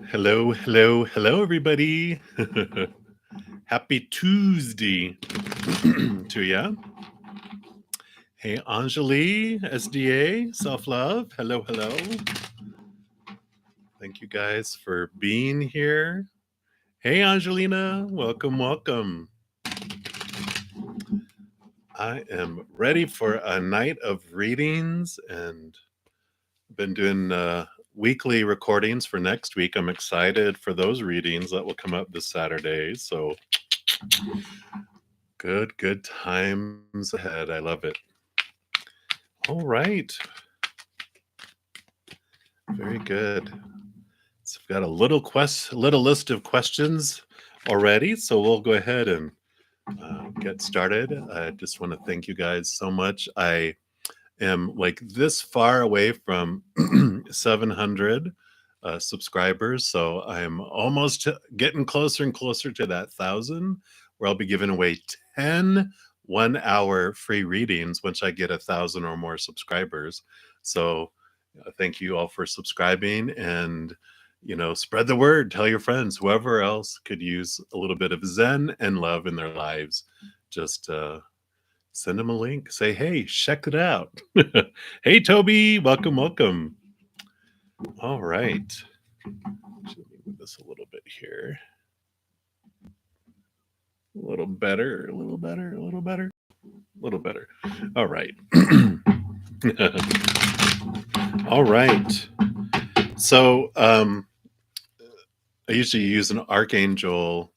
Hello, hello, hello, everybody. Happy Tuesday to ya. Hey, Anjali, SDA, self love. Hello, hello. Thank you guys for being here. Hey, Angelina, welcome, welcome. I am ready for a night of readings and been doing weekly recordings for next week. I'm excited for those readings that will come up this Saturday. So good times ahead. I love it. All right. Very good. So I've got a little list of questions already. So we'll go ahead and get started. I just want to thank you guys so much. I am like this far away from 700 subscribers. So I'm almost getting closer and closer to that 1,000, where I'll be giving away 10 1-hour free readings once I get 1,000 or more subscribers. So thank you all for subscribing, and spread the word. Tell your friends, whoever else could use a little bit of zen and love in their lives. Just send them a link. Say, hey, check it out. Hey, Toby, welcome. All right. Let me move this a little bit here. A little better. All right. All right. So I usually use an Archangel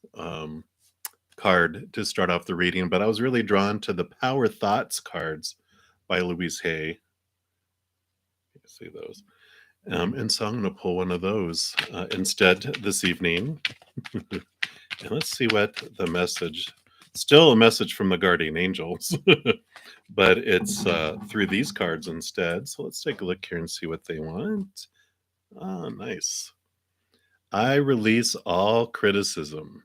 card to start off the reading, but I was really drawn to the Power Thoughts cards by Louise Hay. You see those. And so I'm going to pull one of those instead this evening. And let's see what the message, still a message from the guardian angels, but it's through these cards instead. So let's take a look here and see what they want. Ah, nice. I release all criticism.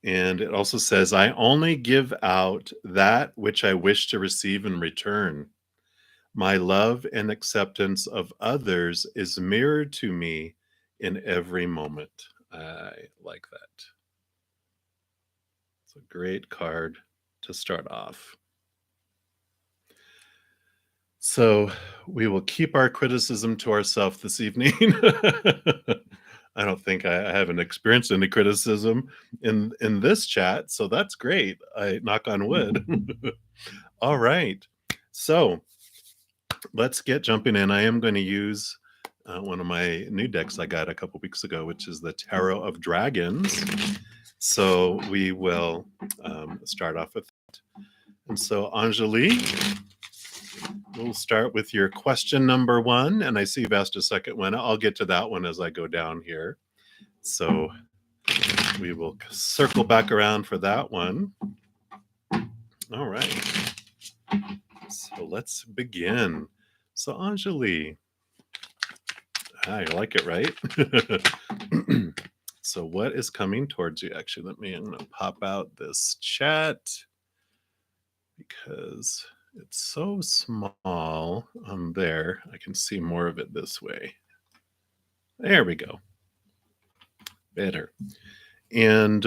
And it also says, I only give out that which I wish to receive in return. My love and acceptance of others is mirrored to me in every moment. I like that. It's a great card to start off. So we will keep our criticism to ourselves this evening. I don't think I haven't experienced any criticism in this chat, so that's great. I knock on wood. All right. So let's get jumping in. I am going to use one of my new decks I got a couple weeks ago, which is the Tarot of Dragons. So we will start off with that. And so, Anjali, we'll start with your question number 1. And I see you've asked a second one. I'll get to that one as I go down here. So we will circle back around for that one. All right. So let's begin. So, Anjali, you like it, right? So what is coming towards you? Actually, I'm going to pop out this chat because it's so small on there. I can see more of it this way. There we go. Better. And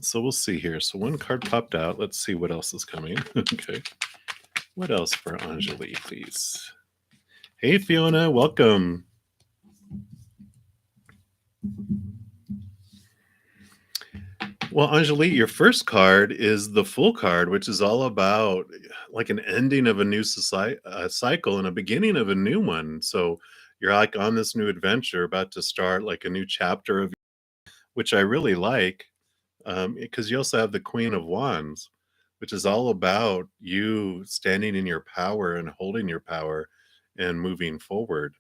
so we'll see here. So one card popped out. Let's see what else is coming. Okay. What else for Anjali, please? Hey, Fiona, welcome. Well, Anjali, your first card is the Fool card, which is all about like an ending of a new cycle and a beginning of a new one. So you're like on this new adventure, about to start like a new chapter of, which I really like, because you also have the Queen of Wands, which is all about you standing in your power and holding your power and moving forward.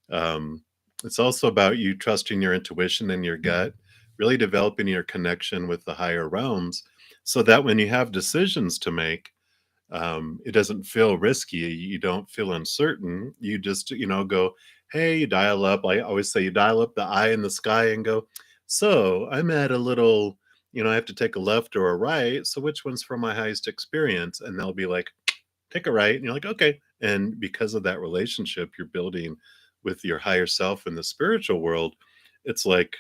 It's also about you trusting your intuition and your gut, really developing your connection with the higher realms, so that when you have decisions to make, it doesn't feel risky. You don't feel uncertain. You just, go, hey, you dial up. I always say you dial up the eye in the sky and go, So I'm at a little, I have to take a left or a right. So which one's for my highest experience? And they'll be like, take a right. And you're like, okay. And because of that relationship you're building with your higher self in the spiritual world, it's like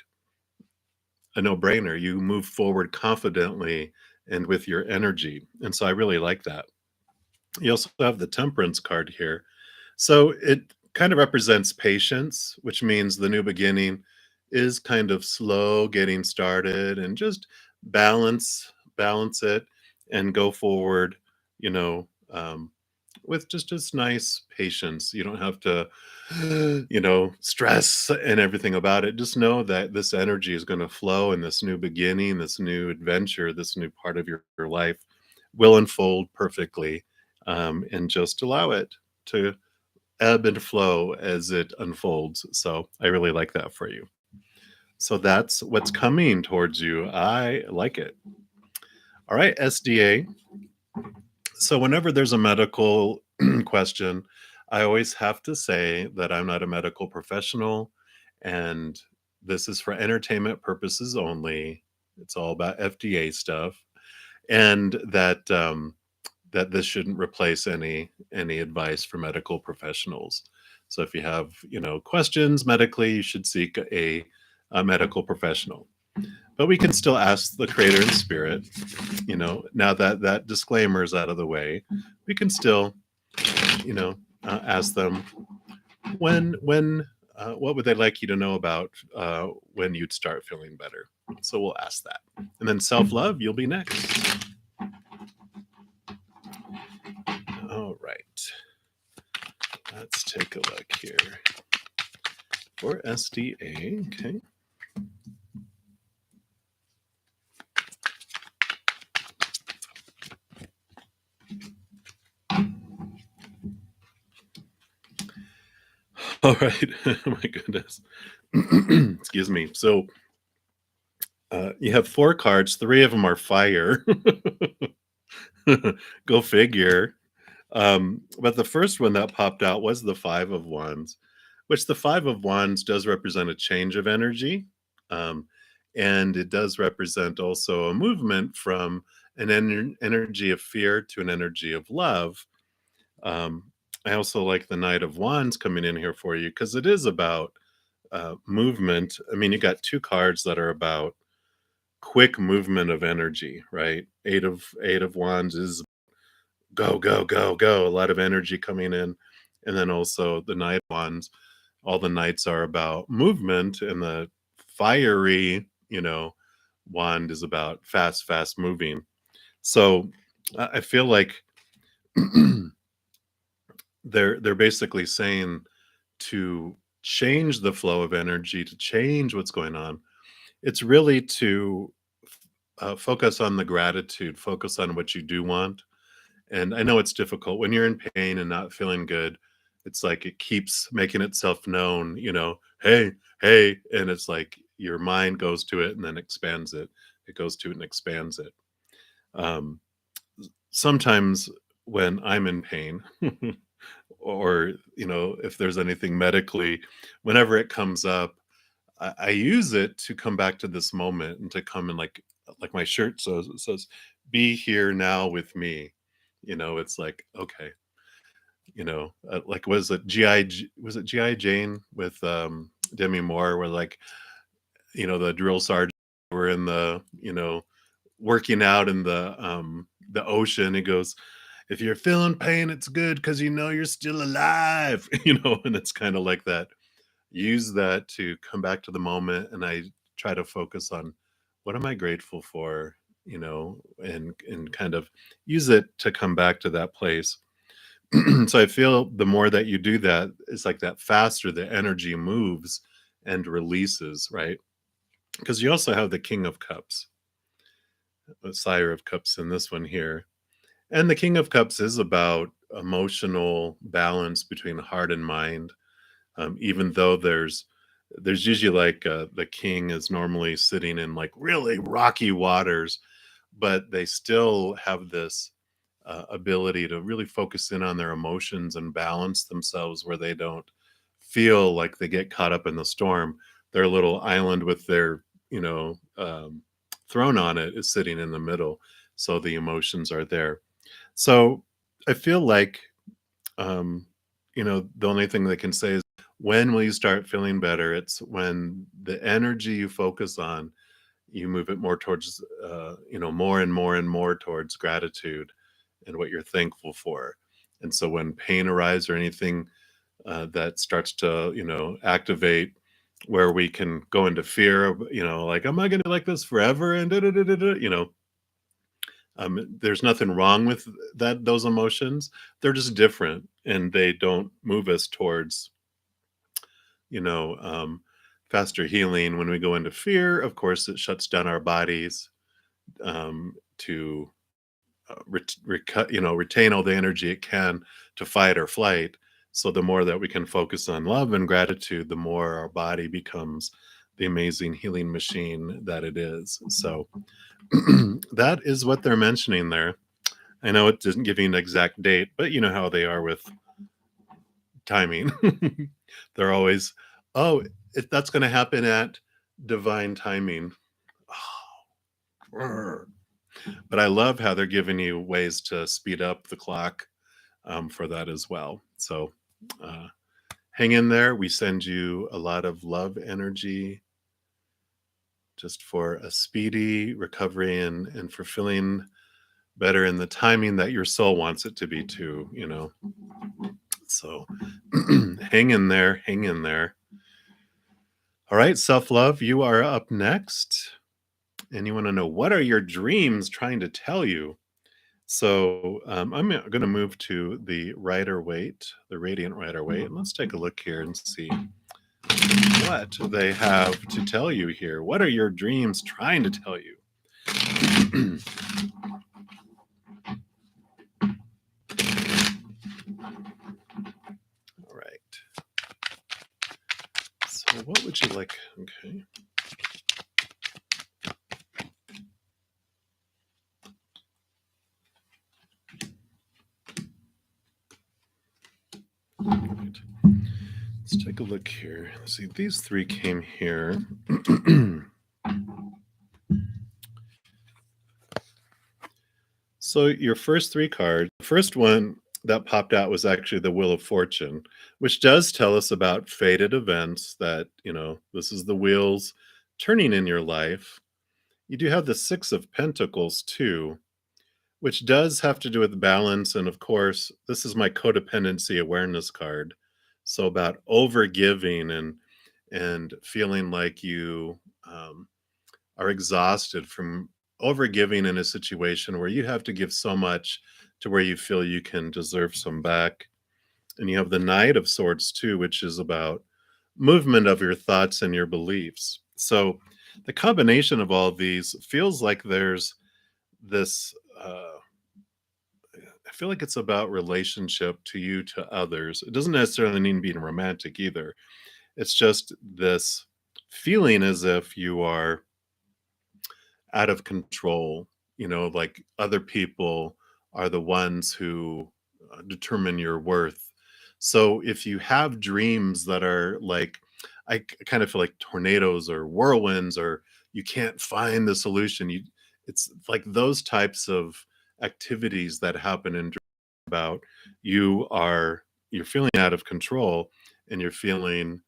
a no brainer. You move forward confidently and with your energy. And so I really like that. You also have the temperance card here. So it kind of represents patience, which means the new beginning is kind of slow getting started and just balance it and go forward, you know, with just nice patience. You don't have to, stress and everything about it. Just know that this energy is going to flow and this new beginning, this new adventure, this new part of your life will unfold perfectly. And just allow it to ebb and flow as it unfolds. So I really like that for you. So that's what's coming towards you. I like it. All right, SDA. So whenever there's a medical question, I always have to say that I'm not a medical professional and this is for entertainment purposes only. It's all about FDA stuff and that this shouldn't replace any advice for medical professionals. So if you have, questions medically, you should seek a medical professional. But we can still ask the creator and spirit, now that that disclaimer is out of the way, we can still, ask them when what would they like you to know about when you'd start feeling better. So we'll ask that. And then self-love, you'll be next. All right. Let's take a look here for SDA. Okay. All right. Oh my goodness. Excuse me. So you have 4 cards. 3 of them are fire. Go figure. But the first one that popped out was the 5 of Wands, which the 5 of Wands does represent a change of energy. Um, and it does represent also a movement from an energy of fear to an energy of love. Um, I also like the Knight of Wands coming in here for you because it is about movement. I mean, you got 2 cards that are about quick movement of energy, right? Eight of Wands is go, go, go, go, a lot of energy coming in. And then also the Knight of Wands, all the knights are about movement, and the fiery, wand is about fast, fast moving. So I feel like they're basically saying to change the flow of energy, to change what's going on. It's really to focus on the gratitude, focus on what you do want. And I know it's difficult when you're in pain and not feeling good. It's like it keeps making itself known, hey, hey. And it's like your mind goes to it and then expands it. It goes to it and expands it. Um, Sometimes when I'm in pain, or, if there's anything medically, whenever it comes up, I use it to come back to this moment and to come and like my shirt says, it says, be here now with me. It's like, okay, like was it GI Jane with Demi Moore, where like, the drill sergeant were in the, working out in the ocean. He goes, if you're feeling pain, it's good because you're still alive, and it's kind of like that. Use that to come back to the moment, and I try to focus on what am I grateful for, and kind of use it to come back to that place. So I feel the more that you do that, it's like that faster the energy moves and releases, right? Because you also have the King of Cups, the Sire of Cups in this one here. And the King of Cups is about emotional balance between heart and mind. Even though there's usually like the king is normally sitting in like really rocky waters, but they still have this ability to really focus in on their emotions and balance themselves where they don't feel like they get caught up in the storm. They're a little island with their you know, throne on it is sitting in the middle. So the emotions are there. So I feel like, um, the only thing they can say is, when will you start feeling better? It's when the energy you focus on, you move it more towards, more and more and more towards gratitude and what you're thankful for. And so when pain arises or anything that starts to, activate, where we can go into fear of, like, am I going to be like this forever? And da, da, da, da, da, there's nothing wrong with those emotions. They're just different, and they don't move us towards, you know, um, faster healing. When we go into fear, of course, it shuts down our bodies to retain all the energy it can to fight or flight. So the more that we can focus on love and gratitude, the more our body becomes the amazing healing machine that it is. So that is what they're mentioning there. I know it doesn't give you an exact date, but you know how they are with timing. They're always, oh, that's going to happen at divine timing. But I love how they're giving you ways to speed up the clock for that as well. So uh, hang in there. We send you a lot of love energy just for a speedy recovery and for feeling better in the timing that your soul wants it to be too. So hang in there, hang in there. All right, self-love, you are up next. And you want to know, what are your dreams trying to tell you? So I'm going to move to the Rider Waite, the Radiant Rider Waite. And let's take a look here and see what they have to tell you here. What are your dreams trying to tell you? All right. So what would you like? Okay. All right. Let's take a look here. See, these three came here. So your first three cards, the first one that popped out was actually the Wheel of Fortune, which does tell us about fated events that, this is the wheels turning in your life. You do have the Six of Pentacles too, which does have to do with balance. And of course, this is my codependency awareness card. So about overgiving and feeling like you are exhausted from overgiving in a situation where you have to give so much to where you feel you can deserve some back. And you have the Knight of Swords too, which is about movement of your thoughts and your beliefs. So the combination of all of these feels like there's this I feel like it's about relationship to you to others. It doesn't necessarily mean being romantic either. It's just this feeling as if you are out of control, like other people are the ones who determine your worth. So if you have dreams that are like, kind of feel like tornadoes or whirlwinds, or you can't find the solution, it's like those types of activities that happen in dreams about you're feeling out of control, and you're feeling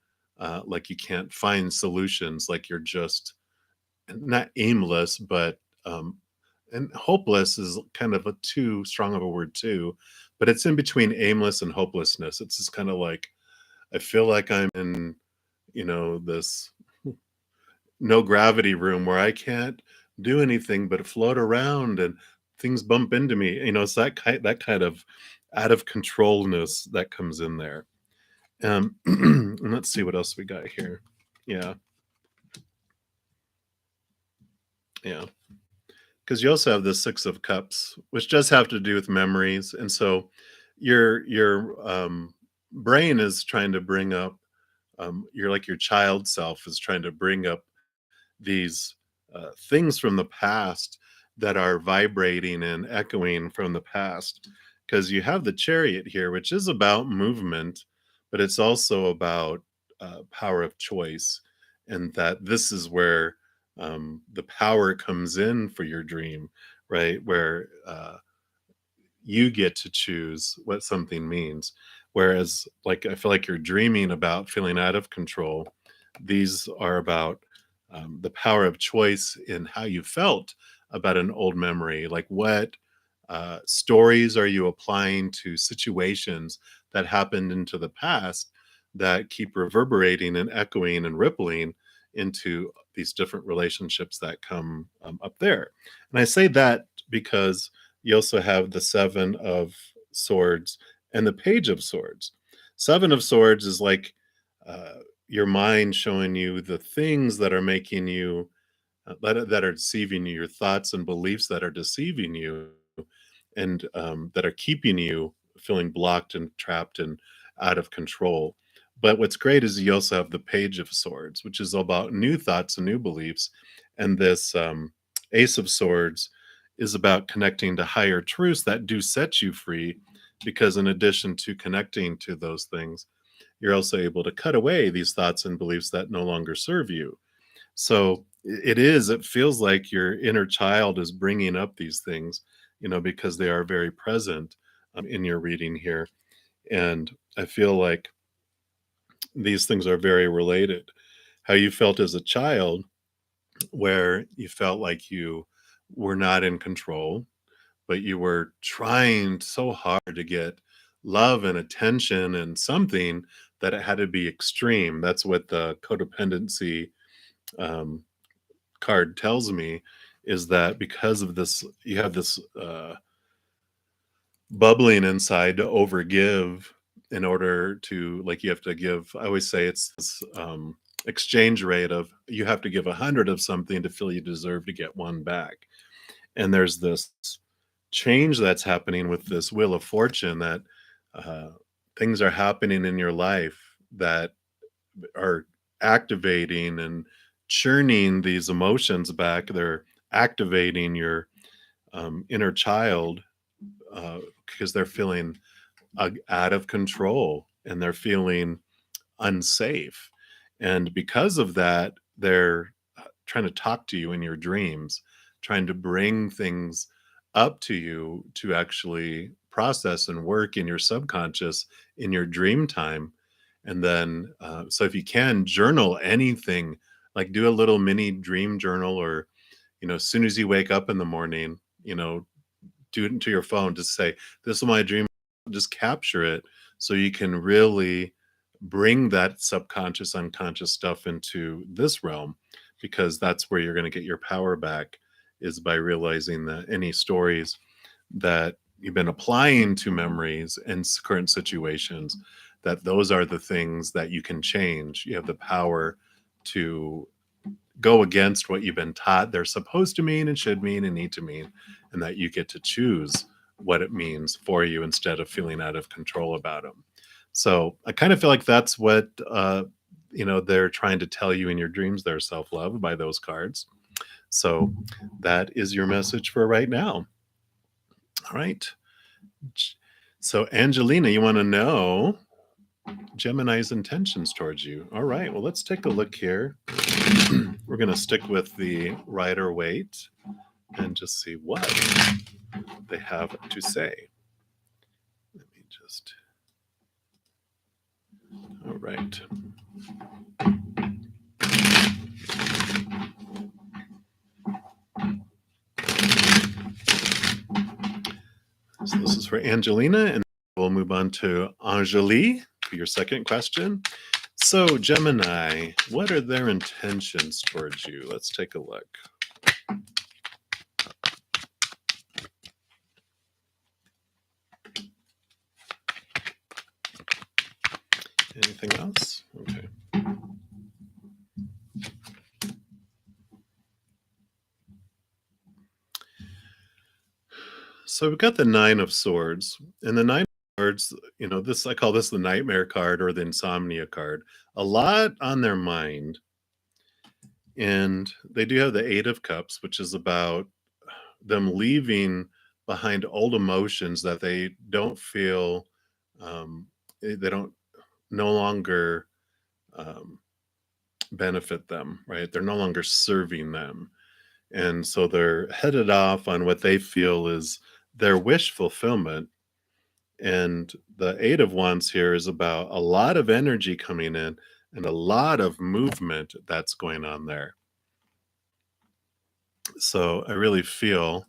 like you can't find solutions, like you're just not aimless, but and hopeless is kind of a too strong of a word too, but it's in between aimless and hopelessness. It's just kind of like, I feel like I'm in, this no gravity room where I can't do anything but float around and things bump into me. It's that kind of out of controlness that comes in there. And let's see what else we got here. Yeah, yeah. Because you also have the Six of Cups, which does have to do with memories. And so your brain is trying to bring up, you're like your child self is trying to bring up these things from the past that are vibrating and echoing from the past. Because you have the Chariot here, which is about movement, but it's also about power of choice. And that this is where the power comes in for your dream, right? Where you get to choose what something means. Whereas, like, I feel like you're dreaming about feeling out of control. These are about the power of choice in how you felt about an old memory. Like, what stories are you applying to situations that happened into the past that keep reverberating and echoing and rippling into these different relationships that come up there? And I say that because you also have the Seven of Swords and the Page of Swords. Seven of Swords is like uh, your mind showing you the things that are making you, that are deceiving you, your thoughts and beliefs that are deceiving you, and that are keeping you feeling blocked and trapped and out of control. But what's great is you also have the Page of Swords, which is about new thoughts and new beliefs. And this Ace of Swords is about connecting to higher truths that do set you free, because in addition to connecting to those things, you're also able to cut away these thoughts and beliefs that no longer serve you. So it feels like your inner child is bringing up these things, because they are very present in your reading here. And I feel like these things are very related. How you felt as a child, where you felt like you were not in control, but you were trying so hard to get love and attention and something, that it had to be extreme. That's what the codependency um, card tells me, is that because of this, you have this bubbling inside to overgive, in order to, like, you have to give. I always say it's this exchange rate of, you have to give 100 of something to feel you deserve to get one back. And there's this change that's happening with this Wheel of Fortune, that uh, things are happening in your life that are activating and churning these emotions back. They're activating your inner child, because they're feeling out of control, and they're feeling unsafe. And because of that, they're trying to talk to you in your dreams, trying to bring things up to you to actually process and work in your subconscious in your dream time. And then, so if you can journal anything, like do a little mini dream journal, or, as soon as you wake up in the morning, do it into your phone. Just say, "This is my dream." Just capture it, so you can really bring that subconscious, unconscious stuff into this realm, because that's where you're going to get your power back, is by realizing that any stories that you've been applying to memories and current situations, that those are the things that you can change. You have the power to go against what you've been taught they're supposed to mean and should mean and need to mean, and that you get to choose what it means for you, instead of feeling out of control about them. So I kind of feel like that's what they're trying to tell you in your dreams. They're self-love by those cards. So that is your message for right now. All right. So Angelina, you want to know Gemini's intentions towards you. All right, well, let's take a look here. We're going to stick with the Rider Waite and just see what they have to say. Let me just. All right. So this is for Angelina, and we'll move on to Angeli for your second question. So, Gemini, what are their intentions towards you? Let's take a look. Anything else? Okay. So we've got the Nine of Swords, and the Nine of Swords, this, I call this the nightmare card, or the insomnia card. A lot on their mind, and they do have the Eight of Cups, which is about them leaving behind old emotions that they don't feel, they don't no longer um, benefit them, right? They're no longer serving them. And so they're headed off on what they feel is their wish fulfillment. And the Eight of Wands here is about a lot of energy coming in and a lot of movement that's going on there. So I really feel,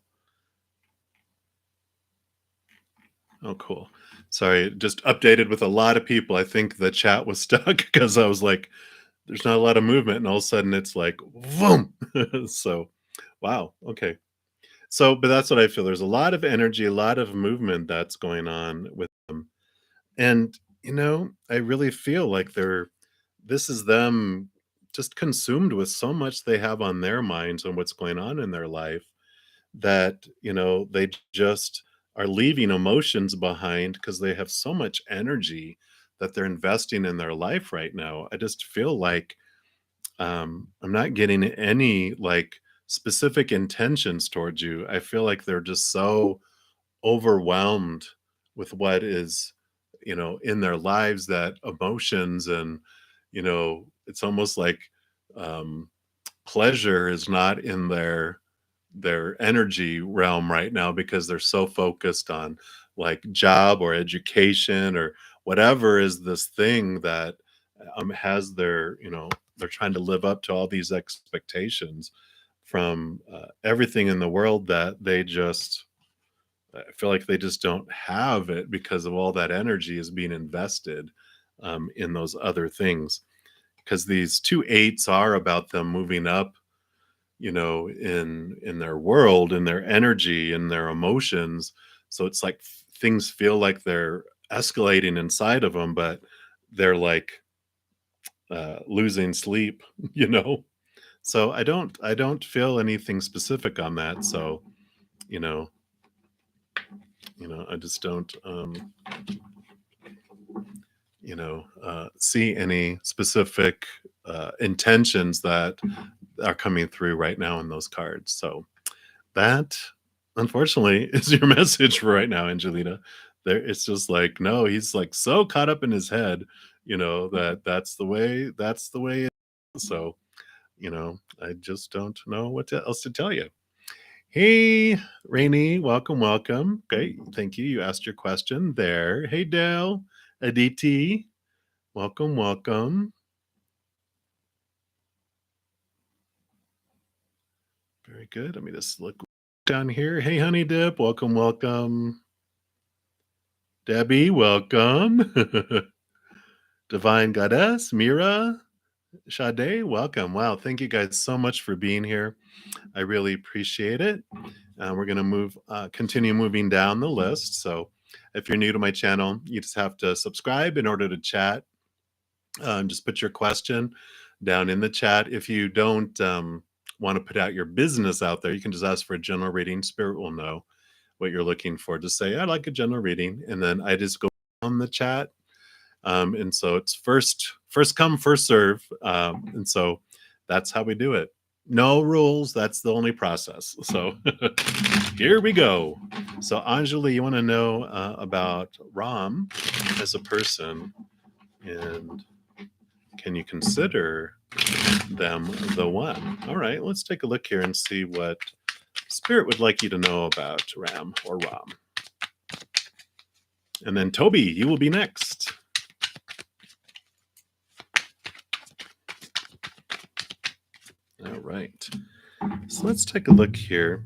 oh, cool. Sorry, just updated with a lot of people. I think the chat was stuck because I was like, there's not a lot of movement. And all of a sudden it's like, boom. So, wow. Okay. So, but that's what I feel. There's a lot of energy, a lot of movement that's going on with them. And, I really feel like this is them just consumed with so much they have on their minds and what's going on in their life that, they just are leaving emotions behind because they have so much energy that they're investing in their life right now. I just feel like I'm not getting any like specific intentions towards you. I feel like they're just so overwhelmed with what is, in their lives, that emotions and, it's almost like um, pleasure is not in their energy realm right now because they're so focused on like job or education or whatever is this thing that has their, they're trying to live up to all these expectations from everything in the world that they just, I feel like they just don't have it because of all that energy is being invested in those other things. Because these two eights are about them moving up, in their world, in their energy, in their emotions. So it's like things feel like they're escalating inside of them, but they're like losing sleep, you know. So I don't feel anything specific on that. So you know, I just don't see any specific intentions that are coming through right now in those cards. So that, unfortunately, is your message for right now, Angelina. There, it's just like, no, he's like so caught up in his head, that that's the way. So, I just don't know else to tell you. Hey, Rainy, welcome, welcome. Great, thank you. You asked your question there. Hey, Dale, Aditi, welcome, welcome. Very good. Let me just look down here. Hey, Honey Dip, welcome, welcome. Debbie, welcome. Divine Goddess, Mira, Sade, welcome. Wow, thank you guys so much for being here. I really appreciate it. We're going to continue moving down the list. So if you're new to my channel, you just have to subscribe in order to chat. Just put your question down in the chat. If you don't want to put out your business out there, you can just ask for a general reading. Spirit will know what you're looking for. Just say, I'd like a general reading. And then I just go on the chat. And so it's first come, first serve. And so that's how we do it. No rules. That's the only process. So here we go. So Anjali, you want to know about Ram as a person, and can you consider them the one? All right, let's take a look here and see what Spirit would like you to know about Ram or Ram. And then Toby, you will be next. All right. So let's take a look here.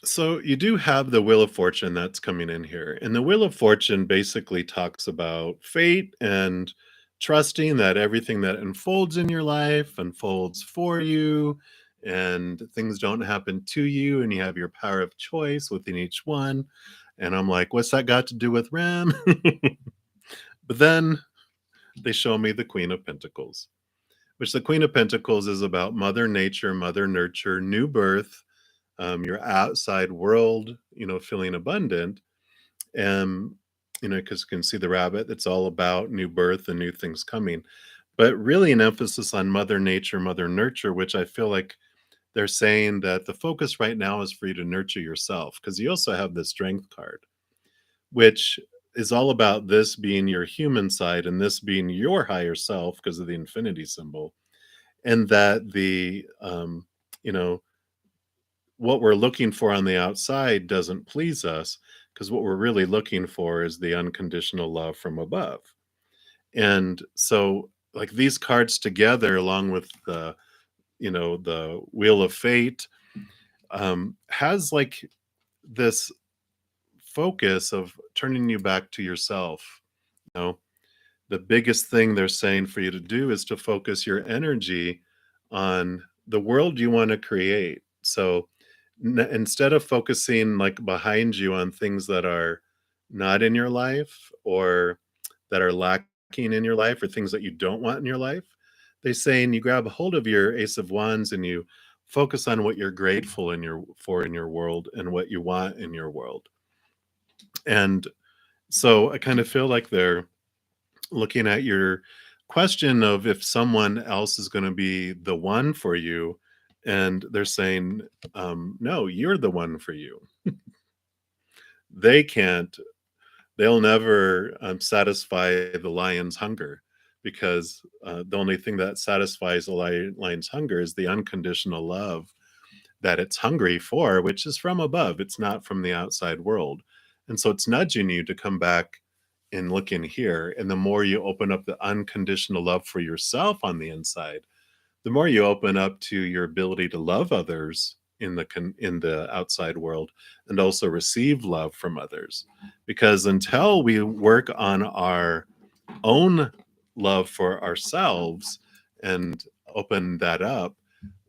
So you do have the Wheel of Fortune that's coming in here. And the Wheel of Fortune basically talks about fate and trusting that everything that unfolds in your life unfolds for you, and things don't happen to you, and you have your power of choice within each one. And I'm like, what's that got to do with Ram? But then they show me the Queen of Pentacles, which the Queen of Pentacles is about Mother Nature, Mother Nurture, new birth, your outside world, feeling abundant. And, because you can see the rabbit, it's all about new birth and new things coming. But really an emphasis on Mother Nature, Mother Nurture, which I feel like they're saying that the focus right now is for you to nurture yourself, because you also have the strength card, which is all about this being your human side and this being your higher self because of the infinity symbol. And that you know, what we're looking for on the outside doesn't please us, because what we're really looking for is the unconditional love from above. And so, like, these cards together, along with the Wheel of Fate, has like this focus of turning you back to yourself. You know, the biggest thing they're saying for you to do is to focus your energy on the world you want to create. So instead of focusing like behind you on things that are not in your life, or that are lacking in your life, or things that you don't want in your life, they're saying you grab a hold of your Ace of Wands and you focus on what you're grateful in your world and what you want in your world. And so I kind of feel like they're looking at your question of if someone else is going to be the one for you, and they're saying, no, you're the one for you. They can't, they'll never satisfy the lion's hunger, because the only thing that satisfies the lion's hunger is the unconditional love that it's hungry for, which is from above. It's not from the outside world. And so it's nudging you to come back and look in here. And the more you open up the unconditional love for yourself on the inside, the more you open up to your ability to love others in the outside world, and also receive love from others. Because until we work on our own love for ourselves and open that up,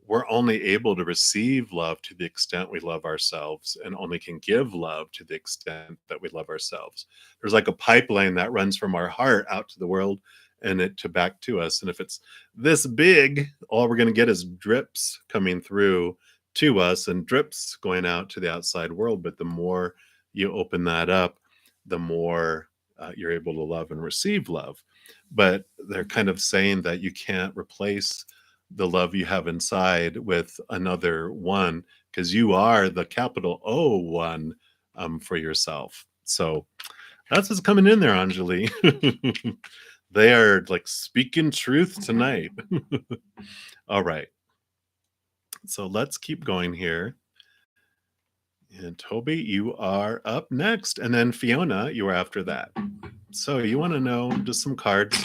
we're only able to receive love to the extent we love ourselves, and only can give love to the extent that we love ourselves. There's like a pipeline that runs from our heart out to the world and it to back to us. And if it's this big, all we're going to get is drips coming through to us and drips going out to the outside world. But the more you open that up, the more you're able to love and receive love. But they're kind of saying that you can't replace the love you have inside with another one, because you are the capital O one for yourself. So that's what's coming in there, Anjali. They are like speaking truth tonight. All right. So let's keep going here. And Toby, you are up next. And then Fiona, you are after that. So you want to know just some cards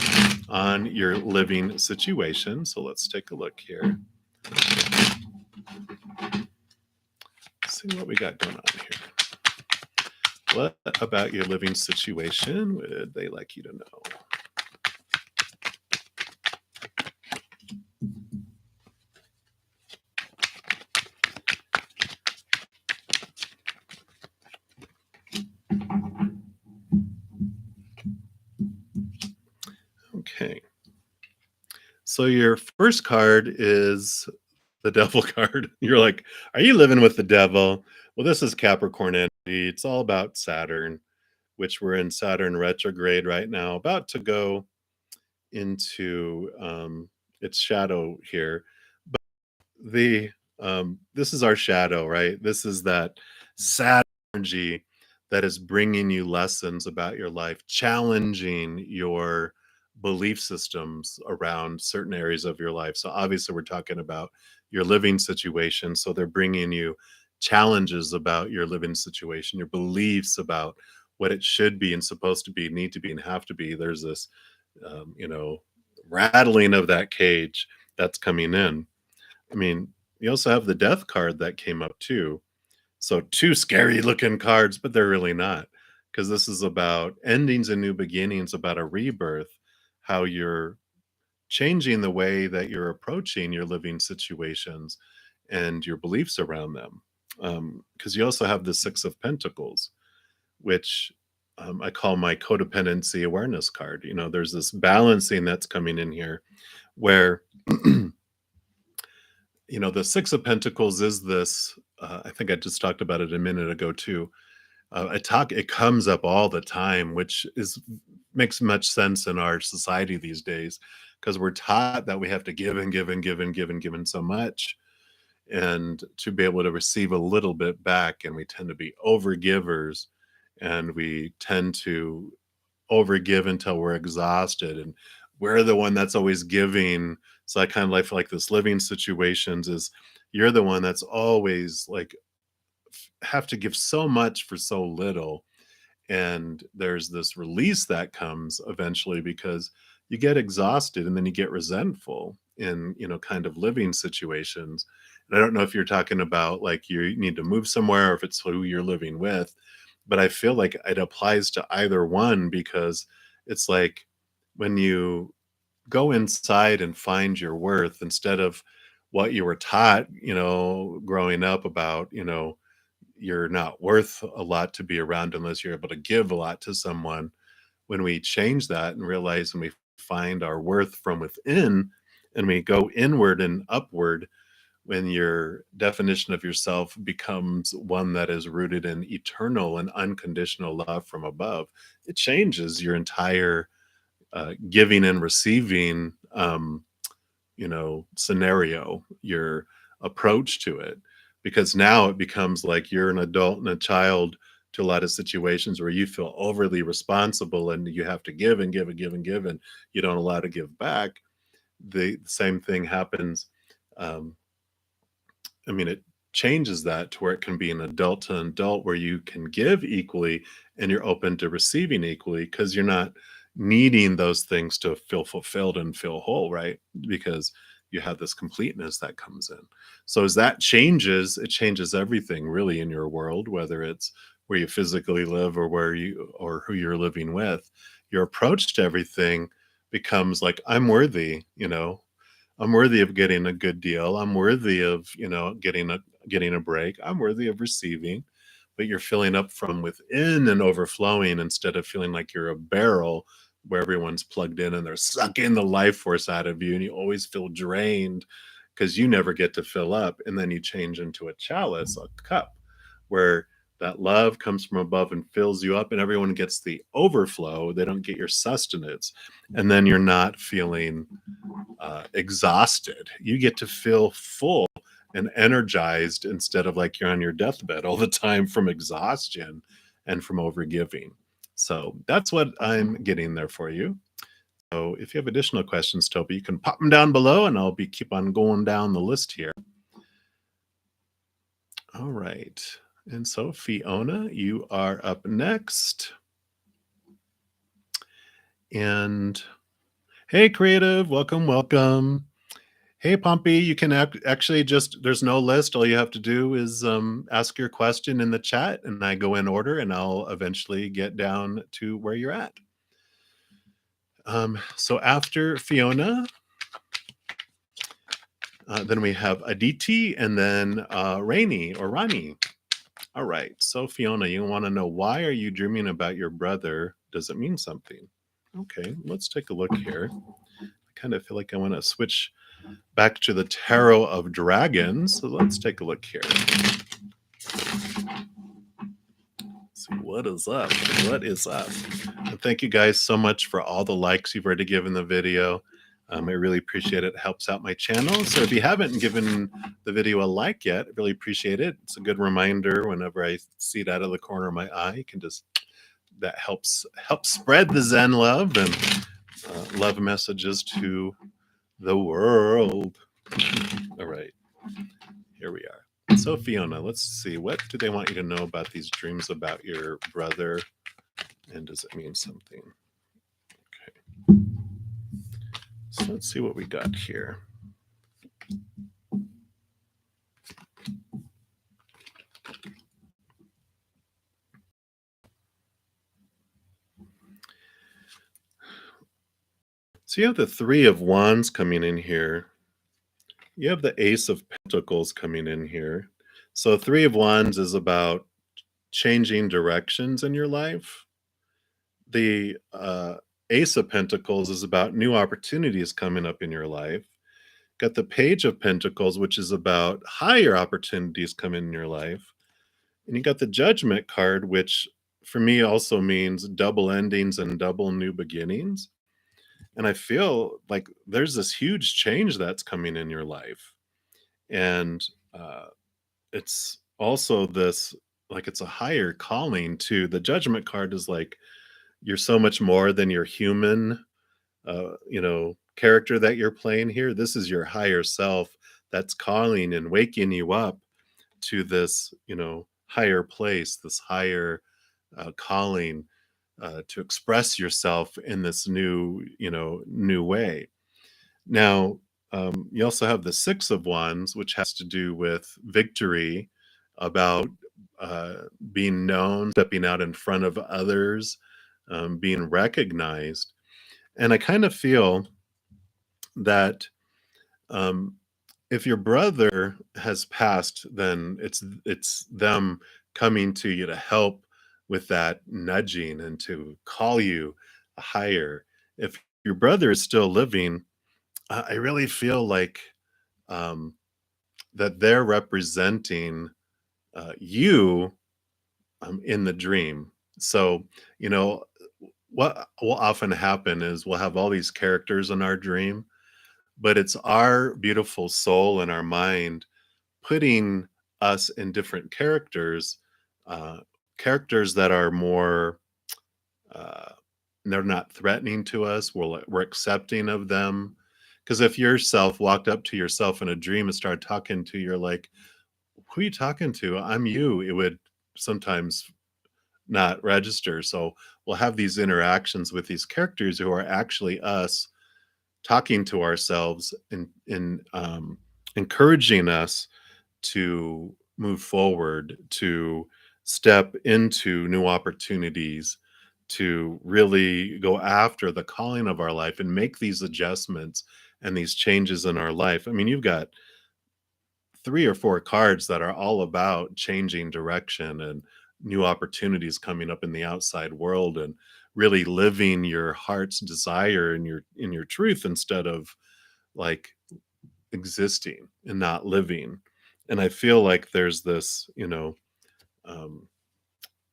on your living situation. So let's take a look here. See what we got going on here. What about your living situation would they like you to know? Okay. So your first card is the devil card. You're like, are you living with the devil? Well, this is Capricorn energy. It's all about Saturn, which we're in Saturn retrograde right now, about to go into its shadow here. The this is our shadow, right? This is that sad energy that is bringing you lessons about your life, challenging your belief systems around certain areas of your life. So obviously we're talking about your living situation, so they're bringing you challenges about your living situation, your beliefs about what it should be and supposed to be, need to be, and have to be. There's this rattling of that cage that's coming in. I mean, you also have the death card that came up too. So two scary looking cards, but they're really not, because this is about endings and new beginnings, about a rebirth, how you're changing the way that you're approaching your living situations and your beliefs around them. Because you also have the Six of Pentacles, which I call my codependency awareness card. You know, there's this balancing that's coming in here where the Six of Pentacles is this. I think I just talked about it a minute ago too. It comes up all the time, which is makes much sense in our society these days, because we're taught that we have to give and give and give and give and give and so much. and to be able to receive a little bit back. And we tend to be overgivers, and we tend to overgive until we're exhausted, and we're the one that's always giving. So I kind of like feel like this living situations is you're the one that's always like have to give so much for so little, and there's this release that comes eventually because you get exhausted and then you get resentful in kind of living situations. And I don't know if you're talking about like you need to move somewhere or if it's who you're living with, but I feel like it applies to either one because it's like when you go inside and find your worth instead of what you were taught growing up about you're not worth a lot to be around unless you're able to give a lot to someone. When we change that and realize and we find our worth from within and we go inward and upward, when your definition of yourself becomes one that is rooted in eternal and unconditional love from above, it changes your entire giving and receiving scenario, your approach to it. Because now it becomes like you're an adult and a child to a lot of situations where you feel overly responsible and you have to give and give and give and give, and you don't allow to give back. The same thing happens. Um, I mean, it changes that to where it can be an adult to an adult where you can give equally and you're open to receiving equally because you're not needing those things to feel fulfilled and feel whole, right? Because you have this completeness that comes in. So as that changes, it changes everything really in your world, whether it's where you physically live or where you or who you're living with. Your approach to everything becomes like, I'm worthy. I'm worthy of getting a good deal. I'm worthy of, getting a break. I'm worthy of receiving. But you're filling up from within and overflowing instead of feeling like you're a barrel where everyone's plugged in and they're sucking the life force out of you and you always feel drained because you never get to fill up. And then you change into a chalice, a cup, where that love comes from above and fills you up and everyone gets the overflow. They don't get your sustenance. And then you're not feeling exhausted. You get to feel full and energized instead of like you're on your deathbed all the time from exhaustion and from overgiving. So that's what I'm getting there for you. So if you have additional questions, Toby, you can pop them down below and I'll be keep on going down the list here. All right. And so Fiona, you are up next. And hey, creative, welcome, welcome. Hey, Pompey, you can actually just, there's no list. All you have to do is ask your question in the chat and I go in order and I'll eventually get down to where you're at. So after Fiona, then we have Aditi and then Rainy or Rani. All right. So Fiona, you want to know, why are you dreaming about your brother? Does it mean something? Okay, let's take a look here. I kind of feel like I want to switch back to the Tarot of Dragons. So let's take a look here. See what is up. What is up? And thank you guys so much for all the likes you've already given the video. I really appreciate it. It helps out my channel. So if you haven't given the video a like yet, I really appreciate it. It's a good reminder whenever I see it out of the corner of my eye. You can just, that helps spread the Zen love and love messages to the world. All right, here we are. So Fiona, let's see, what do they want you to know about these dreams about your brother, and does it mean something? Okay, so let's see what we got here. So you have the Three of Wands coming in here. You have the Ace of Pentacles coming in here. So Three of Wands is about changing directions in your life. The Ace of Pentacles is about new opportunities coming up in your life. Got the Page of Pentacles, which is about higher opportunities coming in your life. And you got the Judgment card, which for me also means double endings and double new beginnings. And I feel like there's this huge change that's coming in your life. And uh, it's also this, like, it's a higher calling too. The Judgment card is like, you're so much more than your human, character that you're playing here. This is your higher self that's calling and waking you up to this, higher place, this higher calling, to express yourself in this new way. Now, you also have the Six of Wands, which has to do with victory, about uh, being known, stepping out in front of others, being recognized. And I kind of feel that, um, if your brother has passed, then it's them coming to you to help with that nudging and to call you higher. If your brother is still living, I really feel like, um, that they're representing you, in the dream. So, you know, what will often happen is we'll have all these characters in our dream, but it's our beautiful soul and our mind putting us in different characters, uh, characters that are more, uh, they're not threatening to us. We're accepting of them. Because if yourself walked up to yourself in a dream and started talking to you, you're like, who are you talking to? I'm you. It would sometimes not register. So we'll have these interactions with these characters who are actually us talking to ourselves and encouraging us to move forward, to step into new opportunities, to really go after the calling of our life and make these adjustments and these changes in our life. I mean, you've got three or four cards that are all about changing direction and new opportunities coming up in the outside world, and really living your heart's desire and your truth, instead of like existing and not living. And I feel like there's this, um,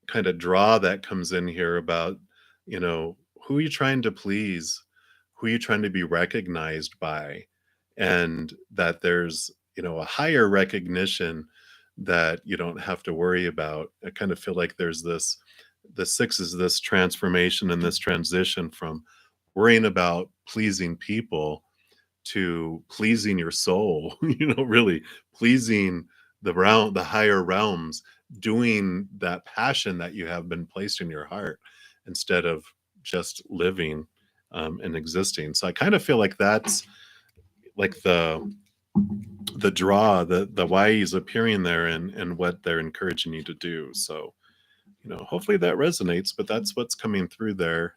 kind of draw that comes in here about, who are you trying to please? Who are you trying to be recognized by? And that there's, a higher recognition that you don't have to worry about. I kind of feel like there's this, the six is this transformation and this transition from worrying about pleasing people to pleasing your soul, really pleasing the higher realms, doing that passion that you have been placed in your heart, instead of just living, and existing. So I kind of feel like that's like the draw, the why he's appearing there, and what they're encouraging you to do. So, hopefully that resonates, but that's what's coming through there,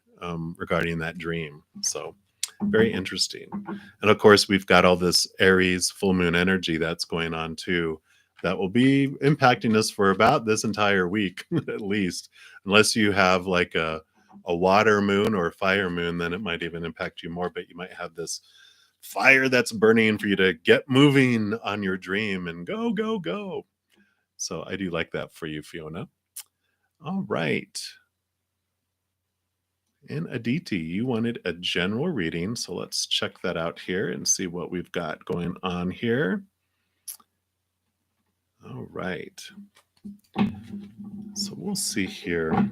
regarding that dream. So very interesting. And of course, we've got all this Aries full moon energy that's going on too, that will be impacting us for about this entire week, at least. Unless you have like a water moon or a fire moon, then it might even impact you more. But you might have this fire that's burning for you to get moving on your dream and go, go, go. So I do like that for you, Fiona. All right. And Aditi, you wanted a general reading, so let's check that out here and see what we've got going on here. All right. So we'll see here.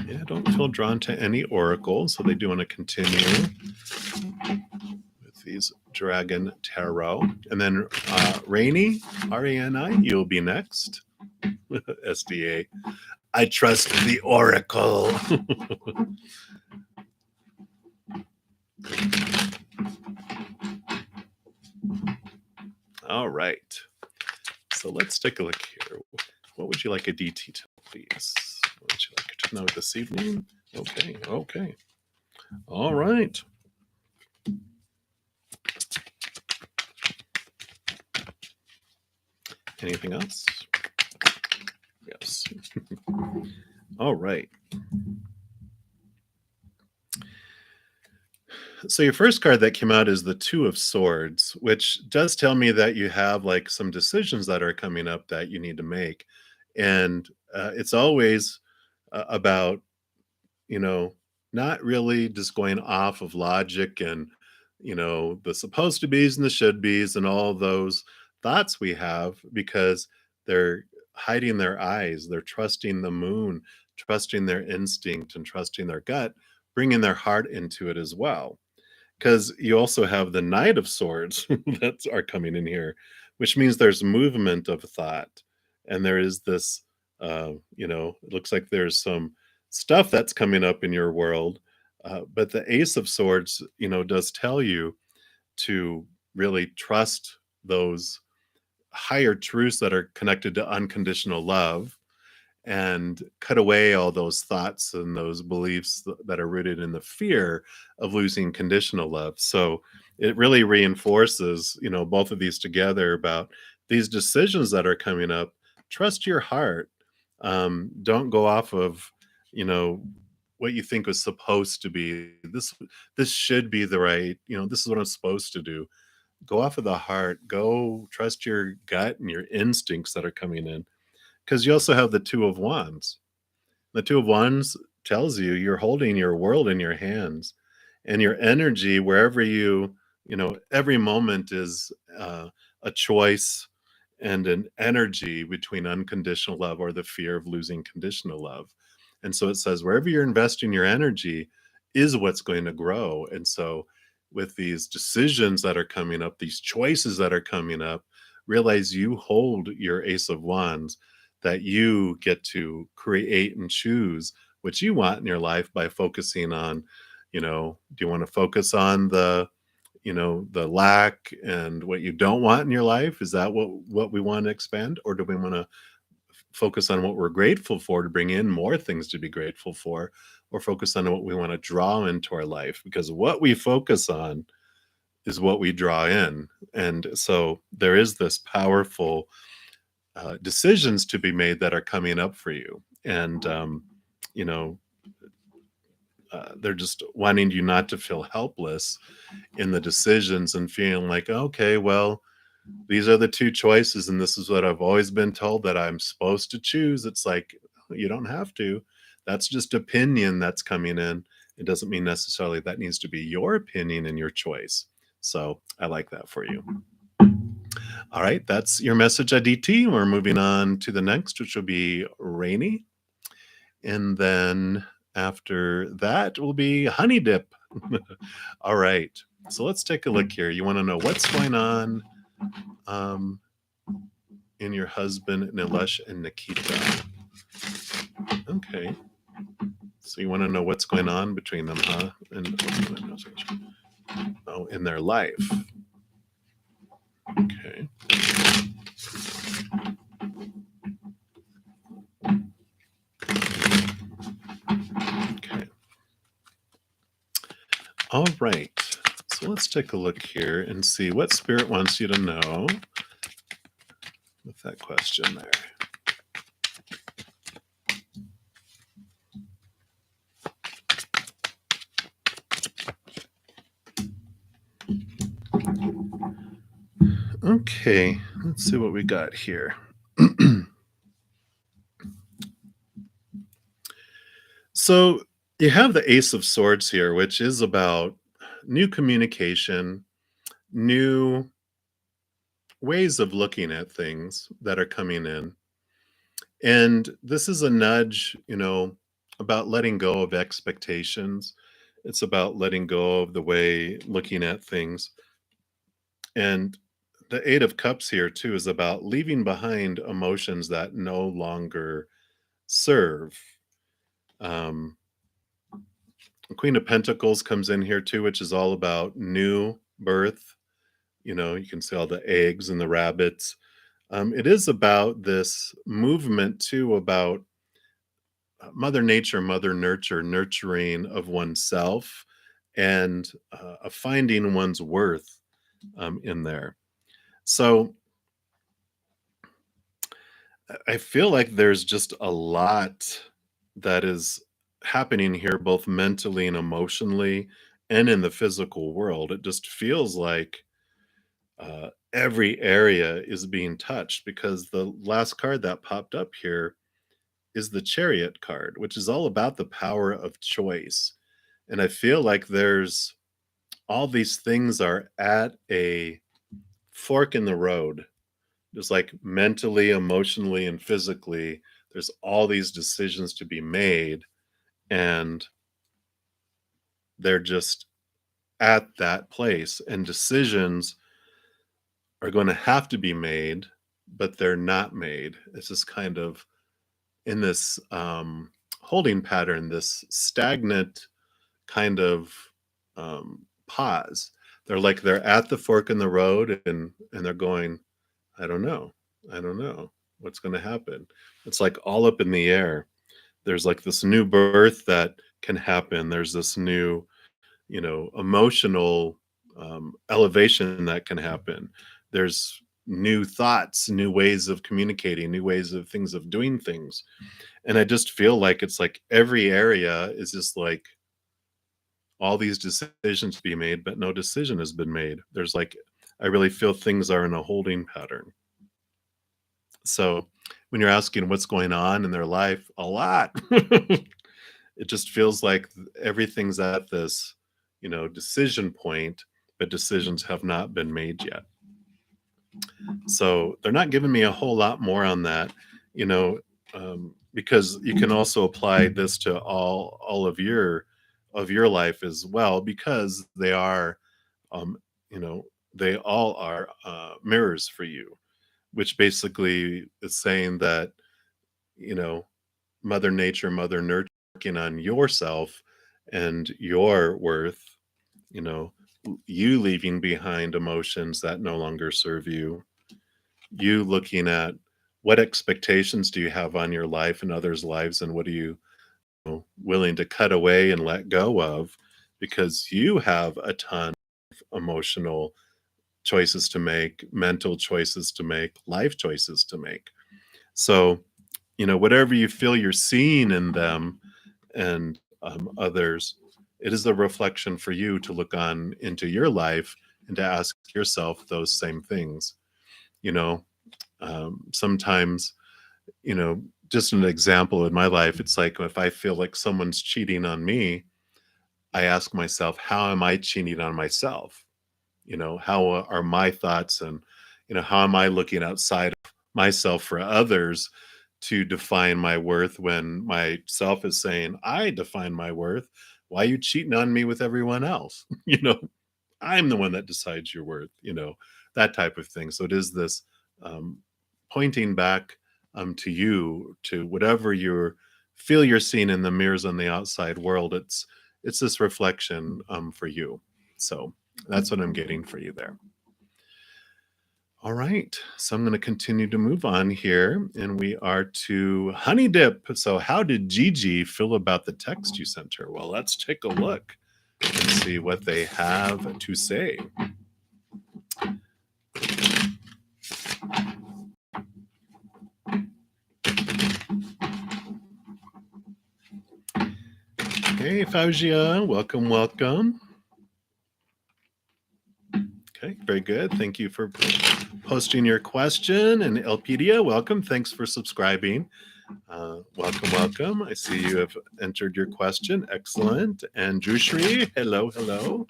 Yeah, I don't feel drawn to any oracles, so they do want to continue with these Dragon Tarot. And then Rainy, R-A-N-I, you'll be next. SDA. I trust the oracle. All right. So let's take a look here. What would you like a DT to, please? What would you like to know this evening? Okay, okay. All right. Anything else? Yes. All right. So your first card that came out is the Two of Swords, which does tell me that you have like some decisions that are coming up that you need to make. And it's always about, you know, not really just going off of logic and the supposed to be's and the should be's and all those thoughts we have because they're hiding their eyes, they're trusting the moon, trusting their instinct and trusting their gut, bringing their heart into it as well. Because you also have the Knight of Swords that are coming in here, which means there's movement of thought. And there is this, it looks like there's some stuff that's coming up in your world. But the Ace of Swords, does tell you to really trust those higher truths that are connected to unconditional love and cut away all those thoughts and those beliefs that are rooted in the fear of losing conditional love. So it really reinforces, both of these together about these decisions that are coming up. Trust your heart. Don't go off of, you know, what you think was supposed to be. This should be the right, this is what I'm supposed to do. Go off of the heart. Go trust your gut and your instincts that are coming in, because you also have the Two of Wands. The Two of Wands tells you you're holding your world in your hands, and your energy wherever every moment is a choice and an energy between unconditional love or the fear of losing conditional love. And so it says wherever you're investing your energy is what's going to grow. And so with these decisions that are coming up, these choices that are coming up, realize you hold your Ace of Wands, that you get to create and choose what you want in your life by focusing on, do you want to focus on the lack and what you don't want in your life? Is that what we want to expand? Or do we want to focus on what we're grateful for to bring in more things to be grateful for? Or focus on what we want to draw into our life? Because what we focus on is what we draw in. And so there is this powerful decisions to be made that are coming up for you. And, you know, they're just wanting you not to feel helpless in the decisions and feeling like, okay, well, these are the two choices, and this is what I've always been told that I'm supposed to choose. It's like, you don't have to. That's just opinion that's coming in. It doesn't mean necessarily that needs to be your opinion and your choice. So I like that for you. All right, that's your message, Aditi. We're moving on to the next, which will be Rainy. And then after that will be Honey Dip. All right, so let's take a look here. You want to know what's going on in your husband, Nilesh and Nikita. Okay. So you want to know what's going on between them, huh? And in their life. Okay. Okay. All right. So let's take a look here and see what Spirit wants you to know with that question there. Okay, let's see what we got here. So you have the Ace of Swords here, which is about new communication, new ways of looking at things that are coming in. And this is a nudge, about letting go of expectations. It's about letting go of the way looking at things. And the Eight of Cups here, too, is about leaving behind emotions that no longer serve. Um, Queen of Pentacles comes in here, too, which is all about new birth. You can see all the eggs and the rabbits. It is about this movement, too, about Mother Nature, Mother Nurture, nurturing of oneself and finding one's worth in there. So I feel like there's just a lot that is happening here, both mentally and emotionally, and in the physical world. It just feels like every area is being touched, because the last card that popped up here is the Chariot card, which is all about the power of choice. And I feel like there's all these things are at a fork in the road. Just like mentally, emotionally, and physically, there's all these decisions to be made, and they're just at that place. And decisions are going to have to be made, but they're not made. It's just kind of in this holding pattern, this stagnant kind of pause. They're at the fork in the road, and they're going, I don't know. I don't know what's going to happen. It's like all up in the air. There's like this new birth that can happen. There's this new, emotional elevation that can happen. There's new thoughts, new ways of communicating, new ways of things of doing things. And I just feel like it's like every area is just like all these decisions to be made, but no decision has been made. There's like, I really feel things are in a holding pattern. So when you're asking what's going on in their life, a lot. It just feels like everything's at this, decision point, but decisions have not been made yet. So they're not giving me a whole lot more on that, you know, because you can also apply this to all of your life as well, because they are, um, you know, they all are mirrors for you, which basically is saying that, you know, Mother Nature, Mother Nurture working on yourself and your worth, you know, you leaving behind emotions that no longer serve you, you looking at what expectations do you have on your life and others' lives, and what are you, willing to cut away and let go of, because you have a ton of emotional choices to make, mental choices to make, life choices to make. So, whatever you feel you're seeing in them and others, it is a reflection for you to look on into your life and to ask yourself those same things. You know, sometimes, you know, just an example in my life, it's like if I feel like someone's cheating on me, I ask myself, how am I cheating on myself? How are my thoughts, and how am I looking outside of myself for others to define my worth, when myself is saying I define my worth? Why are you cheating on me with everyone else? I'm the one that decides your worth, that type of thing. So it is this um, pointing back to you, to whatever you feel you're seeing in the mirrors on the outside world. It's this reflection for you. So that's what I'm getting for you there. All right. So I'm going to continue to move on here, and we are to Honey Dip. So, how did Gigi feel about the text you sent her? Well, let's take a look and see what they have to say. Hey, Fauzia, welcome, welcome. Okay, very good. Thank you for posting your question. And Elpedia, welcome. Thanks for subscribing. Welcome, welcome. I see you have entered your question. Excellent. And Jushri, hello, hello.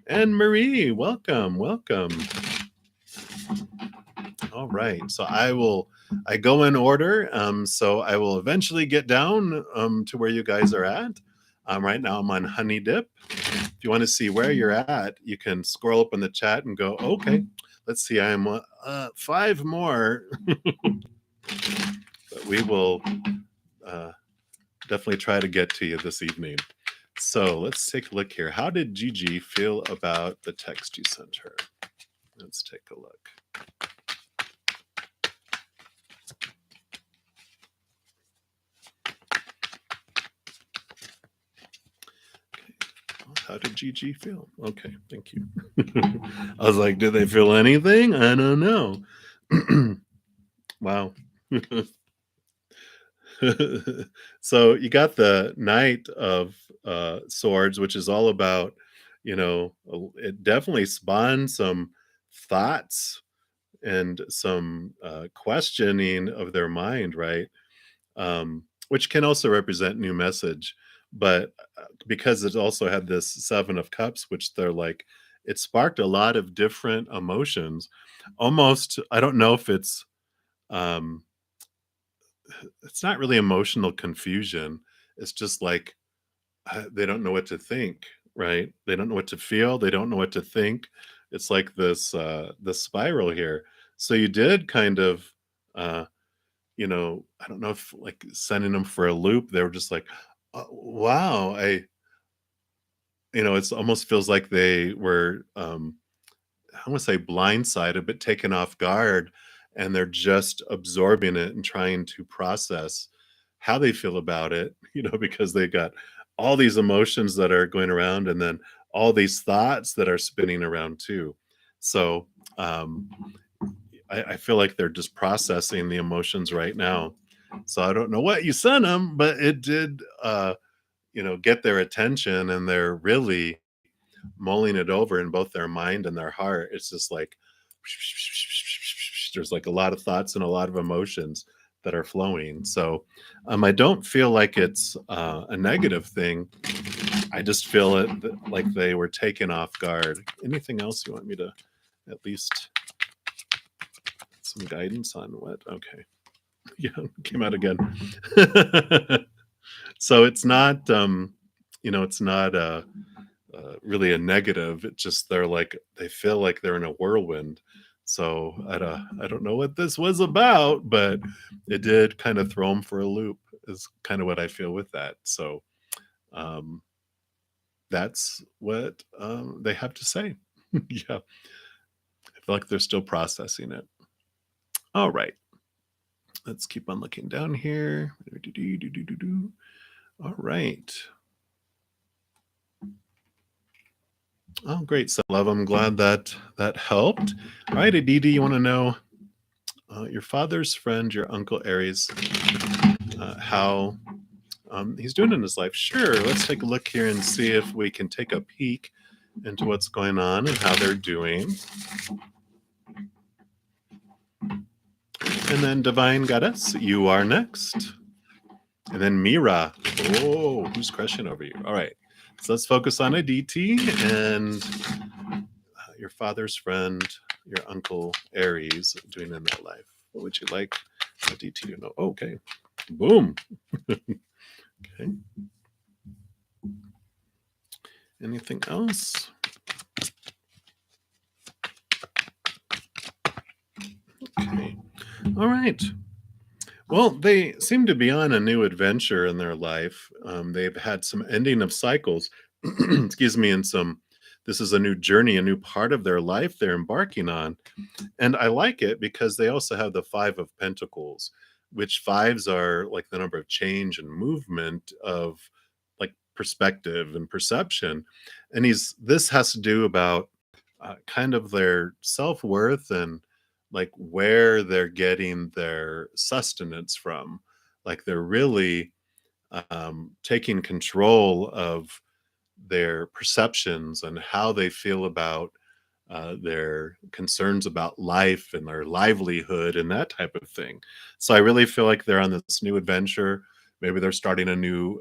And Marie, welcome, welcome. All right. So I go in order. So I will eventually get down to where you guys are at. Right now I'm on Honey Dip. If you want to see where you're at, you can scroll up in the chat and go, okay, let's see, I'm 5 more. But we will definitely try to get to you this evening. So let's take a look here. How did Gigi feel about the text you sent her? Let's take a look. How did Gigi feel? Okay, thank you. I was like, did they feel anything? I don't know. Wow. So you got the Knight of Swords, which is all about, it definitely spawned some thoughts and some questioning of their mind, right? Which can also represent new message. but because it also had this Seven of Cups, which they're like, it sparked a lot of different emotions. Almost, I don't know if um, it's not really emotional confusion. It's just like they don't know what to think, right? They don't know what to feel. They don't know what to think. It's like this spiral here. So you did kind of, uh, I don't know if like sending them for a loop. They were just like, wow, it's almost feels like they were, I want to say blindsided, but taken off guard, and they're just absorbing it and trying to process how they feel about it, because they got all these emotions that are going around and then all these thoughts that are spinning around too. So um, I feel like they're just processing the emotions right now. So I don't know what you sent them, but it did, get their attention, and they're really mulling it over in both their mind and their heart. It's just like there's like a lot of thoughts and a lot of emotions that are flowing. So I don't feel like it's a negative thing. I just feel like they were taken off guard. Anything else you want me to at least some guidance on what? Okay. Yeah, came out again. So it's not, it's not really a negative. It's just they're like they feel like they're in a whirlwind. So I don't know what this was about, but it did kind of throw them for a loop. Is kind of what I feel with that. So um, that's what they have to say. Yeah, I feel like they're still processing it. All right, let's keep on looking down here. All right. Oh, great. So, love, I'm glad that that helped. All right, Aditi, you want to know your father's friend, your Uncle Aries, how he's doing in his life? Sure. Let's take a look here and see if we can take a peek into what's going on and how they're doing. And then, Divine Goddess, you are next. And then Mira. Oh, who's crushing over you? All right. So let's focus on Aditi and your father's friend, your Uncle Aries, doing in their life. What would you like Aditi to know? Okay. Boom. Okay. Anything else? Okay. All right. Well, they seem to be on a new adventure in their life. They've had some ending of cycles, excuse me, and this is a new journey, a new part of their life they're embarking on. And I like it because they also have the Five of Pentacles, which fives are like the number of change and movement of like perspective and perception. And this has to do about kind of their self-worth and like where they're getting their sustenance from. Like they're really taking control of their perceptions and how they feel about their concerns about life and their livelihood and that type of thing. So I really feel like they're on this new adventure. Maybe they're starting a new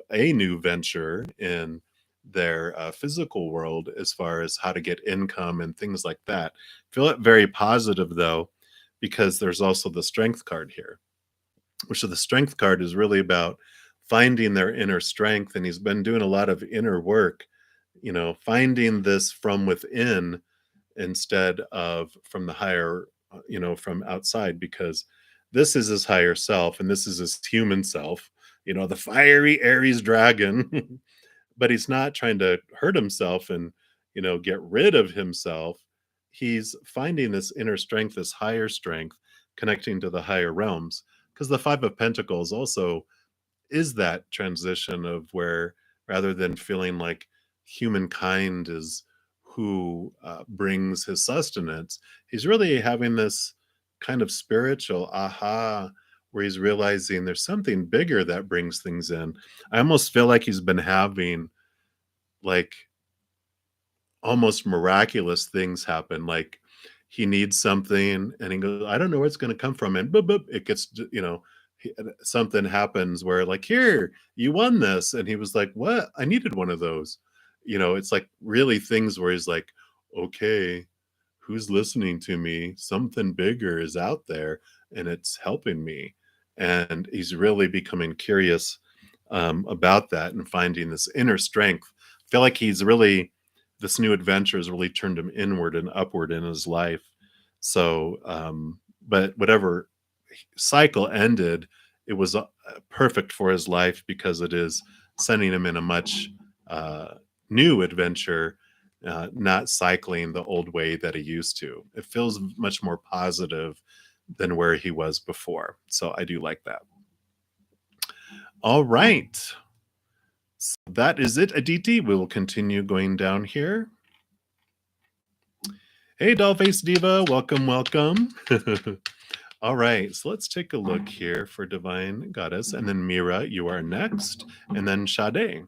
venture in their physical world as far as how to get income and things like that. Feel it very positive though, because there's also the strength card here, which the strength card is really about finding their inner strength. And he's been doing a lot of inner work, finding this from within instead of from the higher, from outside, because this is his higher self and this is his human self, the fiery Aries dragon. But he's not trying to hurt himself and, get rid of himself. He's finding this inner strength, this higher strength, connecting to the higher realms. Because the Five of Pentacles also is that transition of where rather than feeling like humankind is who brings his sustenance, he's really having this kind of spiritual aha where he's realizing there's something bigger that brings things in. I almost feel like he's been having like almost miraculous things happen. Like he needs something and he goes, I don't know where it's going to come from. And boop, boop, it gets, something happens where like, here, you won this, and he was like, what? I needed one of those. It's like really things where he's like, okay, who's listening to me? Something bigger is out there, and it's helping me. And he's really becoming curious about that and finding this inner strength. I feel like this new adventure has really turned him inward and upward in his life. So, but whatever cycle ended, it was perfect for his life because it is sending him in a much uh, new adventure, not cycling the old way that he used to. It feels much more positive than where he was before. So I do like that. All right. So that is it, Aditi. We will continue going down here. Hey, Dollface Diva. Welcome, welcome. All right, so let's take a look here for Divine Goddess, and then Mira, you are next, and then Sade.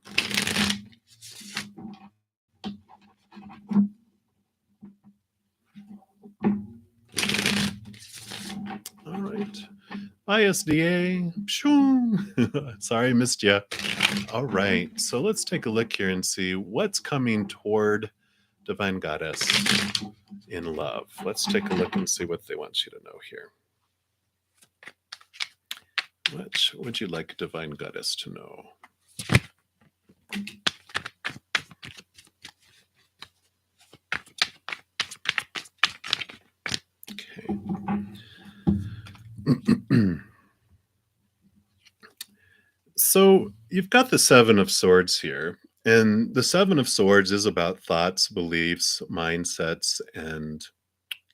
All right, ISDA. Sorry, missed you. All right, so let's take a look here and see what's coming toward Divine Goddess in love. Let's take a look and see what they want you to know here. What would you like Divine Goddess to know? Okay. So you've got the Seven of Swords here, and the Seven of Swords is about thoughts, beliefs, mindsets, and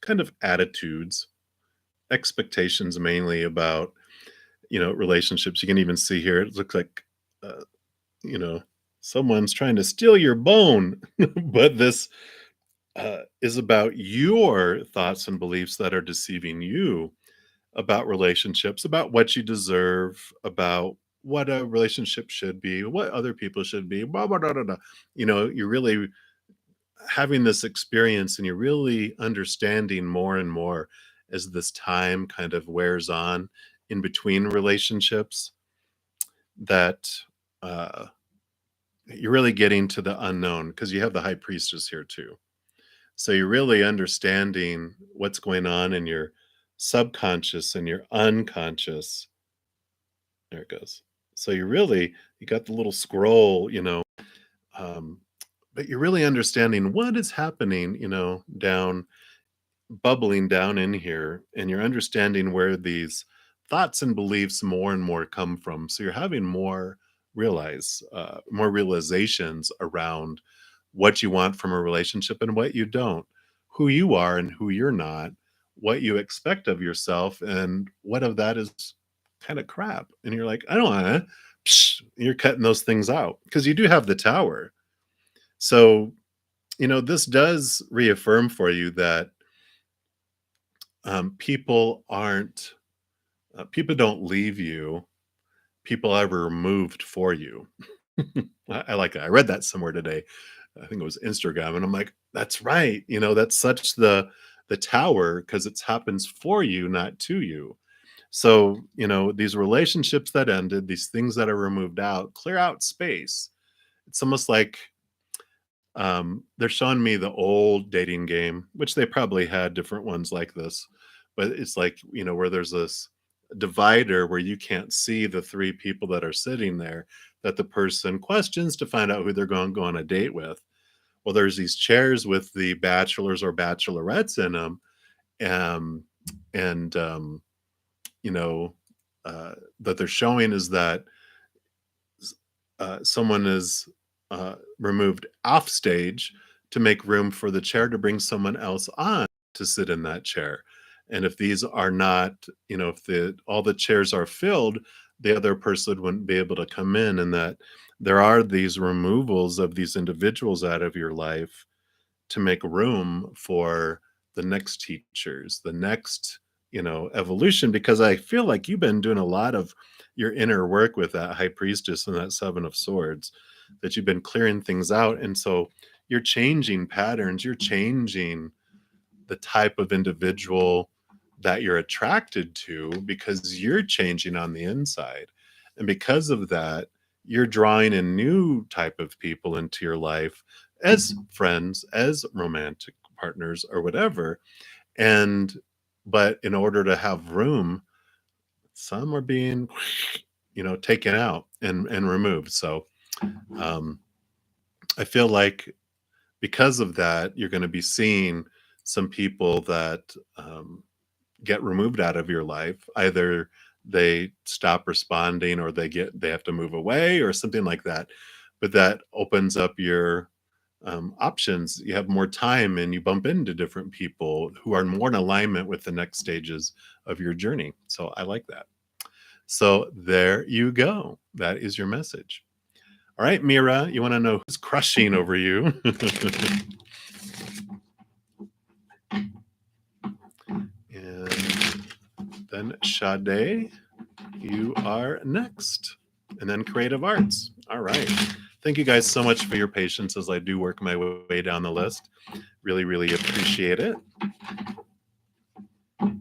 kind of attitudes, expectations mainly about, relationships. You can even see here, it looks like, uh, you know, someone's trying to steal your bone, but this is about your thoughts and beliefs that are deceiving you about relationships, about what you deserve, about what a relationship should be, what other people should be, blah, blah, blah, blah, blah. You're really having this experience and you're really understanding more and more as this time kind of wears on in between relationships that uh, you're really getting to the unknown because you have the high priestess here too. So you're really understanding what's going on in your subconscious and your unconscious. There it goes. So you got the little scroll, um, but you're really understanding what is happening, bubbling down in here, and you're understanding where these thoughts and beliefs more and more come from. So you're having more realizations around what you want from a relationship and what you don't, who you are and who you're not, what you expect of yourself, and what of that is kind of crap. And you're like, I don't want to. You're cutting those things out because you do have the tower. So, this does reaffirm for you that people aren't, people don't leave you, people are removed for you. I like that. I read that somewhere today. I think it was Instagram, and I'm like, that's right. That's such the tower because it happens for you, not to you. So, these relationships that ended, these things that are removed out, clear out space. It's almost like they're showing me the old dating game, which they probably had different ones like this, but it's like, where there's this divider where you can't see the three people that are sitting there that the person questions to find out who they're going to go on a date with. Well, there's these chairs with the bachelors or bachelorettes in them. And you know, that they're showing is that someone is removed off stage to make room for the chair to bring someone else on to sit in that chair. And if these are not, if all the chairs are filled, the other person wouldn't be able to come in, and that there are these removals of these individuals out of your life to make room for the next teachers, the next, evolution, because I feel like you've been doing a lot of your inner work with that high priestess and that seven of swords, that you've been clearing things out. And so you're changing patterns, you're changing the type of individual that you're attracted to because you're changing on the inside. And because of that, you're drawing a new type of people into your life as friends, as romantic partners, or whatever. And but in order to have room, some are being, taken out and removed. So um, I feel like because of that, you're going to be seeing some people that get removed out of your life. Either they stop responding, or they have to move away, or something like that. But that opens up your options. You have more time, and you bump into different people who are more in alignment with the next stages of your journey. So I like that. So there you go. That is your message. All right, Mira, you want to know who's crushing over you? And then Sade, you are next. And then Creative Arts. All right. Thank you guys so much for your patience as I do work my way down the list. Really, really appreciate it. All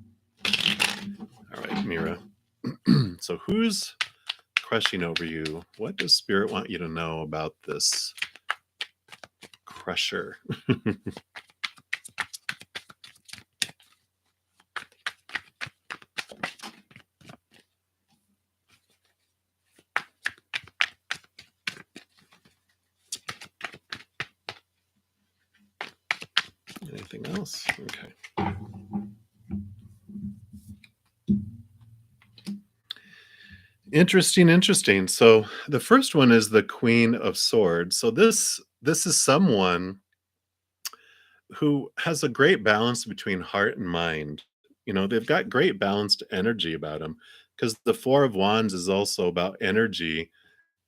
right, Mira. So who's crushing over you? What does Spirit want you to know about this crusher? Anything else? Okay. Interesting. So the first one is the Queen of Swords. So this is someone who has a great balance between heart and mind. They've got great balanced energy about them, because the Four of Wands is also about energy.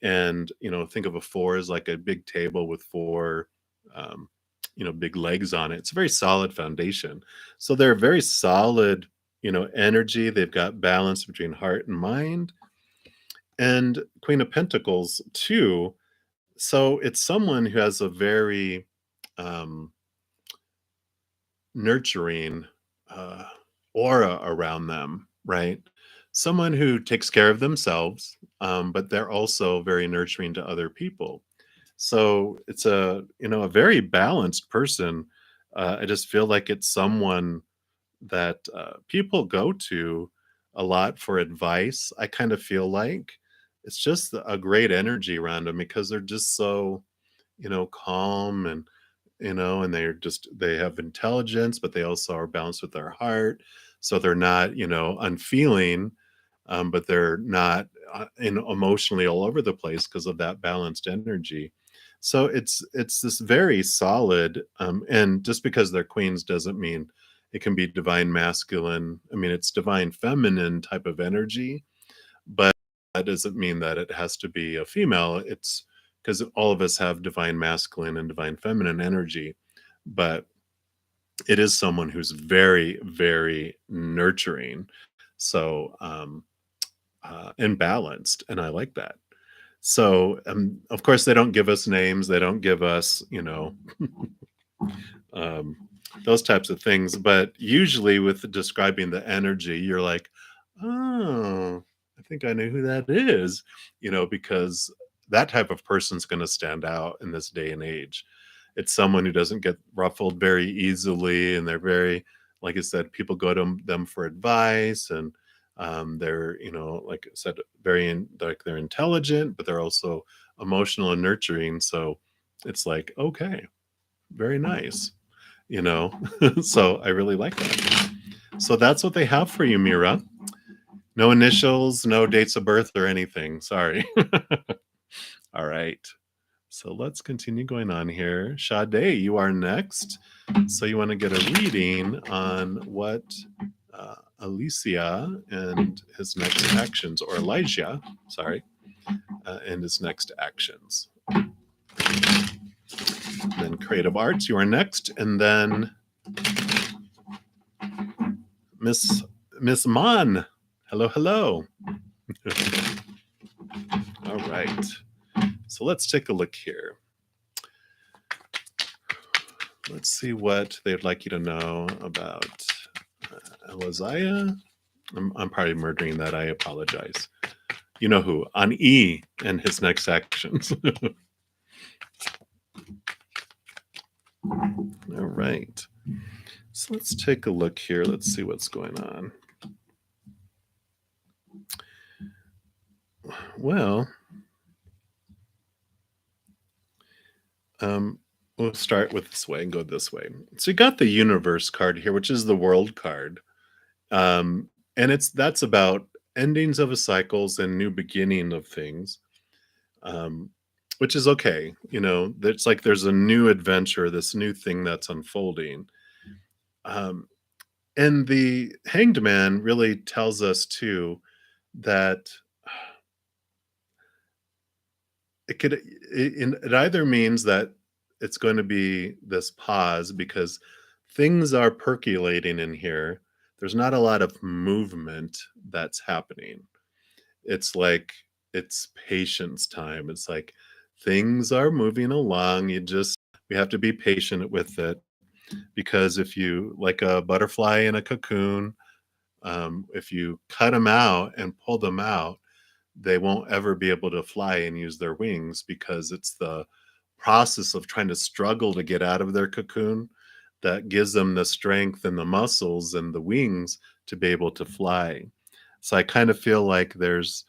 And think of a four as like a big table with four um, big legs on it. It's a very solid foundation. So they're very solid energy. They've got balance between heart and mind. And Queen of Pentacles too. So it's someone who has a very um, nurturing uh, aura around them, right? Someone who takes care of themselves, but they're also very nurturing to other people. So it's a very balanced person. I just feel like it's someone that people go to a lot for advice. I kind of feel like it's just a great energy around them, because they're just so calm, and they have intelligence, but they also are balanced with their heart. So they're not unfeeling, but they're not emotionally all over the place because of that balanced energy. So it's this very solid, and just because they're queens doesn't mean it can be divine masculine. I mean, it's divine feminine type of energy, but that doesn't mean that it has to be a female. It's because all of us have divine masculine and divine feminine energy, but it is someone who's very, very nurturing. So, and balanced. And I like that. So, of course, they don't give us names. They don't give us, um, those types of things. But usually, with describing the energy, you're like, oh, I think I know who that is, because that type of person's going to stand out in this day and age. It's someone who doesn't get ruffled very easily, and they're very, like I said, people go to them for advice, and they're, like I said, like they're intelligent, but they're also emotional and nurturing. So it's like, okay, very nice, you know. So I really like that. So that's what they have for you, Mira. No initials, no dates of birth or anything. Sorry. All right. So let's continue going on here. Sade, you are next. So you want to get a reading on what Alicia and his next actions, or Elijah, sorry, and his next actions. And then Creative Arts, you are next. And then Miss Mon. Hello. All right. So let's take a look here. Let's see what they'd like you to know about Eliziah. I'm probably murdering that. I apologize. You know who? On E and his next actions. All right. So let's take a look here. Let's see what's going on. Well, we'll start with this way and go this way. So you got the universe card here, which is the world card. And that's about endings of a cycles and new beginning of things. Which is okay. You know, it's like there's a new adventure, this new thing that's unfolding. Um, and the Hanged Man really tells us too that it either means that it's going to be this pause because things are percolating in here. There's not a lot of movement that's happening. It's like it's patience time. It's like things are moving along. We have to be patient with it because if you, like a butterfly in a cocoon, if you cut them out and pull them out, they won't ever be able to fly and use their wings because it's the process of trying to struggle to get out of their cocoon that gives them the strength and the muscles and the wings to be able to fly. So I kind of feel like there's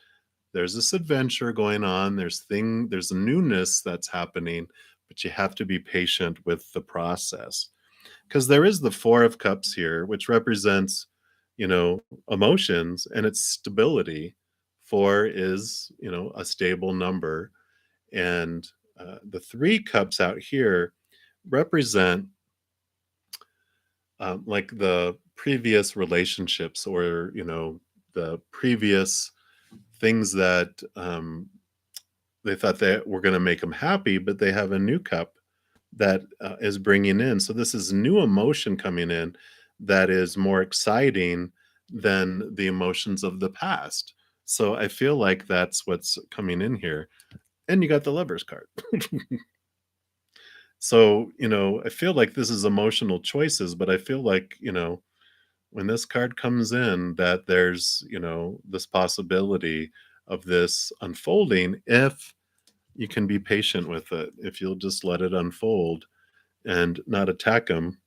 this adventure going on, there's a newness that's happening, but you have to be patient with the process because there is the Four of Cups here, which represents, you know, emotions and its stability. Four is, you know, a stable number. And the Three Cups out here represent like the previous relationships, or, you know, the previous things that they thought they were going to make them happy, but they have a new cup that is bringing in. So this is new emotion coming in that is more exciting than the emotions of the past. So I feel like that's what's coming in here. And you got the Lovers card. So, you know, I feel like this is emotional choices, but I feel like, you know, when this card comes in, that there's, you know, this possibility of this unfolding if you can be patient with it, if you'll just let it unfold and not attack them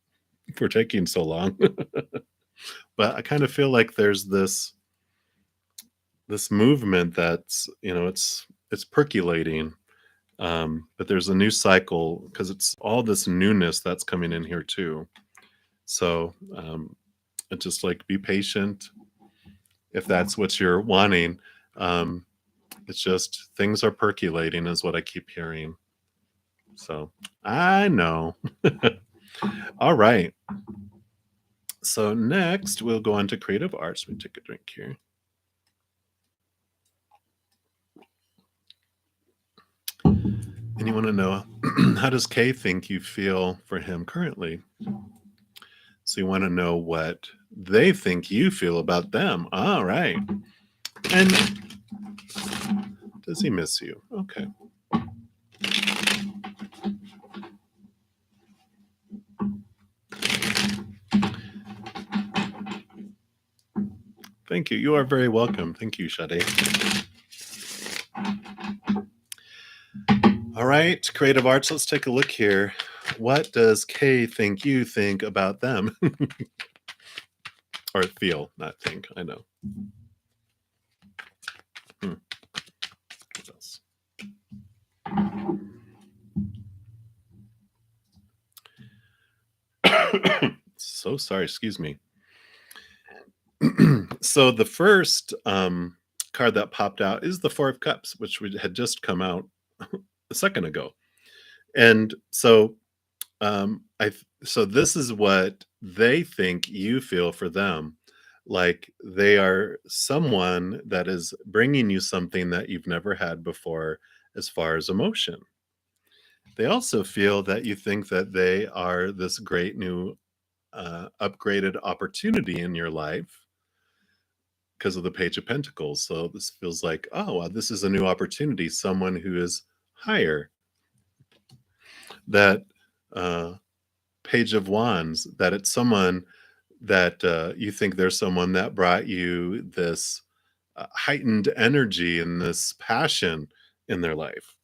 for taking so long. But I kind of feel like there's this movement that's, you know, it's percolating. But there's a new cycle because it's all this newness that's coming in here too. So it's just like be patient if that's what you're wanting. Um, it's just things are percolating is what I keep hearing. So I know. All right. So next we'll go on to creative arts. Let me take a drink here. And you want to know how does Kay think you feel for him currently? So you want to know what they think you feel about them. All right. And does he miss you? Okay. Thank you. You are very welcome. Thank you, Sade. All right, creative arts. Let's take a look here. What does Kay think you think about them? Or feel, not think. I know. What else? So sorry, excuse me. So the first card that popped out is the Four of Cups, which had just come out a second ago. And so so this is what they think you feel for them. Like they are someone that is bringing you something that you've never had before as far as emotion. They also feel that you think that they are this great new upgraded opportunity in your life because of the Page of Pentacles. So this feels like, oh, wow, this is a new opportunity, someone who is higher. That Page of Wands, that it's someone that you think there's someone that brought you this heightened energy and this passion in their life.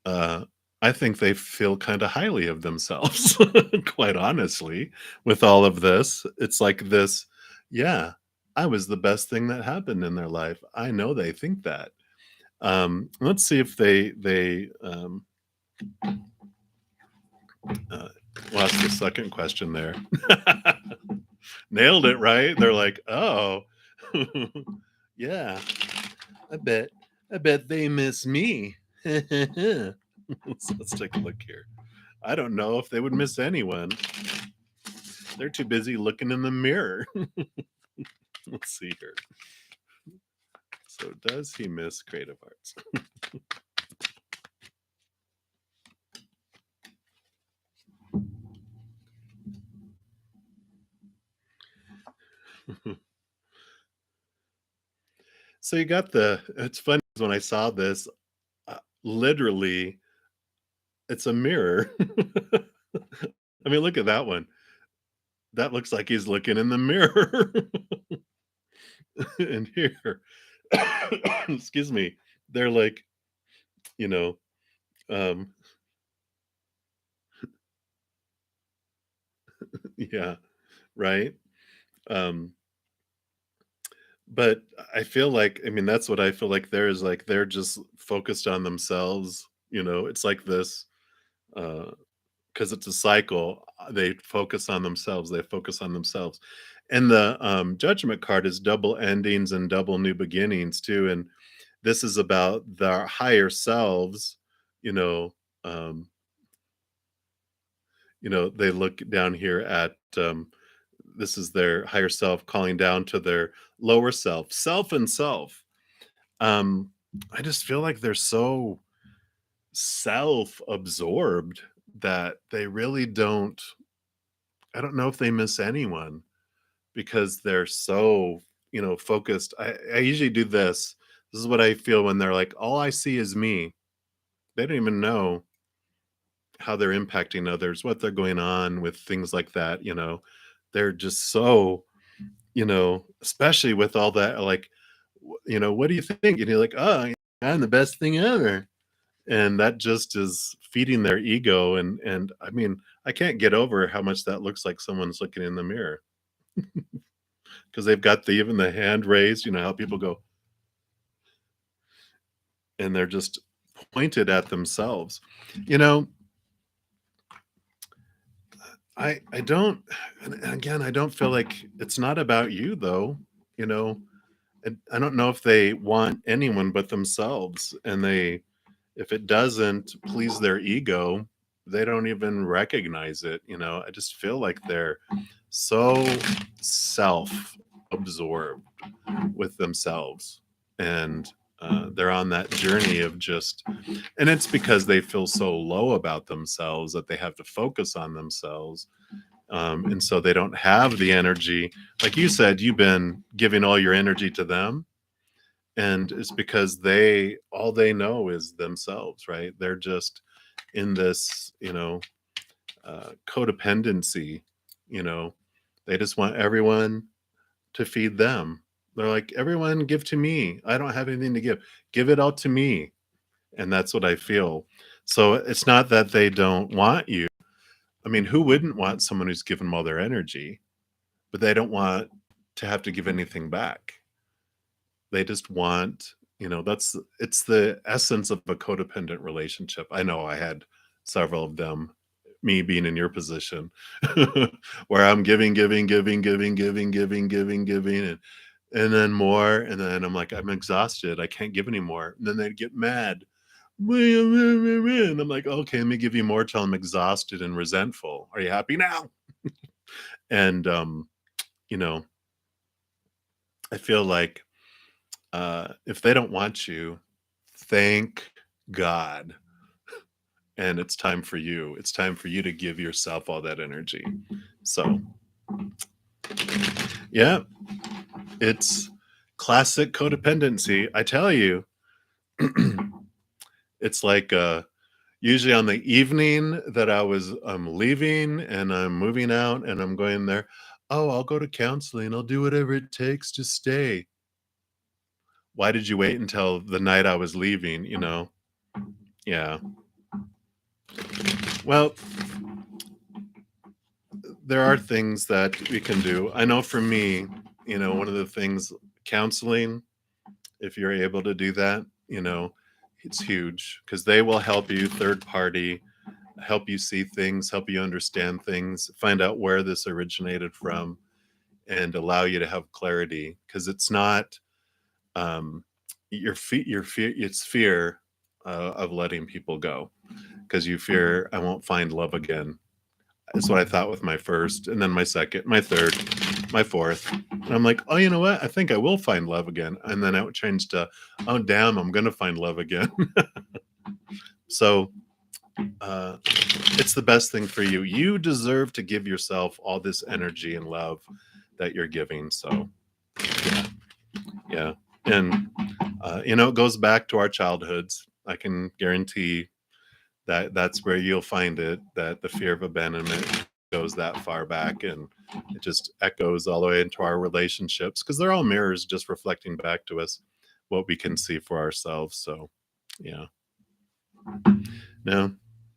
Uh, I think they feel kind of highly of themselves, quite honestly, with all of this. It's like this, yeah, I was the best thing that happened in their life. I know they think that. Let's see if they uh, lost the second question there. Nailed it, right? They're like, oh, yeah, I bet, I bet they miss me. Let's take a look here. I don't know if they would miss anyone. They're too busy looking in the mirror. Let's see here. So, does he miss creative arts? So, you got it's funny when I saw this, literally, it's a mirror. I mean, look at that one. That looks like he's looking in the mirror. And here, excuse me, they're like, you know, um, yeah, right. Um, but I feel like, I mean, that's what I feel like there is like they're just focused on themselves. It's like this because it's a cycle. They focus on themselves. They focus on themselves. And the judgment card is double endings and double new beginnings too. And this is about their higher selves, you know, um, they look down here at this is their higher self calling down to their lower self and self. um I just feel like they're so self-absorbed that they really don't, I don't know if they miss anyone because they're so, focused. I usually do this is what I feel when they're like, all I see is me. They don't even know how they're impacting others, what they're going on with things like that. They're just so, especially with all that, like, what do you think? And you're like, oh, I'm the best thing ever. And that just is feeding their ego. And I mean, I can't get over how much that looks like someone's looking in the mirror because they've got even the hand raised, how people go, and they're just pointed at themselves. You know, I don't, and again, I don't feel like it's not about you though. You know, I don't know if they want anyone but themselves, and if it doesn't please their ego, they don't even recognize it. I just feel like they're so self-absorbed with themselves, and they're on that journey of just, and it's because they feel so low about themselves that they have to focus on themselves, and so they don't have the energy. Like you said, you've been giving all your energy to them, and it's because all they know is themselves, right? They're just in this, codependency. you know they just want everyone to feed them. They're like, everyone give to me, I don't have anything to give it all to me. And that's what I feel. So it's not that they don't want you. I mean, who wouldn't want someone who's given them all their energy? But they don't want to have to give anything back. They just want, it's the essence of a codependent relationship. I know I had several of them, me being in your position, where I'm giving, and then more, and then I'm like, I'm exhausted, I can't give anymore. And then they'd get mad. And I'm like, okay, let me give you more till I'm exhausted and resentful. Are you happy now? And you know, I feel like if they don't want you, thank God. And it's time for you. It's time for you to give yourself all that energy. So, yeah, it's classic codependency. I tell you, it's like usually on the evening that I'm leaving and I'm moving out and I'm going there, "Oh, I'll go to counseling. I'll do whatever it takes to stay." Why did you wait until the night I was leaving, you know? Yeah. Well, there are things that we can do. I know for me, one of the things counseling, if you're able to do that, it's huge because they will help you third party, help you see things, help you understand things, find out where this originated from, and allow you to have clarity because it's not um your fear, it's fear of letting people go because you fear I won't find love again. That's what I thought with my first, and then my second, my third, my fourth. And I'm like, oh, you know what? I think I will find love again. And then it changed to, oh, damn, I'm going to find love again. So uh, it's the best thing for you. You deserve to give yourself all this energy and love that you're giving. So, yeah. Yeah. And, it goes back to our childhoods. I can guarantee that that's where you'll find it, that the fear of abandonment goes that far back and it just echoes all the way into our relationships because they're all mirrors just reflecting back to us what we can see for ourselves. So yeah, no,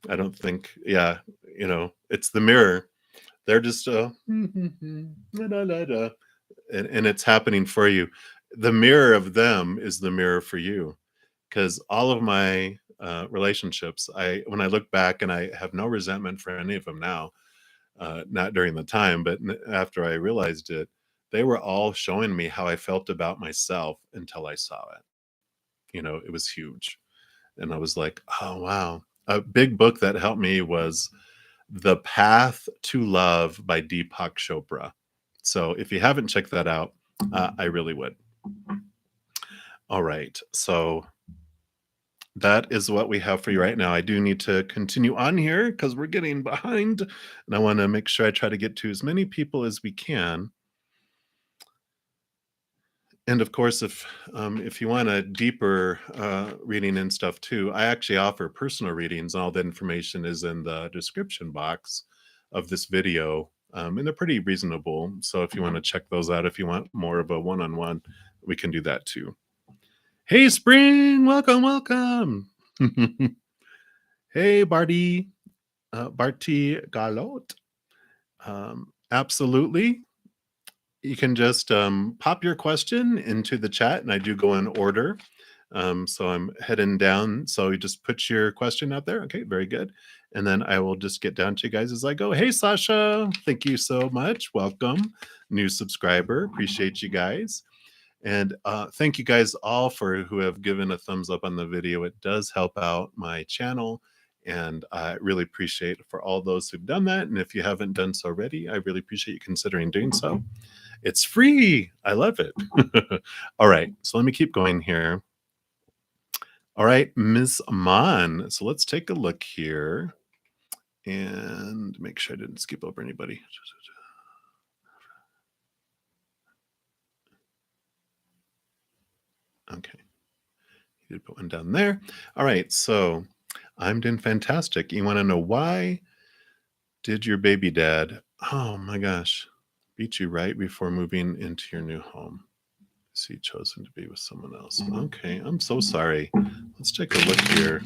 I don't think, yeah, it's the mirror. They're just da, da, da, and it's happening for you. The mirror of them is the mirror for you because all of my relationships, when I look back, and I have no resentment for any of them now, not during the time, but after I realized it, they were all showing me how I felt about myself until I saw it. It was huge. And I was like, oh, wow. A big book that helped me was The Path to Love by Deepak Chopra. So if you haven't checked that out, I really would. All right. So that is what we have for you right now. I do need to continue on here because we're getting behind, and I want to make sure I try to get to as many people as we can. And of course, if you want a deeper reading and stuff too, I actually offer personal readings. All the information is in the description box of this video, and they're pretty reasonable. So if you want to check those out, if you want more of a one-on-one, we can do that too. Hey, Spring, welcome, welcome. Hey, Barty Galot. Absolutely. You can just pop your question into the chat, and I do go in order. So I'm heading down. So you just put your question out there. Okay, very good. And then I will just get down to you guys as I go. Hey, Sasha, thank you so much. Welcome, new subscriber. Appreciate you guys. And thank you guys all for who have given a thumbs up on the video. It does help out my channel. And I really appreciate for all those who've done that. And if you haven't done so already, I really appreciate you considering doing so. It's free. I love it. All right. So let me keep going here. All right, Ms. Amon. So let's take a look here and make sure I didn't skip over anybody. Okay. You did put one down there. All right. So I'm doing fantastic. You want to know why did your baby dad, oh my gosh, beat you right before moving into your new home? Is he chosen to be with someone else? Okay, I'm so sorry. Let's take a look here.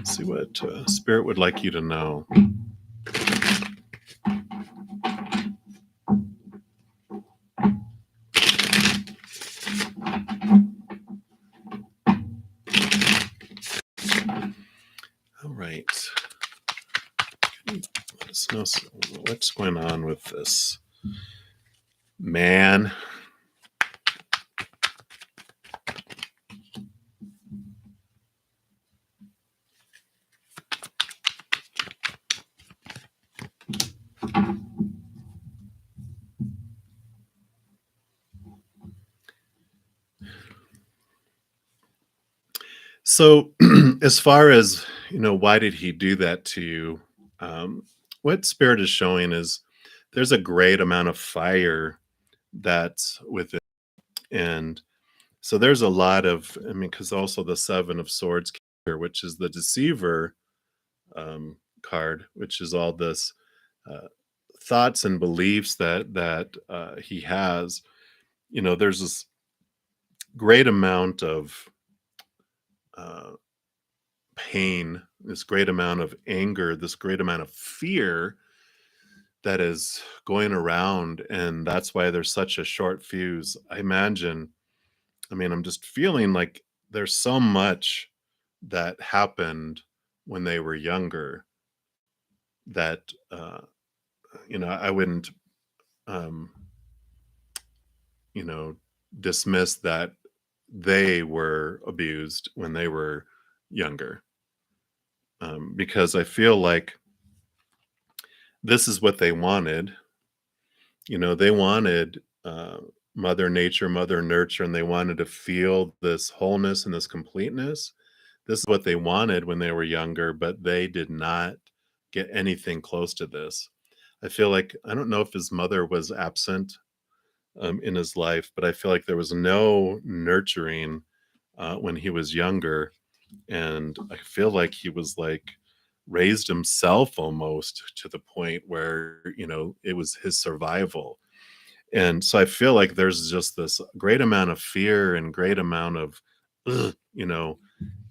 See what Spirit would like you to know. All right. Let us know what's going on with this man. So, as far as, why did he do that to you? What Spirit is showing is there's a great amount of fire that's with it. And so there's a lot of, because also the Seven of Swords here, which is the deceiver, card, which is all this uh, thoughts and beliefs that he has. There's this great amount of uh, pain, this great amount of anger, this great amount of fear that is going around, and that's why there's such a short fuse. I'm just feeling like there's so much that happened when they were younger that I wouldn't um you know dismiss that they were abused when they were younger, because I feel like this is what they wanted. They wanted mother nature, mother nurture, and they wanted to feel this wholeness and this completeness. This is what they wanted when they were younger, but they did not get anything close to this. I feel like, I don't know if his mother was absent in his life, but I feel like there was no nurturing when he was younger. And I feel like he was like raised himself almost to the point where, it was his survival. And so I feel like there's just this great amount of fear and great amount of, ugh,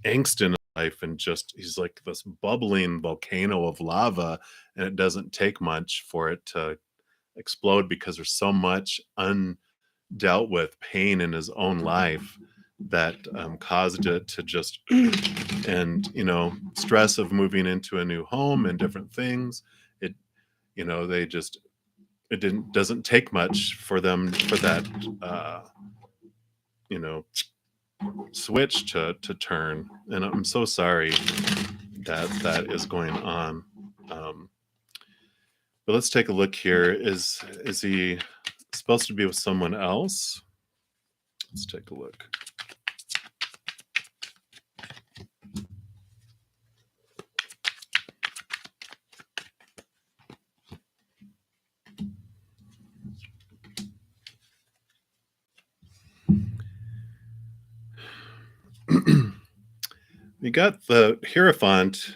angst in life. And just, he's like this bubbling volcano of lava. And it doesn't take much for it to explode because there's so much undealt with pain in his own life that caused it to just, and, stress of moving into a new home and different things. It, they just, it doesn't take much for them, for that, you know, switch to turn. And I'm so sorry that that is going on. Um, but let's take a look here. Is he supposed to be with someone else? Let's take a look. You got the Hierophant,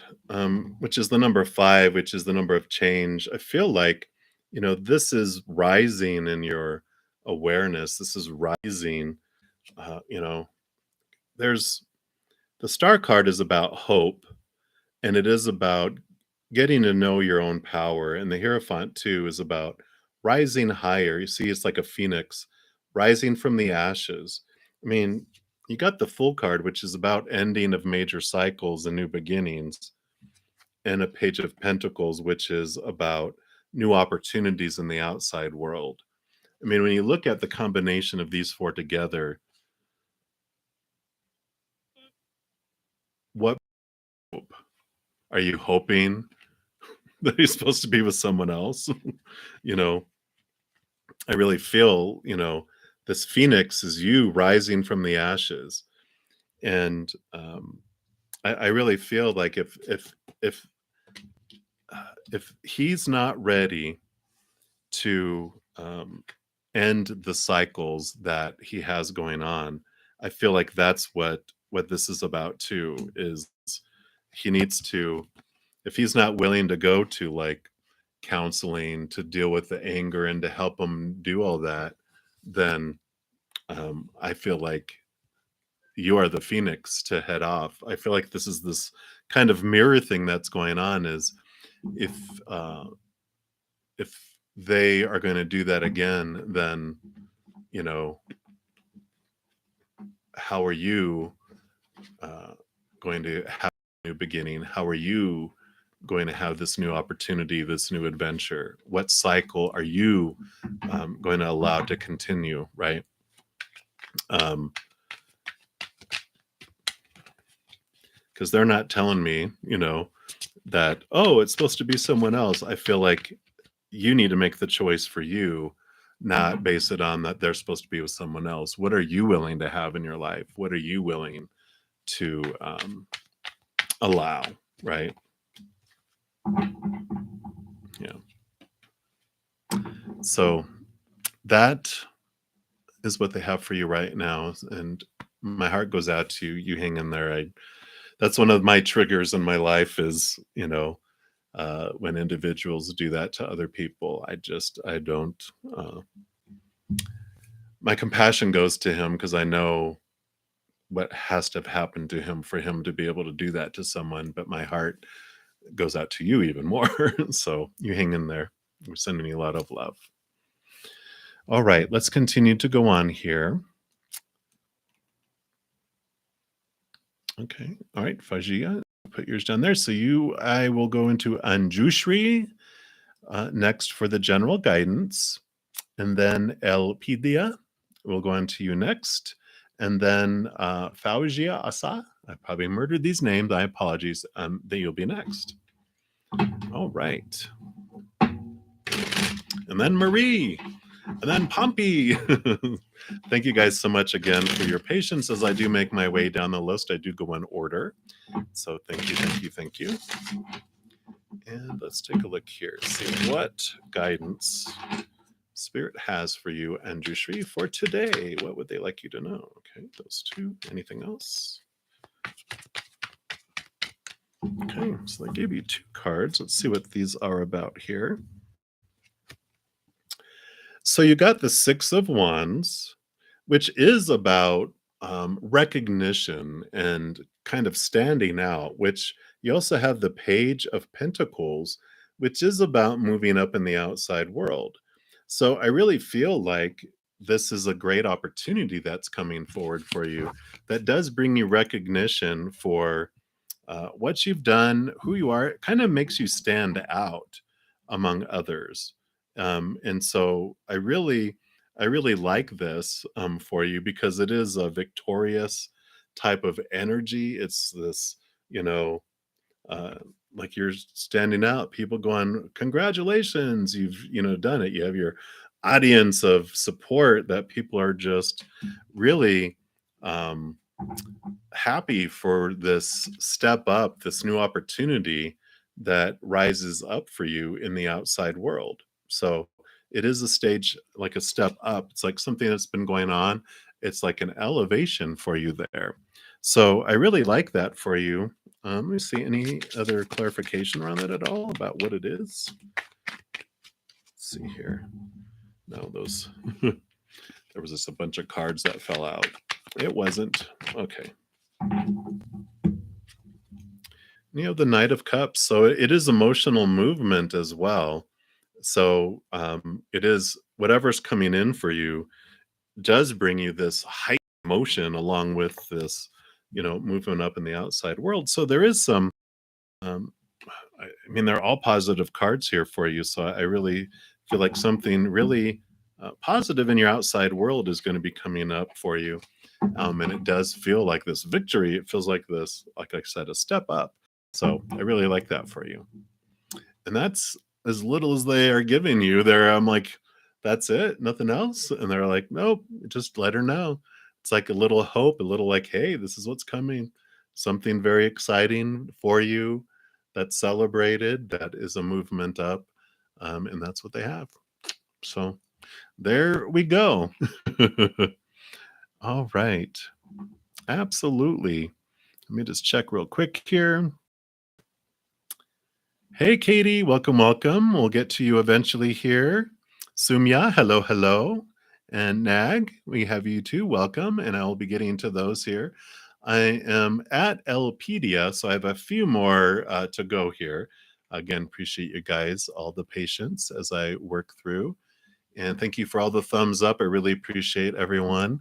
which is the number 5, which is the number of change. I feel like, this is rising in your awareness. This is rising. Uh, you know, there's the star card is about hope, and it is about getting to know your own power. And the Hierophant too is about rising higher. You see, it's like a phoenix rising from the ashes. I mean, you got the Full card, which is about ending of major cycles and new beginnings, and a Page of Pentacles, which is about new opportunities in the outside world. I mean, when you look at the combination of these four together, what hope? Are you hoping that he's supposed to be with someone else? you know, I really feel, this phoenix is you rising from the ashes. And I really feel like if if he's not ready to end the cycles that he has going on, I feel like that's what this is about too. Is he needs to, if he's not willing to go to like counseling to deal with the anger and to help him do all that, then I feel like you are the phoenix to head off. I feel like this is this kind of mirror thing that's going on. Is if uh, if they are going to do that again, then you know how are you uh, going to have a new beginning? How are you going to have this new opportunity, this new adventure? What cycle are you going to allow to continue? Right? Um, because they're not telling me, that, oh, it's supposed to be someone else. I feel like you need to make the choice for you, not base it on that they're supposed to be with someone else. What are you willing to have in your life? What are you willing to allow? Right? Yeah. So that is what they have for you right now. And my heart goes out to you. You hang in there. That's one of my triggers in my life is, when individuals do that to other people. I don't, uh, my compassion goes to him because I know what has to have happened to him for him to be able to do that to someone. But my heart goes out to you even more. So you hang in there. We're sending you a lot of love. All right, let's continue to go on here. Okay. All right, Fajia, put yours down there. So I will go into Anjushri next for the general guidance. And then Elpidia will go on to you next. And then Faujia Asa, I probably murdered these names. I apologize. Then you'll be next. All right. And then Marie. And then Pompey. Thank you guys so much again for your patience as I do make my way down the list. I do go in order. So thank you, thank you, thank you. And let's take a look here. See what guidance Spirit has for you, Anjushri, for today. What would they like you to know? Okay, those two. Anything else? Okay, so they gave you two cards. Let's see what these are about here. So you got the Six of Wands, which is about recognition and kind of standing out, which you also have the Page of Pentacles, which is about moving up in the outside world. So I really feel like this is a great opportunity that's coming forward for you that does bring you recognition for what you've done, who you are. It kind of makes you stand out among others. And so I really like this for you because it is a victorious type of energy. It's this, you know, uh, like you're standing out, people going, congratulations, you've, done it. You have your audience of support that people are just really, um, happy for this step up, this new opportunity that rises up for you in the outside world. So it is a stage, like a step up. It's like something that's been going on. It's like an elevation for you there. So I really like that for you. Let me see any other clarification around that at all about what it is. Let's see here. No, those, there was just a bunch of cards that fell out. It wasn't. Okay. The Knight of Cups. So it is emotional movement as well. So it is whatever's coming in for you does bring you this heightened emotion along with this, movement up in the outside world. So there is some, um, I mean, they're all positive cards here for you. So I really feel like something really positive in your outside world is going to be coming up for you. And it does feel like this victory. It feels like this, like I said, a step up. So I really like that for you. And that's as little as they are giving you there. I'm like, that's it, nothing else. And they're like, nope, just let her know. It's like a little hope, a little like, hey, this is what's coming. Something very exciting for you that's celebrated, that is a movement up. And that's what they have. So there we go. All right. Absolutely. Let me just check real quick here. Hey, Katie, welcome, welcome. We'll get to you eventually here. Sumya, hello, hello. And Nag, we have you too. Welcome. And I'll be getting to those here. I am at Elpedia, so I have a few more to go here. Again, appreciate you guys, all the patience as I work through. And thank you for all the thumbs up. I really appreciate everyone.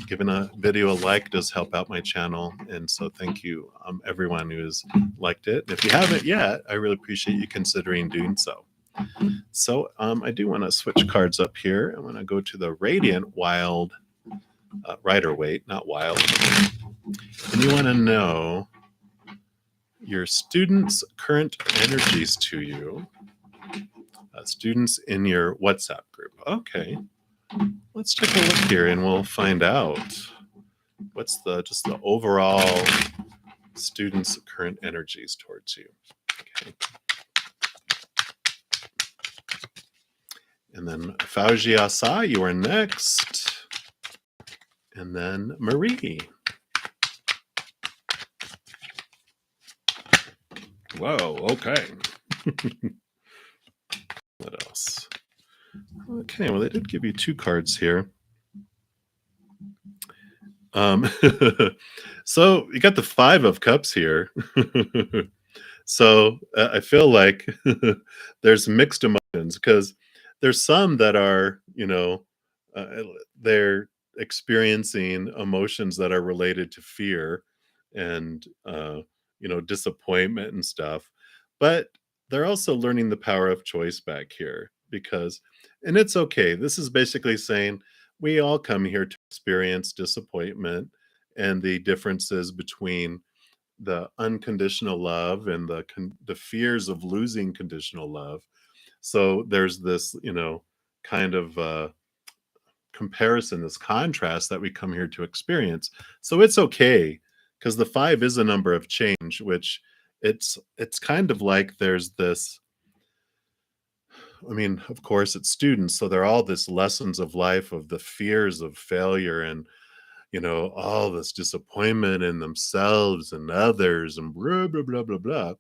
Giving a video a like does help out my channel. And so thank you, everyone who has liked it. If you haven't yet, I really appreciate you considering doing so. So I do want to switch cards up here. I want to go to the Radiant Wild Rider Waite, not Wild. And you want to know your students' current energies to you. Students in your WhatsApp group. Okay. Let's take a look here and we'll find out what's just the overall students' current energies towards you. Okay. And then Fauji Asa, you are next. And then Marie. Whoa, okay. What else? Okay, well, they did give you two cards here. Um, so you got the Five of Cups here. So I feel like there's mixed emotions because there's some that are, uh, they're experiencing emotions that are related to fear and, disappointment and stuff. But they're also learning the power of choice back here because, and it's okay. This is basically saying we all come here to experience disappointment and the differences between the unconditional love and the fears of losing conditional love. So there's this, kind of comparison, this contrast that we come here to experience. So it's okay because the five is a number of change, which it's kind of like there's this. I mean, of course, it's students, so they're all this lessons of life of the fears of failure and all this disappointment in themselves and others and blah, blah, blah, blah, blah.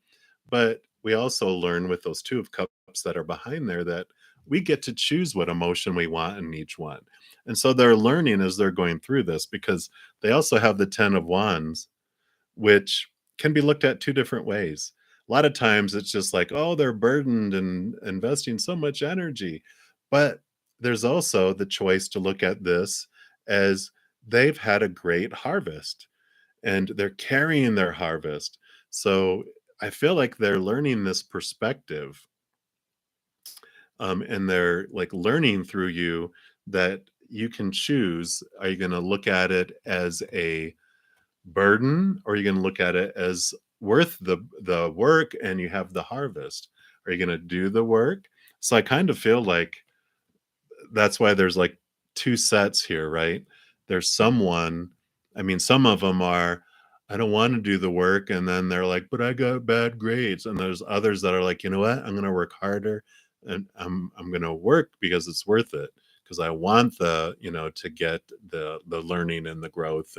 But we also learn with those two of cups that are behind there that we get to choose what emotion we want in each one. And so they're learning as they're going through this because they also have the 10 of wands, which can be looked at two different ways. A lot of times it's just like, oh, they're burdened and investing so much energy. But there's also the choice to look at this as they've had a great harvest and they're carrying their harvest. So I feel like they're learning this perspective, and they're like learning through you that you can choose. Are you going to look at it as a burden, or are you going to look at it as worth the work and you have the harvest? Are you going to do the work? So I kind of feel like that's why there's like two sets here, right? There's someone, I mean, some of them are, I don't want to do the work. And then they're like, but I got bad grades. And there's others that are like, you know what? I'm going to work harder and I'm going to work because it's worth it. Because I want to get the learning and the growth.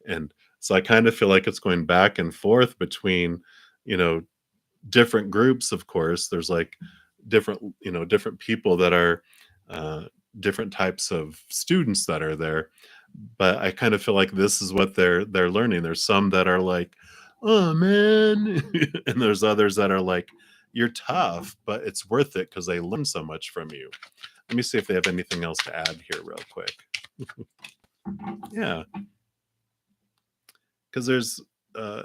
And so I kind of feel like it's going back and forth between, you know, different groups. Of course there's like different people that are uh, different types of students that are there, but I kind of feel like this is what they're learning. There's some that are like, oh man, and there's others that are like, you're tough but it's worth it because they learn so much from you. Let me see if they have anything else to add here real quick. Yeah, because there's uh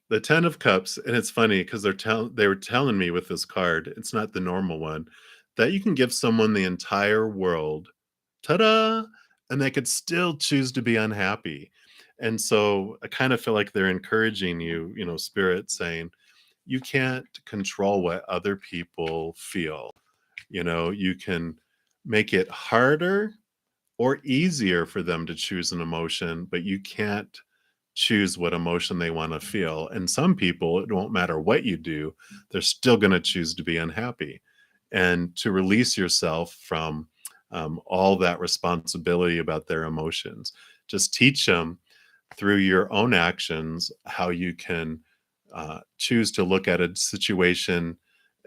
the 10 of cups, and it's funny because they were telling me with this card, it's not the normal one, that you can give someone the entire world, ta-da, and they could still choose to be unhappy. And so I kind of feel like they're encouraging you, spirit saying, you can't control what other people feel. You can make it harder or easier for them to choose an emotion, but you can't choose what emotion they want to feel. And some people, it won't matter what you do, they're still going to choose to be unhappy. And to release yourself from all that responsibility about their emotions, just teach them through your own actions how you can choose to look at a situation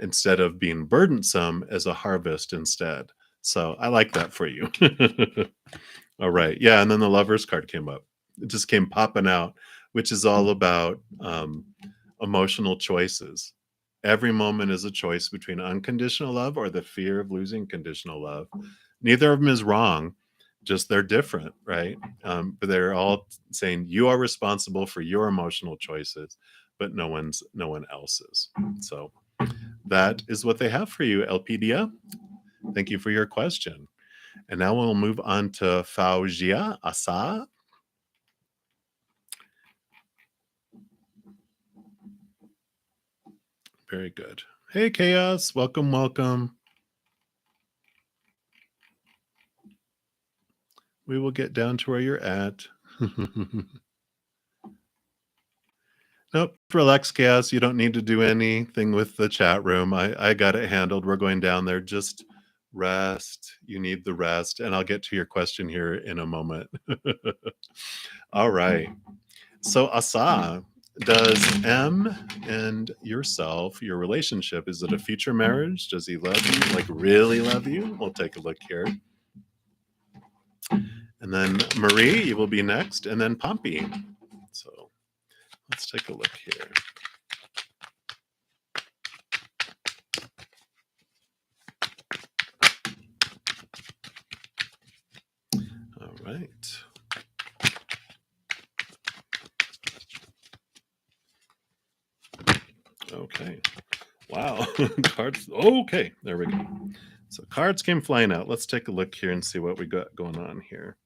instead of being burdensome as a harvest instead. So I like that for you. All right. Yeah. And then the Lovers card came up. It just came popping out, which is all about emotional choices. Every moment is a choice between unconditional love or the fear of losing conditional love. Neither of them is wrong, just they're different, right? But they're all saying you are responsible for your emotional choices, but no one else's. So that is what they have for you, Elpedia. Thank you for your question. And now we'll move on to Faujia Asa. Very good. Hey, Chaos. Welcome, welcome. We will get down to where you're at. Nope. Relax, Chaos. You don't need to do anything with the chat room. I got it handled. We're going down there. Just rest. You need the rest. And I'll get to your question here in a moment. All right. So, Asa, Does M and yourself, your relationship, is it a future marriage? Does he love you, like really love you? We'll take a look here. And then Marie, you will be next, and then Pompey. So let's take a look here. All right. Okay. Wow. Cards. Okay. There we go. So cards came flying out. Let's take a look here and see what we got going on here.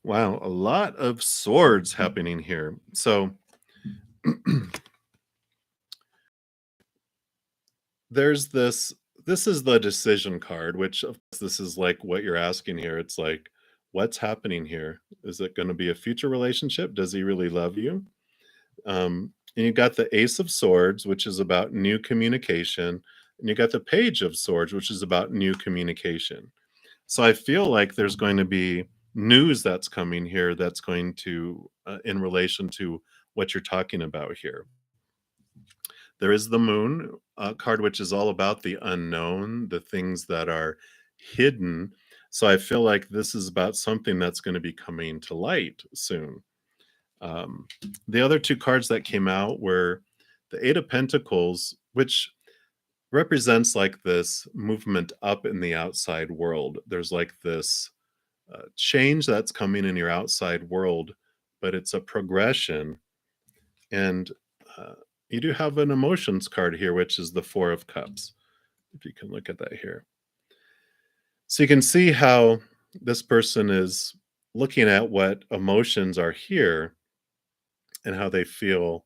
Wow. A lot of swords happening here. So there's this is the decision card, which of course this is like what you're asking here. It's like, what's happening here? Is it going to be a future relationship? Does he really love you? And you got the Ace of Swords, which is about new communication, and you got the Page of Swords, which is about new communication. So I feel like there's going to be news that's coming here that's going to, in relation to what you're talking about here. There is the Moon card, which is all about the unknown, the things that are hidden. So I feel like this is about something that's going to be coming to light soon. Um, the other two cards that came out were the Eight of Pentacles, which represents like this movement up in the outside world. There's like this change that's coming in your outside world, but it's a progression. And you do have an emotions card here, which is the Four of Cups. If you can look at that here. So you can see how this person is looking at what emotions are here and how they feel.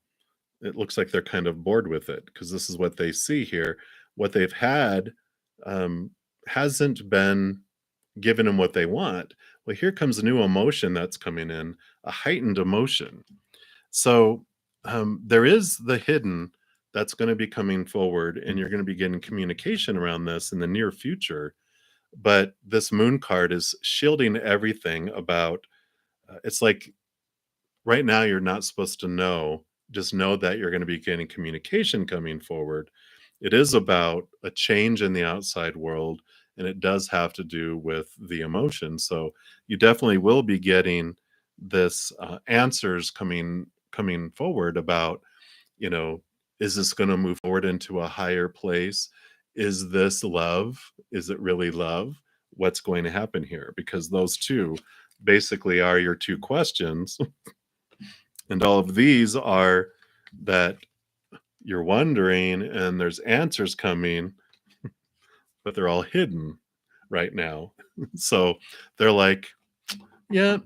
It looks like they're kind of bored with it because this is what they see here. What they've had um, hasn't been given them what they want. Well, here comes a new emotion that's coming in, a heightened emotion. So there is the hidden that's going to be coming forward, and you're going to be getting communication around this in the near future. But this moon card is shielding everything about, it's like right now you're not supposed to know. Just know that you're going to be getting communication coming forward. It is about a change in the outside world, and it does have to do with the emotion. So you definitely will be getting this answers coming forward about, you know, is this going to move forward into a higher place? Is this love? Is it really love? What's going to happen here? Because those two basically are your two questions. And all of these are that you're wondering, and there's answers coming, but they're all hidden right now. So they're like, yeah,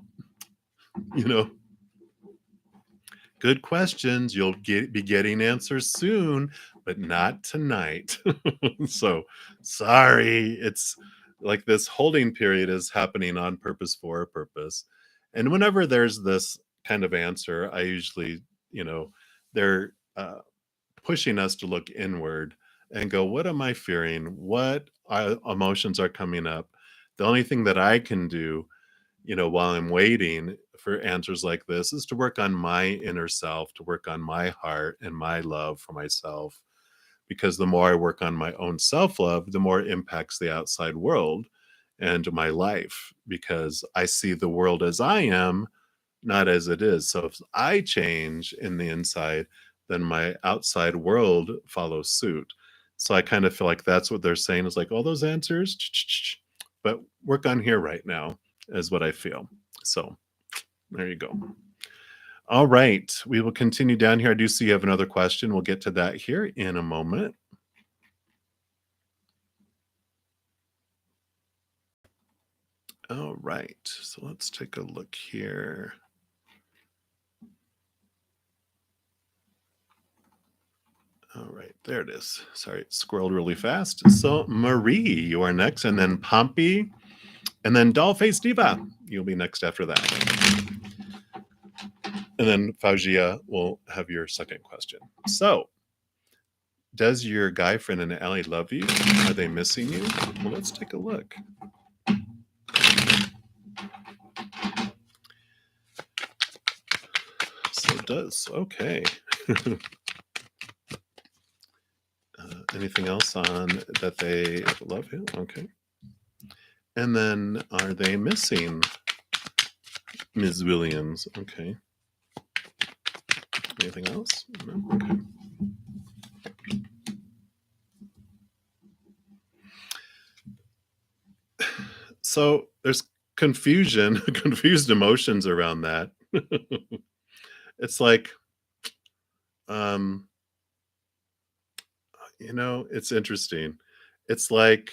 you know, good questions. You'll be getting answers soon, but not tonight. So sorry. It's like this holding period is happening on purpose for a purpose. And whenever there's this kind of answer, I usually, they're pushing us to look inward and go, what am I fearing? What emotions are coming up? The only thing that I can do, while I'm waiting for answers like this is to work on my inner self, to work on my heart and my love for myself. Because the more I work on my own self love, the more it impacts the outside world and my life, because I see the world as I am, not as it is. So if I change in the inside, then my outside world follows suit. So I kind of feel like that's what they're saying is like all those answers, but work on here right now is what I feel. So there you go. All right. We will continue down here. I do see you have another question. We'll get to that here in a moment. All right. So let's take a look here. All right, there it is. Sorry, it scrolled really fast. So Marie, you are next, and then Pompey, and then Dollface Diva. You'll be next after that. And then Faugia will have your second question. So, does your guy friend and Allie love you? Are they missing you? Well, let's take a look. It does. Okay. Anything else on that they love you? Okay. And then are they missing Ms. Williams? Okay. Anything else? No? Okay. So there's confusion, confused emotions around that. It's like, um, it's interesting. It's like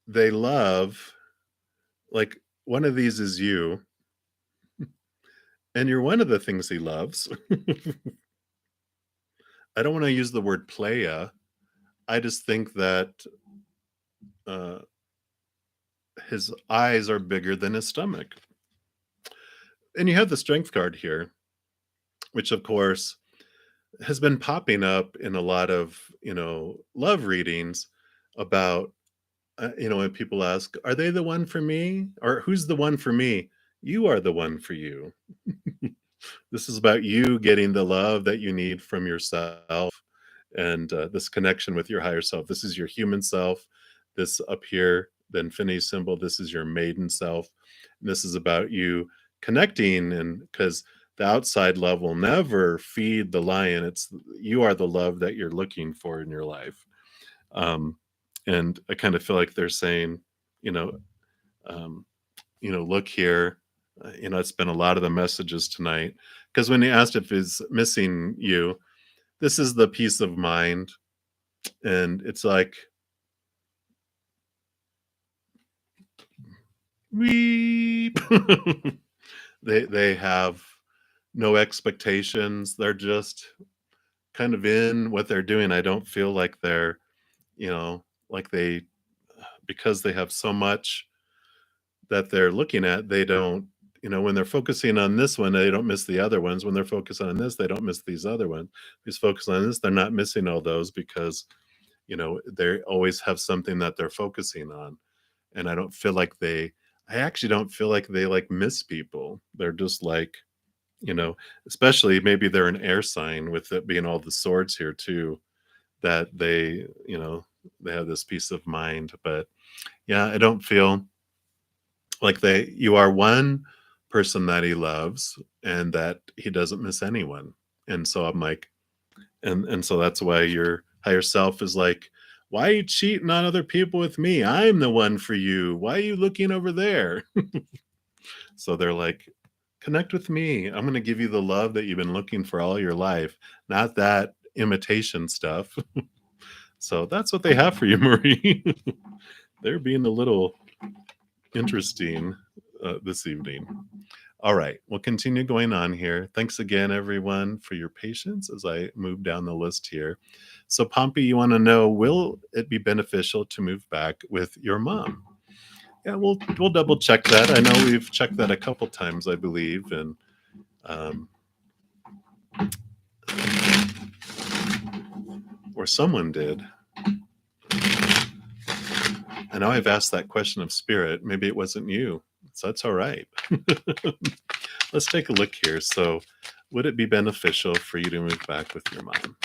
they love, like, one of these is you, and you're one of the things he loves. I don't want to use the word playa. I just think that uh, his eyes are bigger than his stomach. And you have the strength card here, which of course has been popping up in a lot of, love readings about, when people ask, are they the one for me? Or who's the one for me? You are the one for you. This is about you getting the love that you need from yourself and this connection with your higher self. This is your human self. This up here, the infinity symbol, this is your maiden self. And this is about you connecting, and because the outside love will never feed the lion. It's you are the love that you're looking for in your life. Um, and I kind of feel like they're saying, you know, um, look here. It's been a lot of the messages tonight because when he asked if he's missing you, this is the peace of mind, and it's like weep. They have no expectations. They're just kind of in what they're doing. I don't feel like they're, like they, because they have so much that they're looking at, they don't, when they're focusing on this one, they don't miss the other ones. When they're focusing on this, they don't miss these other ones. Who's focusing on this, they're not missing all those because, they always have something that they're focusing on. And I actually don't feel like they like miss people. They're just like, you know, especially maybe they're an air sign with it being all the swords here too, that they have this peace of mind. But yeah, I don't feel like you are one person that he loves and that he doesn't miss anyone. And so I'm like, and so that's why your higher self is like, why are you cheating on other people with me? I'm the one for you. Why are you looking over there? So they're like, connect with me. I'm going to give you the love that you've been looking for all your life, not that imitation stuff. So that's what they have for you, Marie. They're being a little interesting this evening. All right, we'll continue going on here. Thanks again, everyone, for your patience as I move down the list here. So, Pompey, you want to know, will it be beneficial to move back with your mom? Yeah, we'll double check that. I know we've checked that a couple times, I believe, and um, or someone did. I know I've asked that question of spirit. Maybe it wasn't you, so that's all right. Let's take a look here. So, would it be beneficial for you to move back with your mom?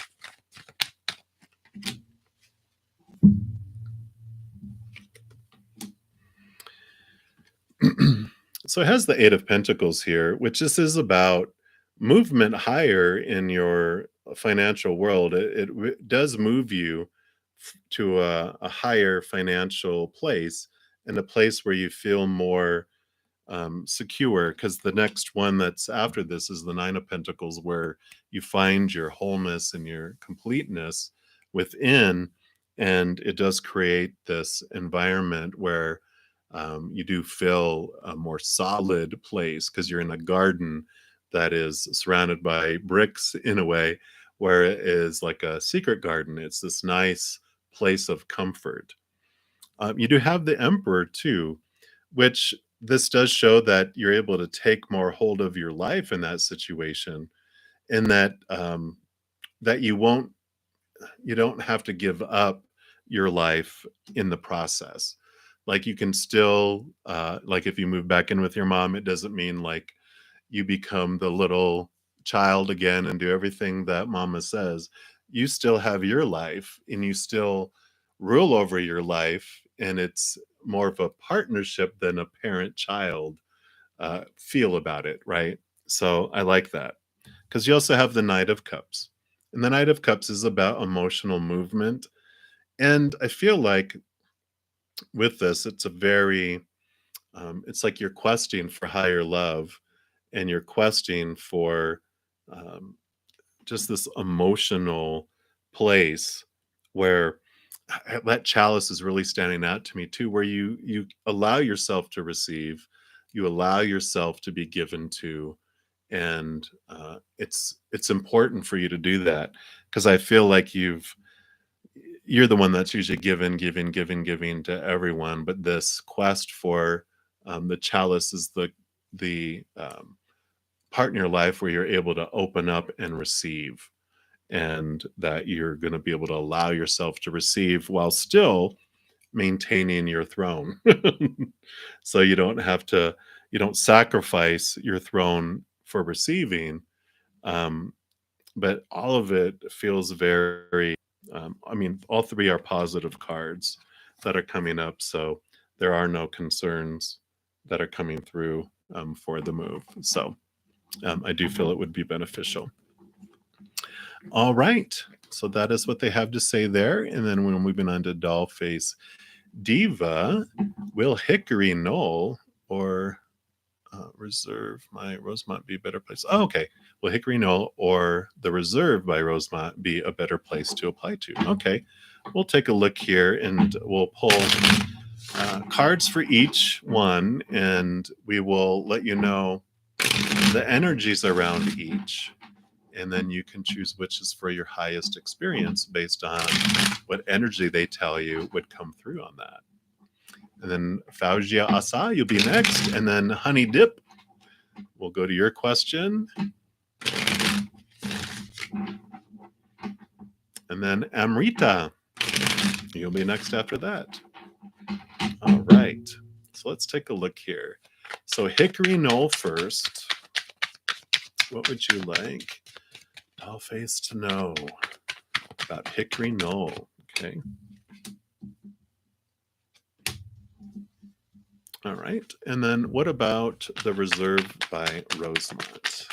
So it has the Eight of Pentacles here, which this is about movement higher in your financial world. It does move you to a higher financial place, and a place where you feel more secure, because the next one that's after this is the Nine of Pentacles, where you find your wholeness and your completeness within. And it does create this environment where you do feel a more solid place because you're in a garden that is surrounded by bricks in a way, where it is like a secret garden. It's this nice place of comfort. You do have the Emperor too, which this does show that you're able to take more hold of your life in that situation, and that that you don't have to give up your life in the process. Like you can still like if you move back in with your mom, it doesn't mean like you become the little child again and do everything that mama says, you still have your life and you still rule over your life. And it's more of a partnership than a parent child feel about it, right? So I like that because you also have the Knight of Cups. And the Knight of Cups is about emotional movement. And I feel like with this, it's a very, it's like you're questing for higher love and you're questing for um, just this emotional place where that chalice is really standing out to me too, where you allow yourself to receive, you allow yourself to be given to, and it's important for you to do that because I feel like you're the one that's usually giving to everyone, but this quest for the chalice is the part in your life where you're able to open up and receive, and that you're going to be able to allow yourself to receive while still maintaining your throne. So you don't sacrifice your throne for receiving. Um, but all of it feels very, I mean, all three are positive cards that are coming up. So there are no concerns that are coming through for the move. So I do feel it would be beneficial. All right. So that is what they have to say there. And then we're moving on to Dollface Diva. Will Hickory Knoll or Reserve by Rosemont be a better place? Oh, okay. Will Hickory Knoll or the Reserve by Rosemont be a better place to apply to? Okay. We'll take a look here and we'll pull cards for each one and we will let you know the energies around each. And then you can choose which is for your highest experience based on what energy they tell you would come through on that. And then Faujia Asa, you'll be next. And then Honey Dip, we'll go to your question. And then Amrita, you'll be next after that. All right. So let's take a look here. So Hickory Knoll first. What would you like Dollface to know about Hickory Knoll? Okay. All right. And then what about the Reserve by Rosemont?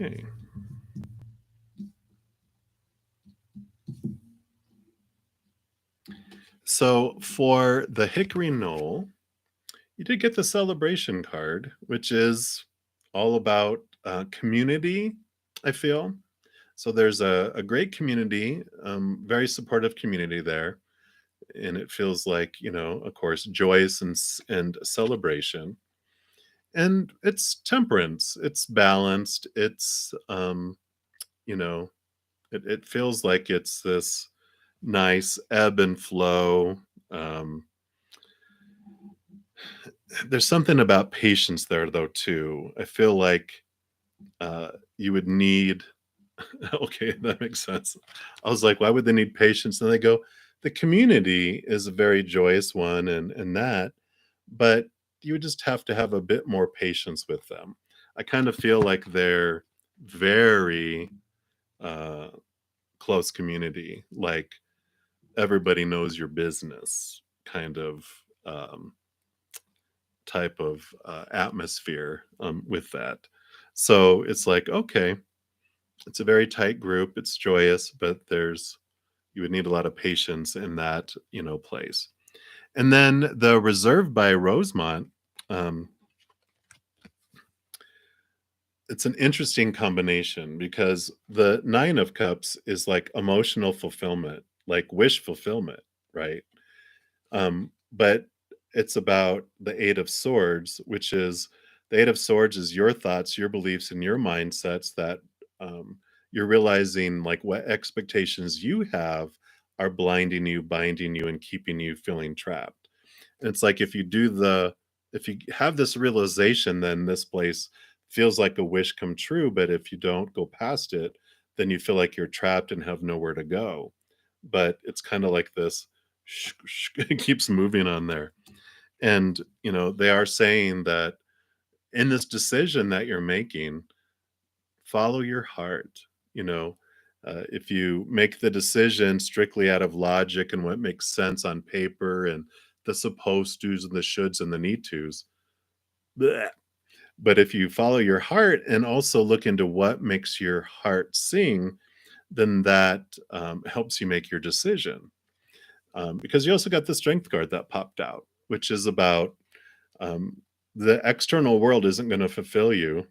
Okay. So for the Hickory Knoll, you did get the celebration card, which is all about community, I feel. So there's a great community, very supportive community there. And it feels like, you know, of course, joyous and celebration. And it's temperance, it's balanced, it's, you know, it feels like it's this nice ebb and flow. Um, there's something about patience there, though, too. I feel like you would need okay, that makes sense. I was like, why would they need patience? And they go, the community is a very joyous one and that, but you would just have to have a bit more patience with them. I kind of feel like they're very uh close community, like everybody knows your business kind of um type of atmosphere with that. So it's like, okay, it's a very tight group. It's joyous, but you would need a lot of patience in that, you know, place. And then the Reserve by Rosemont, um, it's an interesting combination because the Nine of Cups is like emotional fulfillment, like wish fulfillment, right? But it's about the Eight of Swords, which is the Eight of Swords is your thoughts, your beliefs, and your mindsets that um, you're realizing like what expectations you have are blinding you, binding you, and keeping you feeling trapped. And it's like if you have this realization, then this place feels like a wish come true. But if you don't go past it, then you feel like you're trapped and have nowhere to go. but it's kind of like this, it keeps moving on there. And, they are saying that in this decision that you're making, follow your heart. You know, if you make the decision strictly out of logic and what makes sense on paper and the supposed tos and the shoulds and the need tos, bleh. But if you follow your heart and also look into what makes your heart sing, then that helps you make your decision. Because you also got the strength card that popped out, which is about um, the external world isn't going to fulfill you.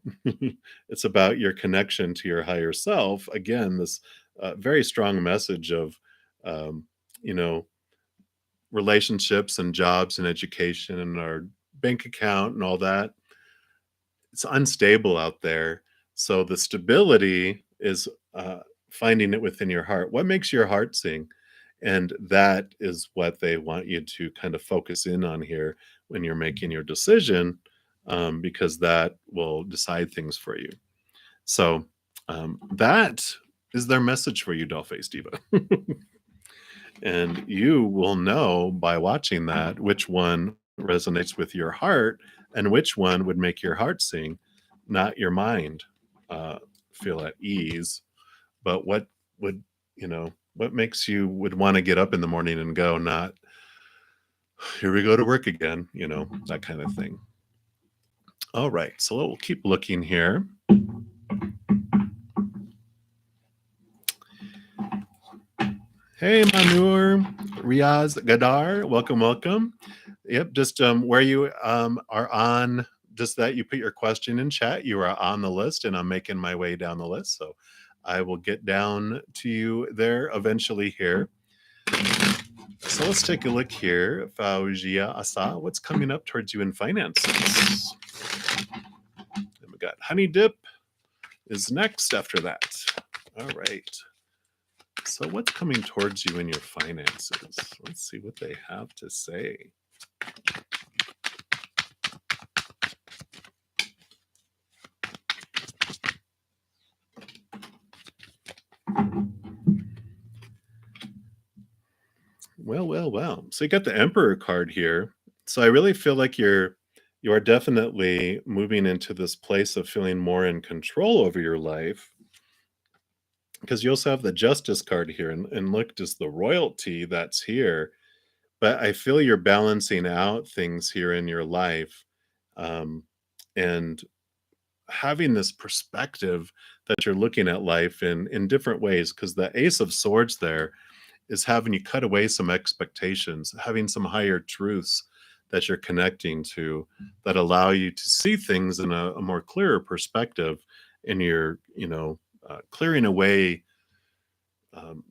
It's about your connection to your higher self. Again, this very strong message of, um, you know, relationships and jobs and education and our bank account and all that. It's unstable out there. So the stability is finding it within your heart. What makes your heart sing? And that is what they want you to kind of focus in on here when you're making your decision, because that will decide things for you. So that is their message for you, Dollface Diva. And you will know by watching that which one resonates with your heart and which one would make your heart sing, not your mind feel at ease, but what would, what makes you would want to get up in the morning and go, not here we go to work again, that kind of thing. All right, so we'll keep looking here. Hey, Manur, Riaz Gadar, welcome, welcome. Yep, just where you are on, just that you put your question in chat, you are on the list, and I'm making my way down the list. So I will get down to you there eventually here. So let's take a look here. Faujia Asa, what's coming up towards you in finances? And we got Honey Dip is next after that. All right. So what's coming towards you in your finances? Let's see what they have to say. Well, well, well. So you got the Emperor card here. So I really feel like you are definitely moving into this place of feeling more in control over your life, because you also have the Justice card here, and look, just the royalty that's here. But I feel you're balancing out things here in your life, um, and having this perspective that you're looking at life in different ways, because the Ace of Swords there is having you cut away some expectations, having some higher truths that you're connecting to that allow you to see things in a more clearer perspective. And you're, clearing away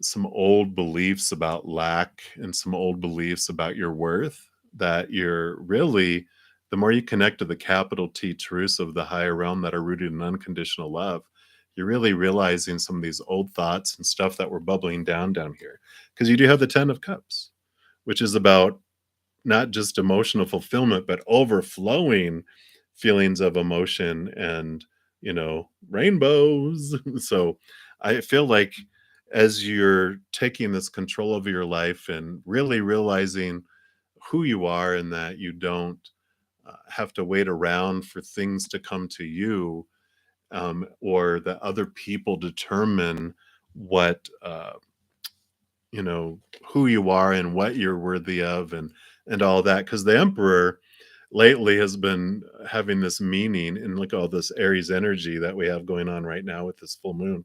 some old beliefs about lack and some old beliefs about your worth, that you're really, the more you connect to the capital T truths of the higher realm that are rooted in unconditional love, you're really realizing some of these old thoughts and stuff that were bubbling down here. Because you do have the 10 of Cups, which is about not just emotional fulfillment, but overflowing feelings of emotion and, rainbows. So I feel like as you're taking this control over your life and really realizing who you are and that you don't have to wait around for things to come to you, or that other people determine what, who you are and what you're worthy of, and all that. Because the Emperor lately has been having this meaning, and look at all this Aries energy that we have going on right now with this full moon,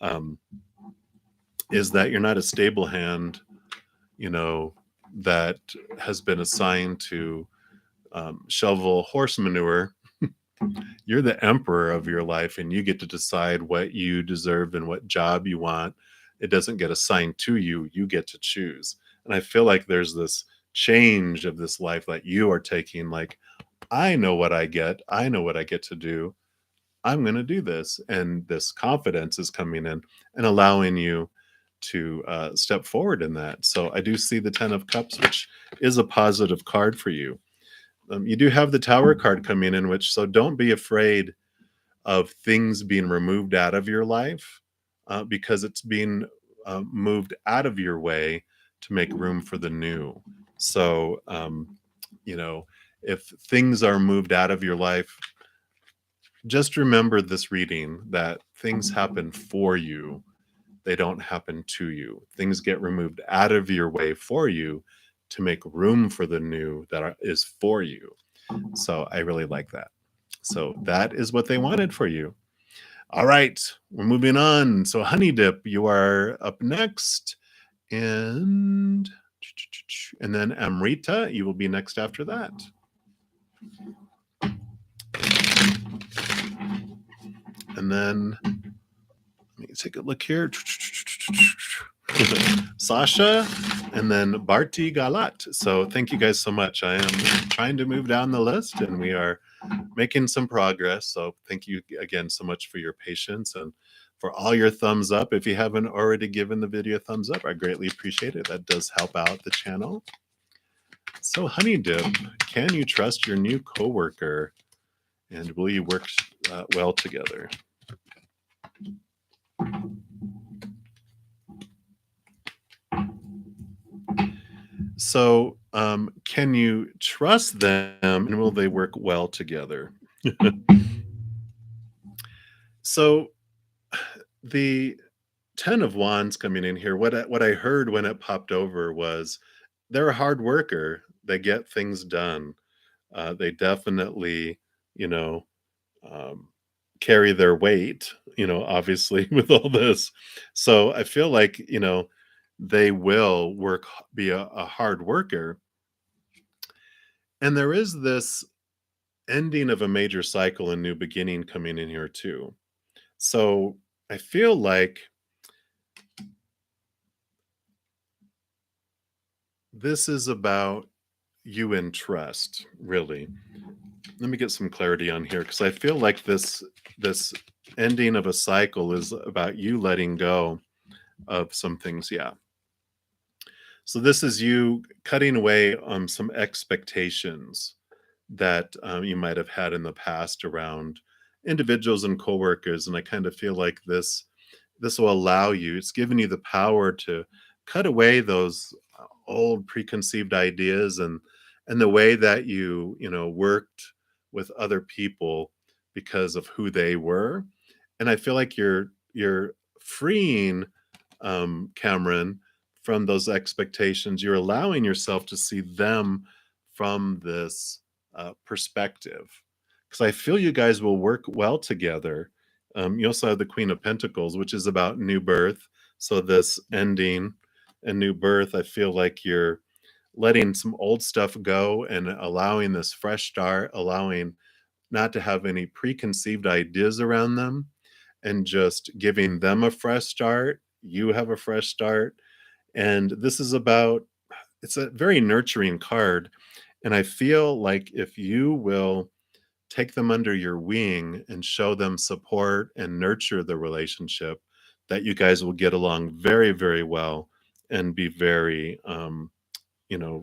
um, is that you're not a stable hand, you know that has been assigned to shovel horse manure. You're the emperor of your life, and you get to decide what you deserve and what job you want. It doesn't get assigned to you, you get to choose. And I feel like there's this change of this life that you are taking, like, I know what I get, I know what I get to do, I'm going to do this. And this confidence is coming in and allowing you to step forward in that. So I do see the 10 of Cups, which is a positive card for you. You do have the Tower card coming in, which, so don't be afraid of things being removed out of your life, because it's being moved out of your way to make room for the new. So, you know, if things are moved out of your life, just remember this reading that things happen for you, they don't happen to you. Things get removed out of your way for you to make room for the new is for you. So I really like that. So that is what they wanted for you. All right, we're moving on. So Honey Dip, you are up next. And then Amrita, you will be next after that. And then let me take a look here. Sasha, and then Barty Galat. So thank you guys so much. I am trying to move down the list, and we are making some progress. So thank you again so much for your patience and for all your thumbs up. If you haven't already given the video a thumbs up, I greatly appreciate it. That does help out the channel. So Honey Dip, can you trust your new coworker? And will you work well together? So can you trust them, and will they work well together? So the 10 of Wands coming in here, what I heard when it popped over was they're a hard worker. They get things done. They definitely, you know, um, carry their weight, obviously with all this. So I feel like, they will be a hard worker. And there is this ending of a major cycle and new beginning coming in here too. So I feel like this is about you and trust, really. Let me get some clarity on here, because I feel like this ending of a cycle is about you letting go of some things. Yeah. So this is you cutting away some expectations that you might have had in the past around individuals and coworkers. And I kind of feel like this will allow you, it's giving you the power to cut away those old preconceived ideas and the way that you worked with other people because of who they were. And I feel like you're freeing Cameron from those expectations. You're allowing yourself to see them from this perspective, because I feel you guys will work well together. You also have the Queen of Pentacles, which is about new birth. So this ending and new birth, I feel like you're letting some old stuff go and allowing this fresh start, allowing not to have any preconceived ideas around them, and just giving them a fresh start. You have a fresh start. And this is about, it's a very nurturing card. And I feel like if you will take them under your wing and show them support and nurture the relationship, that you guys will get along very, very well and be very, you know,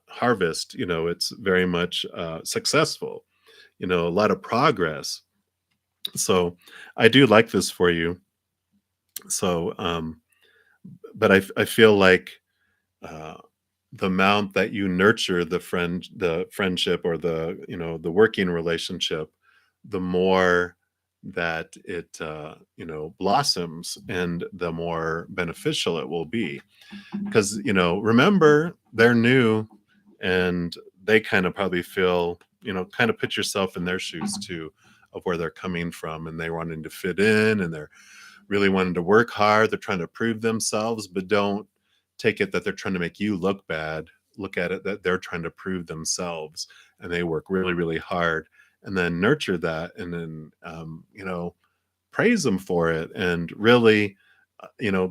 harvest, it's very much successful, a lot of progress. So I do like this for you. So, but I feel like uh, the amount that you nurture the friendship, or the working relationship, the more that it blossoms, and the more beneficial it will be. Because remember, they're new, and they kind of probably feel, kind of put yourself in their shoes too, of where they're coming from, and they're wanting to fit in, and they're really wanting to work hard. They're trying to prove themselves, but don't take it that they're trying to make you look bad. Look at it that they're trying to prove themselves, and they work really, really hard. And then nurture that, and then praise them for it, and really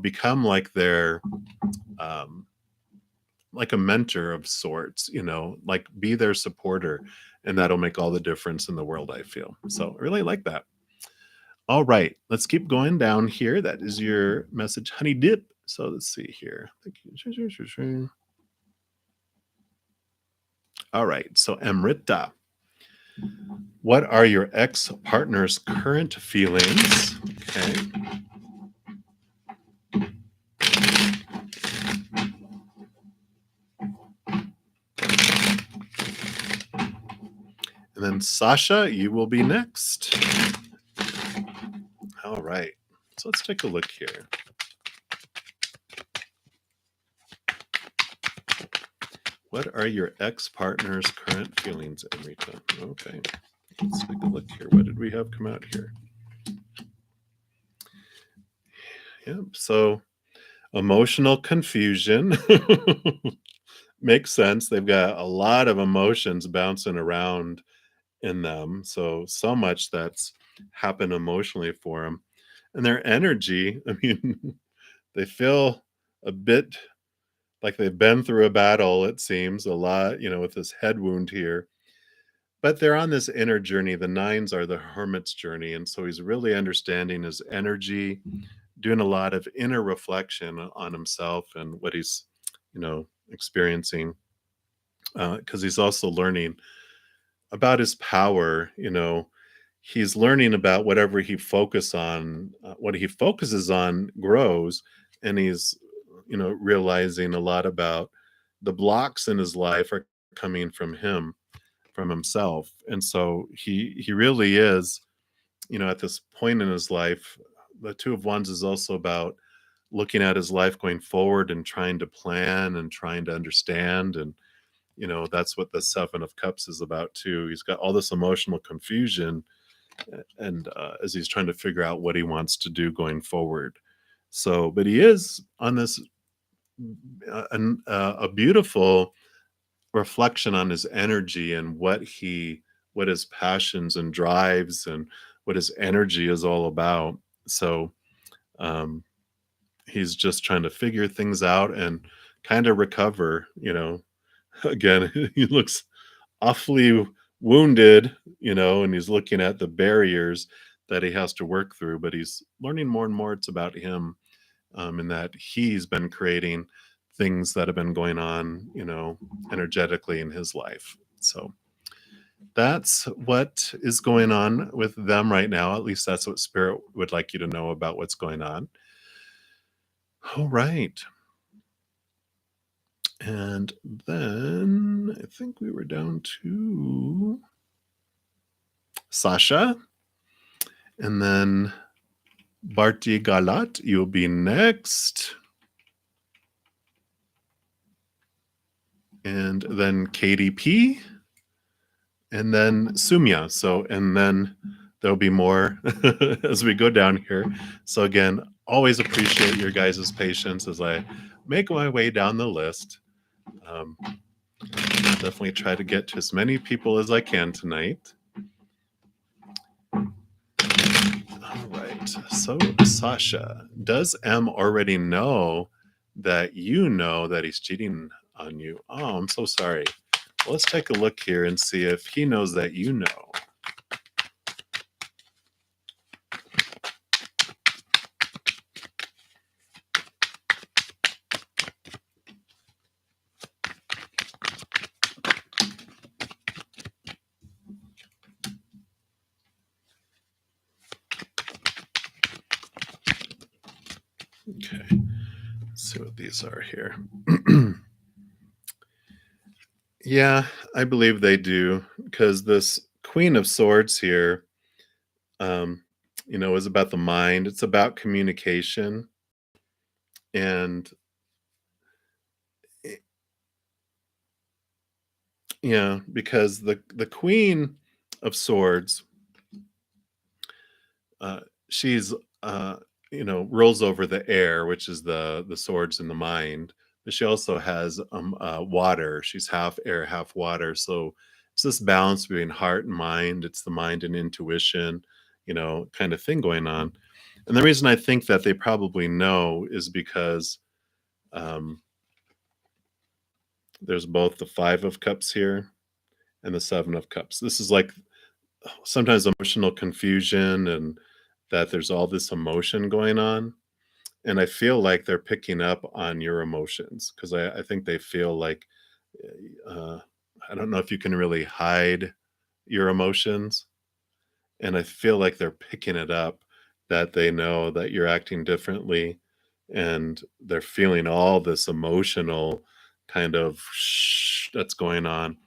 become like their like a mentor of sorts, like be their supporter, and that'll make all the difference in the world, I feel. So I really like that. All right, let's keep going down here. That is your message, Honey Dip. So let's see here. Thank you. All right, so Amrita, what are your ex-partner's current feelings? Okay. then Sasha, you will be next. All right. So let's take a look here. What are your ex-partner's current feelings, Amrita? Okay. Let's take a look here. What did we have come out here? Yep. So emotional confusion. Makes sense. They've got a lot of emotions bouncing around in them. So much that's happened emotionally for them. And their energy, I mean, they feel a bit like they've been through a battle, it seems, a lot, with this head wound here. But they're on this inner journey. The nines are the hermit's journey. And so he's really understanding his energy, doing a lot of inner reflection on himself and what he's, experiencing. Because he's also learning about his power. He's learning about whatever he what he focuses on grows, and he's realizing a lot about the blocks in his life are coming from himself. And so he really is, at this point in his life. The Two of Wands is also about looking at his life going forward and trying to plan and trying to understand. And that's what the Seven of Cups is about too. He's got all this emotional confusion, and as he's trying to figure out what he wants to do going forward. So, but he is on this a beautiful reflection on his energy and what his passions and drives and what his energy is all about. So um, he's just trying to figure things out and kind of recover. Again, he looks awfully wounded, and he's looking at the barriers that he has to work through, but he's learning more and more it's about him, and that he's been creating things that have been going on, energetically in his life. So that's what is going on with them right now. At least that's what Spirit would like you to know about what's going on. All right. And then I think we were down to Sasha. And then Barty Galat, you'll be next. And then KDP. And then Sumya. So, and then there'll be more as we go down here. So again, always appreciate your guys' patience as I make my way down the list. Definitely try to get to as many people as I can tonight. All right. So, Sasha, does M already know that you know that he's cheating on you? Oh, I'm so sorry. Well, let's take a look here and see if he knows that you know. Okay. Let's see what these are here. Yeah, I believe they do, because this Queen of Swords here, is about the mind. It's about communication. And eh, yeah, because the Queen of Swords, uh, she's rules over the air, which is the swords in the mind. But she also has water. She's half air, half water. So it's this balance between heart and mind. It's the mind and intuition, kind of thing going on. And the reason I think that they probably know is because um, there's both the Five of Cups here and the Seven of Cups. This is like sometimes emotional confusion, and that there's all this emotion going on. And I feel like they're picking up on your emotions, because I think they feel like, uh, I don't know if you can really hide your emotions. And I feel like they're picking it up, that they know that you're acting differently, and they're feeling all this emotional kind of that's going on.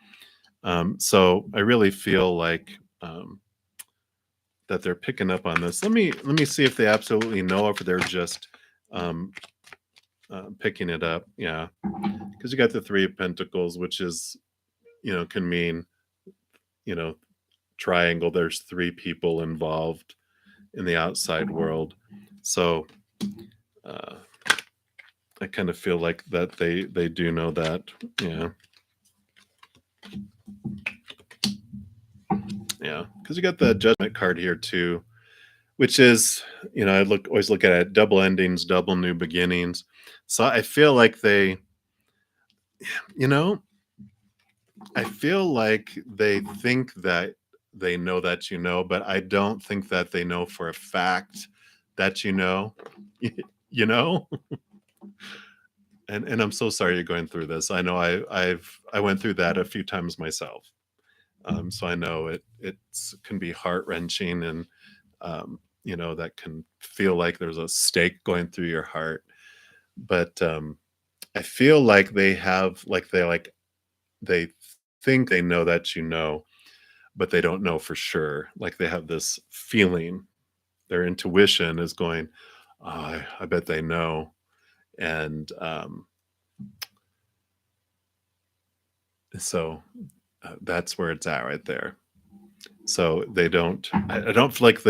So I really feel like that they're picking up on this. Let me see if they absolutely know, or if they're just um, picking it up. Yeah, because you got the Three of Pentacles, which is, can mean, you know triangle. There's three people involved in the outside world. So uh, I kind of feel like that they do know that. Yeah, yeah, because you got the Judgment card here too, which is, I always look at it, double endings, double new beginnings. So I feel like you know I feel like they think that they know that, but I don't think that they know for a fact that you know. And I'm so sorry you're going through this. I know I went through that a few times myself. So I know it's can be heart wrenching, and that can feel like there's a stake going through your heart. But I feel like they think they know that, but they don't know for sure. Like they have this feeling. Their intuition is going, oh, I bet they know. And so that's where it's at right there. So they don't. I don't feel like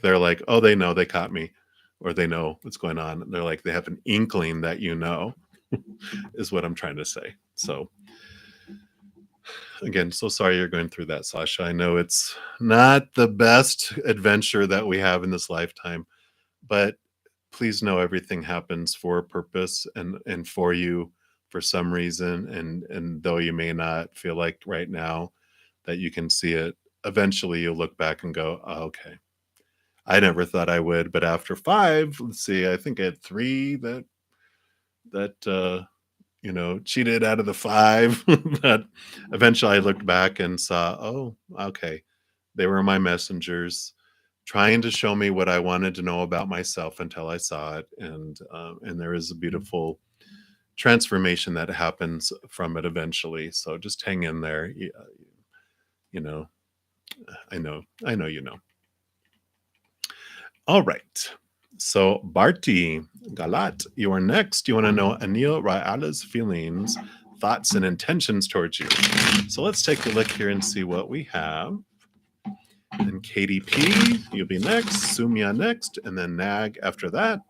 they're like, oh, they know, they caught me, or they know what's going on. They're like, they have an inkling that is what I'm trying to say. So again, so sorry you're going through that, Sasha. I know it's not the best adventure that we have in this lifetime, but please know everything happens for a purpose, and for you, for some reason. And though you may not feel like right now that you can see it, eventually you'll look back and go, oh, okay, I never thought I would, but after five, let's see, I think I had three that cheated out of the five. That eventually I looked back and saw, oh, okay, they were my messengers trying to show me what I wanted to know about myself until I saw it. And there is a beautiful transformation that happens from it eventually. So just hang in there. You know, I know, All right. So Barty Galat, you are next. You want to know Anil Rayala's feelings, thoughts, and intentions towards you. So let's take a look here and see what we have. And KDP, you'll be next. Sumya next, and then Nag after that.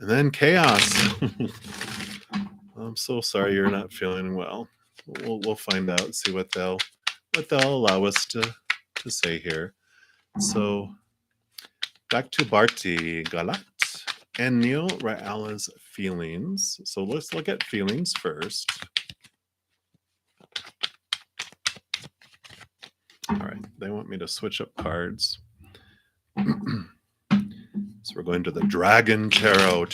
And then Chaos. I'm so sorry you're not feeling well. We'll find out, see what they'll allow us to say here. So back to Barty Galat and Neil Ra'ala's feelings. So let's look at feelings first. All right, they want me to switch up cards. So we're going to the Dragon Tarot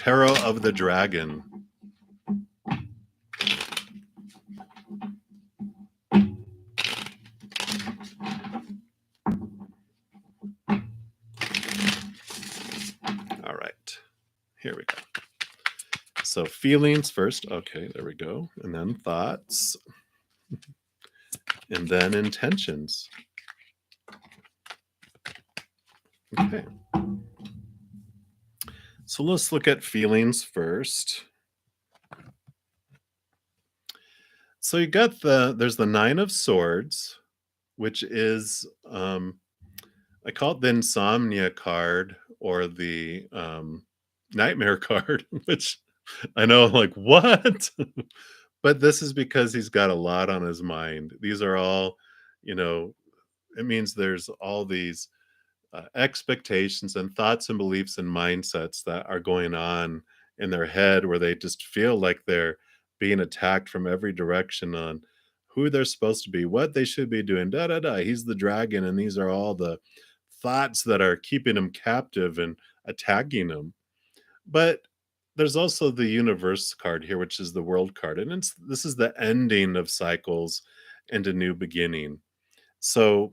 of the Dragon. All right, here we go. So feelings first. Okay, there we go. And then thoughts. And then intentions. Okay. So let's look at feelings first. So you got there's the Nine of Swords, which is I call it the insomnia card, or the nightmare card, which I know, like, what? But this is because he's got a lot on his mind. These are all, you know, it means there's all these expectations and thoughts and beliefs and mindsets that are going on in their head, where they just feel like they're being attacked from every direction on who they're supposed to be, what they should be doing, da da da. He's the dragon, and these are all the thoughts that are keeping him captive and attacking him. But there's also the universe card here, which is the world card, and this is the ending of cycles and a new beginning. So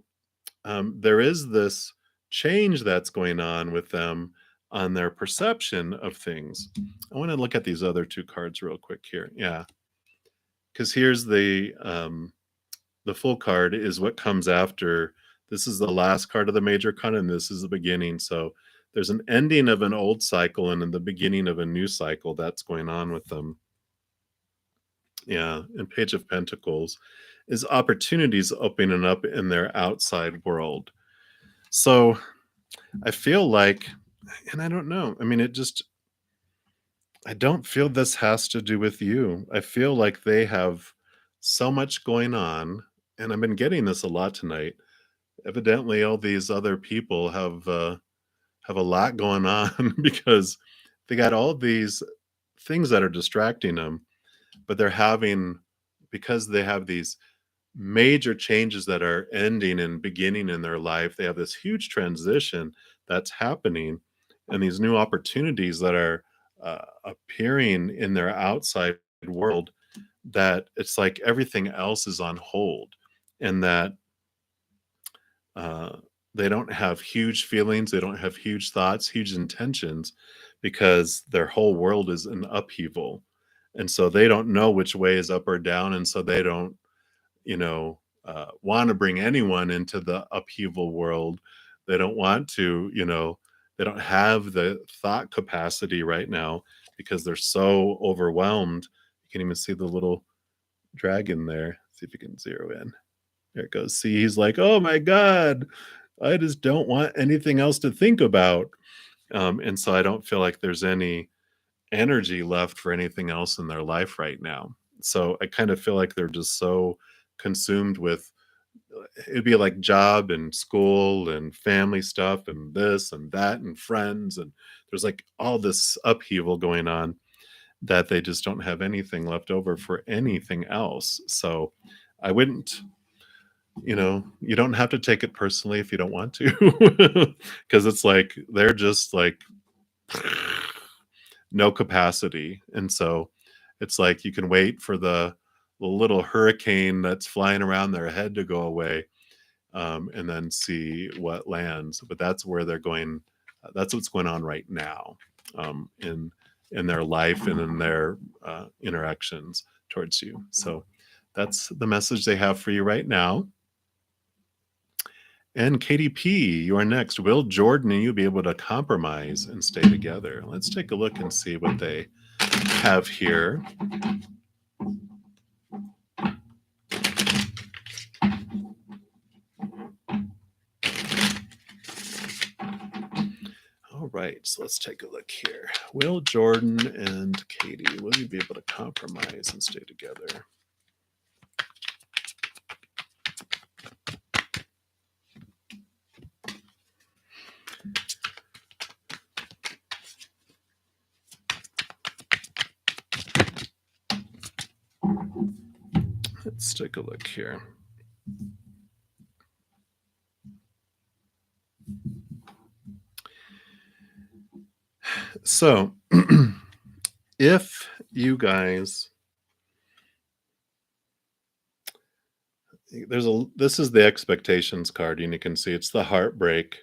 there is this change that's going on with them on their perception of things. I want to look at these other two cards real quick here. Yeah, because here's the full card is what comes after. This is the last card of the major con, and this is the beginning. So there's an ending of an old cycle and in the beginning of a new cycle that's going on with them. Yeah, and Page of Pentacles is opportunities opening up in their outside world. So I feel like, and I don't know, I mean, I don't feel this has to do with you. I feel like they have so much going on, and I've been getting this a lot tonight. Evidently, all these other people have a lot going on because they got all these things that are distracting them, but they're having, because they have these major changes that are ending and beginning in their life. They have this huge transition that's happening, and these new opportunities that are appearing in their outside world. That it's like everything else is on hold, and that uh, they don't have huge feelings, they don't have huge thoughts, huge intentions, because their whole world is in upheaval, and so they don't know which way is up or down, and so they don't want to bring anyone into the upheaval world. They don't want to, they don't have the thought capacity right now because they're so overwhelmed. You can even see the little dragon there. See if you can zero in. There it goes. See, he's like, oh my God, I just don't want anything else to think about. And so I don't feel like there's any energy left for anything else in their life right now. So I kind of feel like they're just so consumed with, it'd be like job and school and family stuff and this and that and friends, and there's like all this upheaval going on that they just don't have anything left over for anything else. So I wouldn't, you don't have to take it personally if you don't want to, because it's like they're just like no capacity. And so it's like you can wait for the little hurricane that's flying around their head to go away, and then see what lands. But that's where they're going. That's what's going on right now, in their life and in their interactions towards you. So that's the message they have for you right now. And KDP, you are next. Will Jordan and you be able to compromise and stay together? Let's take a look and see what they have here. All right, so let's take a look here. Will Jordan and Katie, will you be able to compromise and stay together? Let's take a look here. So, if you guys, this is the expectations card, and you can see it's the heartbreak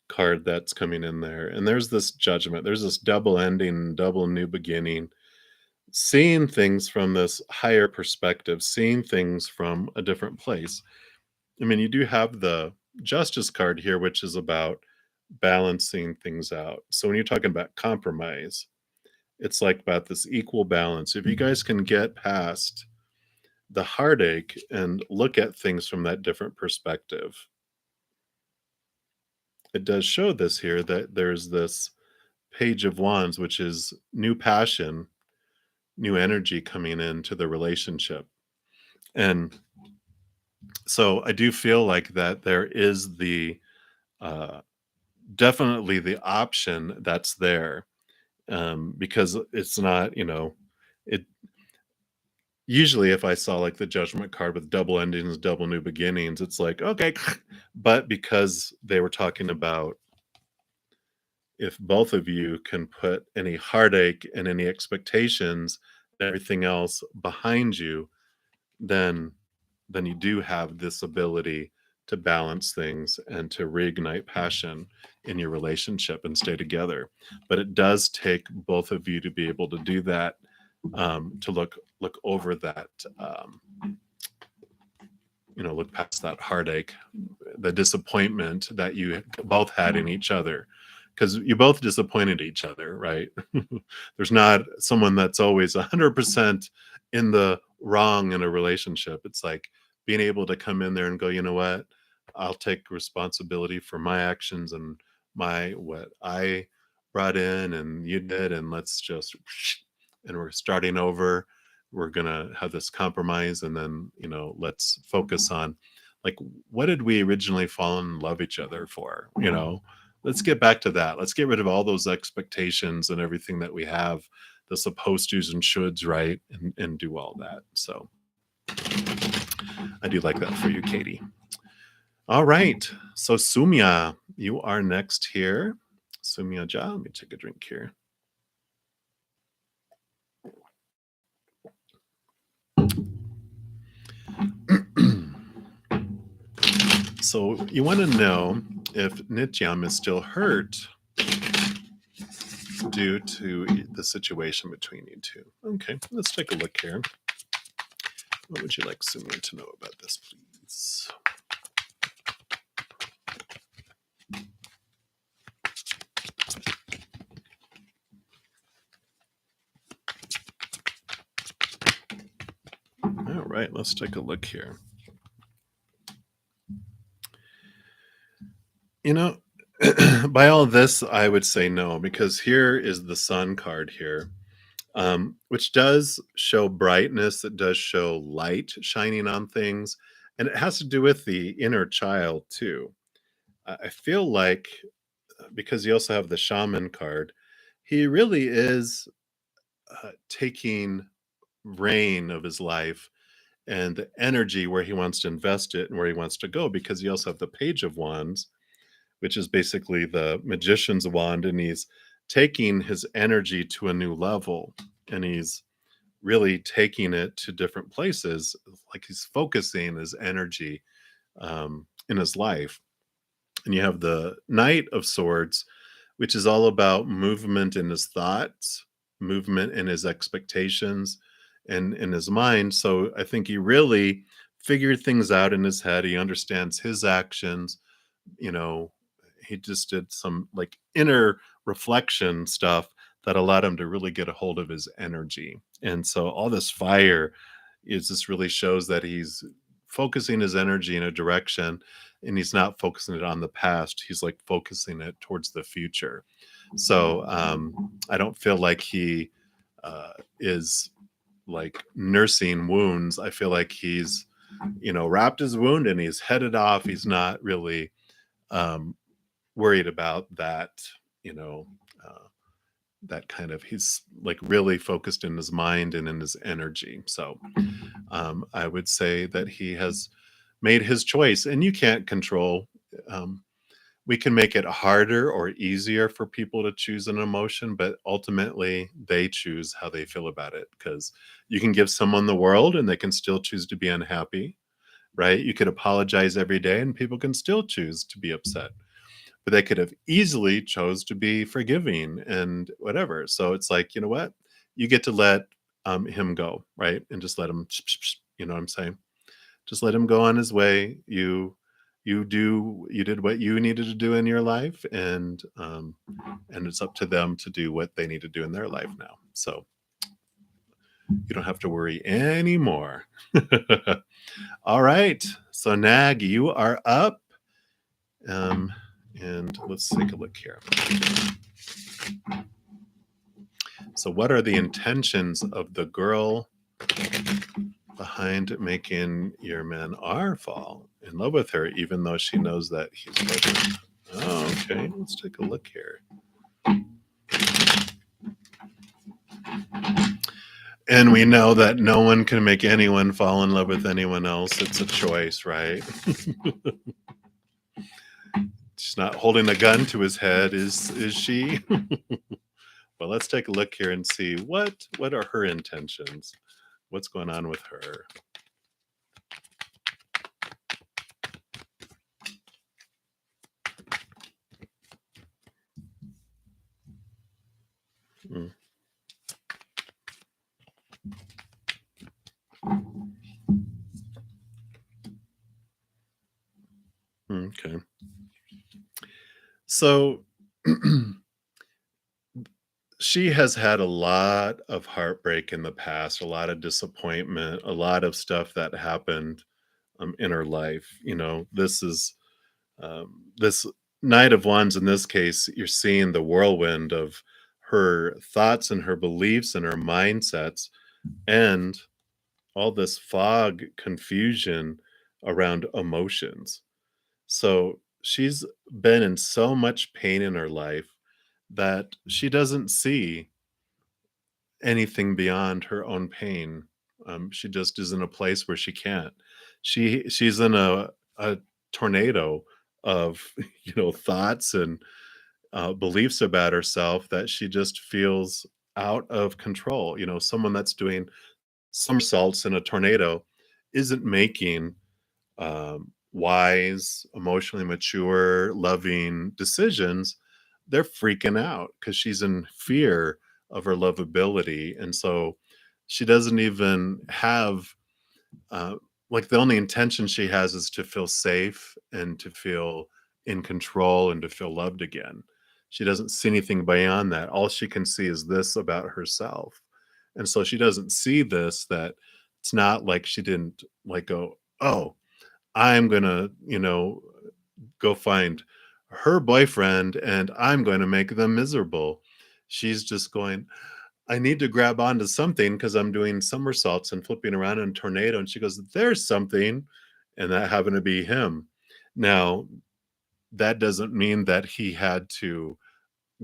card that's coming in there. And there's this judgment, there's this double ending, double new beginning, seeing things from this higher perspective, seeing things from a different place. I mean, you do have the justice card here, which is about balancing things out. So when you're talking about compromise, it's like about this equal balance. If you guys can get past the heartache and look at things from that different perspective, it does show this here that there's this Page of Wands, which is new passion, new energy coming into the relationship. And so I do feel like that there is the uh, definitely the option that's there, because it's not, it usually if I saw like the judgment card with double endings, double new beginnings, it's like, okay, but because they were talking about if both of you can put any heartache and any expectations and everything else behind you, then you do have this ability to balance things and to reignite passion in your relationship and stay together. But it does take both of you to be able to do that, to look over that, look past that heartache, the disappointment that you both had in each other, because you both disappointed each other, right? There's not someone that's always 100% in the wrong in a relationship. It's like being able to come in there and go, you know what, I'll take responsibility for my actions and my what I brought in and you did, and let's just and we're starting over. We're gonna have this compromise, and then let's focus on, like, what did we originally fall in love each other for? Let's get back to that. Let's get rid of all those expectations and everything that we have, the supposed to's and shoulds, right? And do all that. So I do like that for you, Katie. All right. So Sumya, you are next here. Sumya Ja, let me take a drink here. So you want to know if Nityam is still hurt due to the situation between you two. Okay, let's take a look here. What would you like Sumya to know about this, please? All right, let's take a look here. By all this, I would say no, because here is the Sun card here, which does show brightness. It does show light shining on things, and it has to do with the inner child too. I feel like, because you also have the Shaman card, he really is taking reign of his life and the energy where he wants to invest it and where he wants to go, because you also have the Page of Wands, which is basically the magician's wand, and he's taking his energy to a new level, and he's really taking it to different places, like he's focusing his energy in his life. And you have the Knight of Swords, which is all about movement in his thoughts, movement in his expectations, and in his mind. So I think he really figured things out in his head. He understands his actions. He just did some like inner reflection stuff that allowed him to really get a hold of his energy. And so all this fire just really shows that he's focusing his energy in a direction, and he's not focusing it on the past. He's like focusing it towards the future. So I don't feel like he is like nursing wounds. I feel like he's wrapped his wound and he's headed off. He's not really worried about that, that kind of, he's like really focused in his mind and in his energy. So I would say that he has made his choice, and you can't control. We can make it harder or easier for people to choose an emotion, but ultimately they choose how they feel about it, because you can give someone the world and they can still choose to be unhappy, right? You could apologize every day and people can still choose to be upset, but they could have easily chose to be forgiving and whatever. So it's like, you know what? You get to let him go, right? And just let him, you know what I'm saying? Just let him go on his way. You did what you needed to do in your life, and it's up to them to do what they need to do in their life now. So you don't have to worry anymore. All right. So Nag, you are up. And let's take a look here. So what are the intentions of the girl behind making your man R fall in love with her, even though she knows that he's loving? Oh, okay. Let's take a look here. And we know that no one can make anyone fall in love with anyone else. It's a choice, right? She's not holding a gun to his head, is she? But let's take a look here and see what are her intentions. What's going on with her? Mm, okay. So she has had a lot of heartbreak in the past, a lot of disappointment, a lot of stuff that happened in her life. This is this Knight of Wands. In this case, you're seeing the whirlwind of her thoughts and her beliefs and her mindsets, and all this fog confusion around emotions. So she's been in so much pain in her life that she doesn't see anything beyond her own pain. She just is in a place where she can't. She's in a tornado of thoughts and beliefs about herself that she just feels out of control. Someone that's doing somersaults in a tornado isn't making wise, emotionally mature, loving decisions. They're freaking out because she's in fear of her lovability. And so she doesn't even have, uh, like, the only intention she has is to feel safe and to feel in control and to feel loved again. She doesn't see anything beyond that. All she can see is this about herself. And so she doesn't see this, that it's not like she didn't like go, oh, I'm gonna, go find her boyfriend and I'm going to make them miserable. She's just going, I need to grab onto something because I'm doing somersaults and flipping around in a tornado. And she goes, there's something. And that happened to be him. Now, that doesn't mean that he had to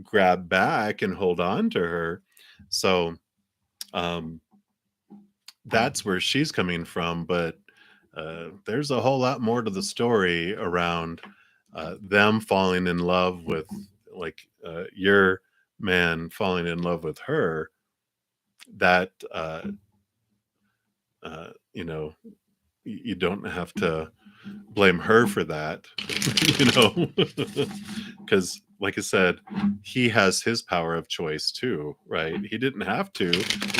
grab back and hold on to her. So, um, that's where she's coming from. But there's a whole lot more to the story around them falling in love with, like, your man falling in love with her, that uh, you know you don't have to blame her for that. you know because, like I said, he has his power of choice too, right? He didn't have to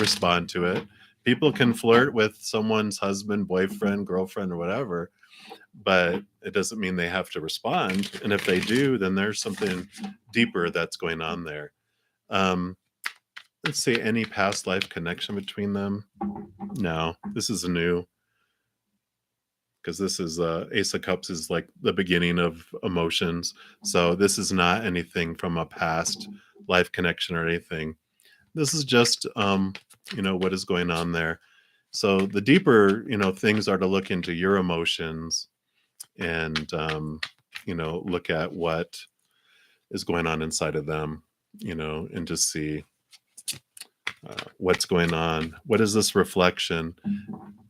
respond to it. People can flirt with someone's husband, boyfriend, girlfriend, or whatever, but it doesn't mean they have to respond. And if they do, then there's something deeper that's going on there. um let's see, any past life connection between them? No, this is a new, because this is Ace of Cups is like the beginning of emotions. So this is not anything from a past life connection or anything. This is just what is going on there. So the deeper things are to look into your emotions and look at what is going on inside of them, and just see what's going on. What is this reflection?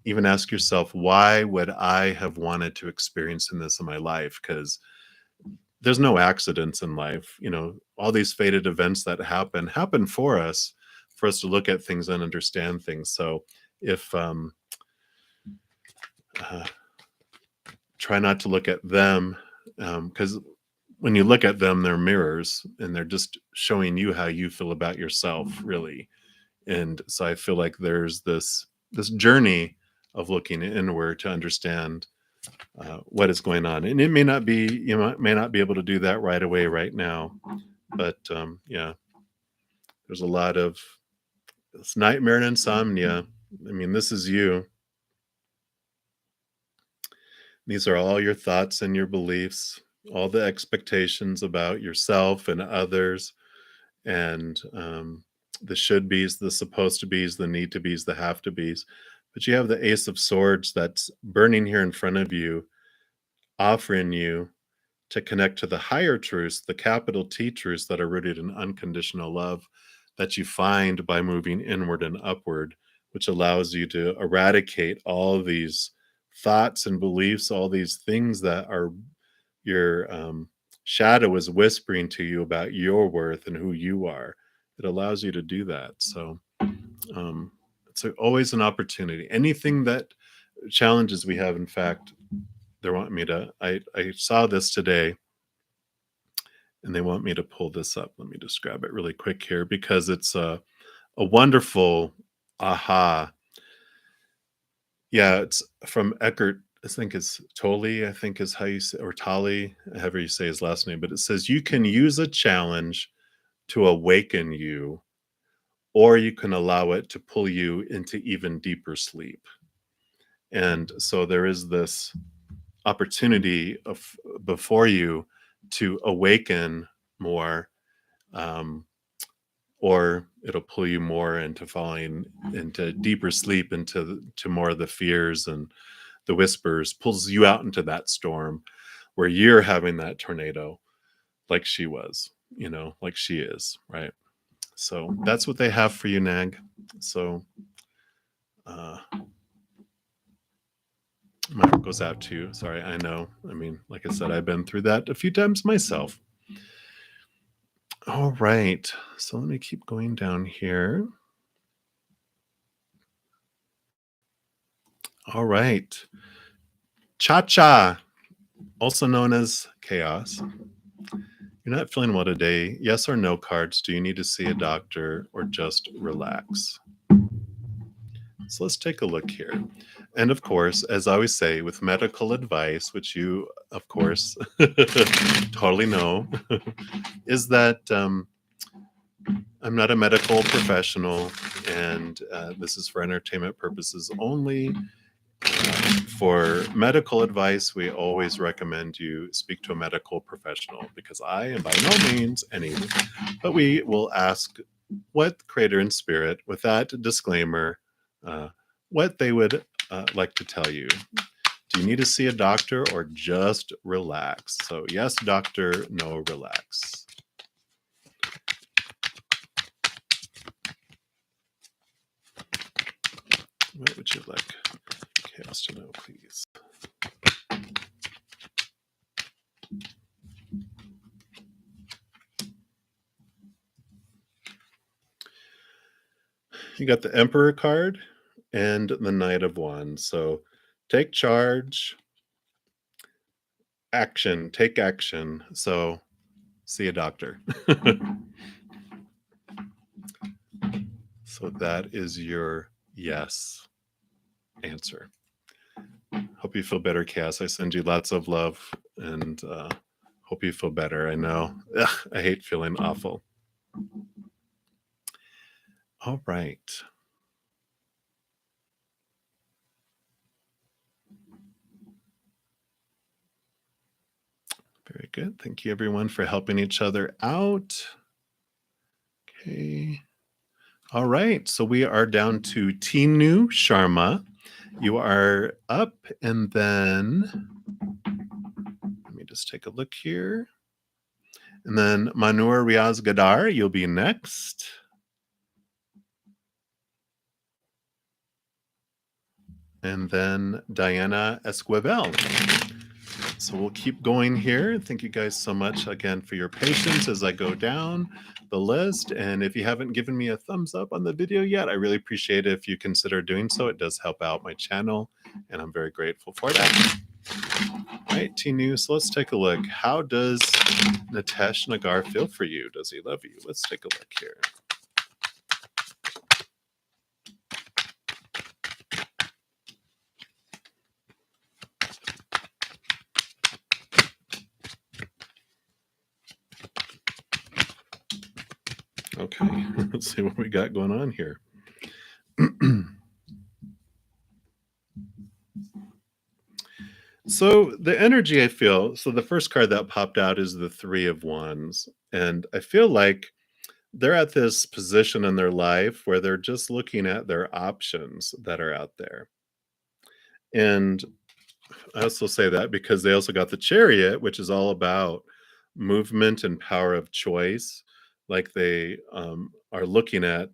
Even ask yourself, why would I have wanted to experience in this in my life? Because there's no accidents in life. All these fated events that happen for us to look at things and understand things. So if uh, try not to look at them, because when you look at them, they're mirrors and they're just showing you how you feel about yourself, really. And so I feel like there's this journey of looking inward to understand what is going on. And it may not be, may not be able to do that right away, right now. But yeah, there's a lot of this nightmare and insomnia. I mean, this is you. These are all your thoughts and your beliefs, all the expectations about yourself and others, and the should be's, the supposed to be's, the need to be's, the have to be's. But you have the Ace of Swords that's burning here in front of you, offering you to connect to the higher truths, the capital T truths that are rooted in unconditional love that you find by moving inward and upward, which allows you to eradicate all these thoughts and beliefs, all these things that are your shadow is whispering to you about your worth and who you are. It allows you to do that. So um, it's always an opportunity. Anything that challenges we have, in fact, they want me to. I saw this today, and they want me to pull this up. Let me just grab it really quick here because it's a wonderful aha. Yeah, it's from Eckhart. I think it's Tolle, I think is how you say, or Tolly, however you say his last name. But it says you can use a challenge to awaken you, or you can allow it to pull you into even deeper sleep. And so there is this opportunity of before you to awaken more, um, or it'll pull you more into falling into deeper sleep, to more of the fears and the whispers, pulls you out into that storm where you're having that tornado like she was, like she is, right? So that's what they have for you, Nag. So my heart goes out to you. Sorry, I know. I mean, like I said, I've been through that a few times myself. All right. So let me keep going down here. All right. Cha cha, also known as chaos. You're not feeling well today. Yes or no cards. Do you need to see a doctor or just relax? So let's take a look here. And of course, as I always say, with medical advice, which you, of course, totally know, is that I'm not a medical professional, and this is for entertainment purposes only. For medical advice, we always recommend you speak to a medical professional because I am by no means any, but we will ask what Creator in Spirit, with that disclaimer, what they would like to tell you. Do you need to see a doctor or just relax? So, yes, doctor, no, relax. What would you like Chaos to know, please? You got the Emperor card and the Knight of Wands. So take charge, action, take action. So see a doctor. So that is your yes answer. Hope you feel better, Cass. I send you lots of love and hope you feel better. I know. Ugh, I hate feeling awful. All right. Very good. Thank you, everyone, for helping each other out. Okay. All right. So we are down to Tinu Sharma. You are up, and then let me just take a look here. And then Manur Riaz Gadar, you'll be next. And then Diana Esquivel. So we'll keep going here. Thank you guys so much again for your patience as I go down the list. And if you haven't given me a thumbs up on the video yet, I really appreciate it if you consider doing so. It does help out my channel, and I'm very grateful for that. All right, Tinu, so let's take a look. How does Nitesh Nagar feel for you? Does he love you? Let's take a look here. Okay, let's see what we got going on here. So the energy I feel, so the first card that popped out is the Three of Wands. And I feel like they're at this position in their life where they're just looking at their options that are out there. And I also say that because they also got the Chariot, which is all about movement and power of choice. Like they are looking at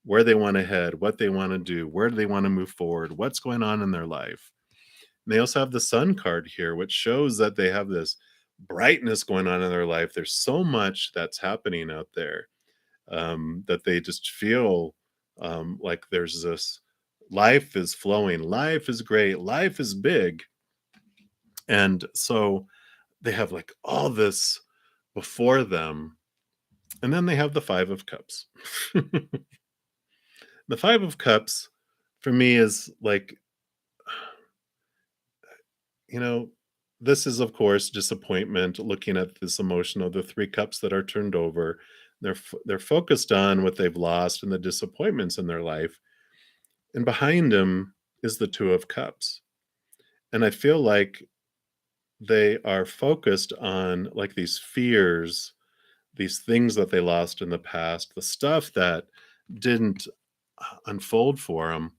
where they want to head, what they want to do, where do they want to move forward, what's going on in their life. And they also have the Sun card here, which shows that they have this brightness going on in their life. There's so much that's happening out there, that they just feel, like there's this life is flowing, life is great, life is big. And so they have like all this before them. And then they have the Five of Cups. The Five of Cups for me is like, you know, this is, of course, disappointment, looking at this emotion of the three cups that are turned over. They're focused on what they've lost and the disappointments in their life. And behind them is the Two of Cups. And I feel like they are focused on like these fears, these things that they lost in the past, the stuff that didn't unfold for them.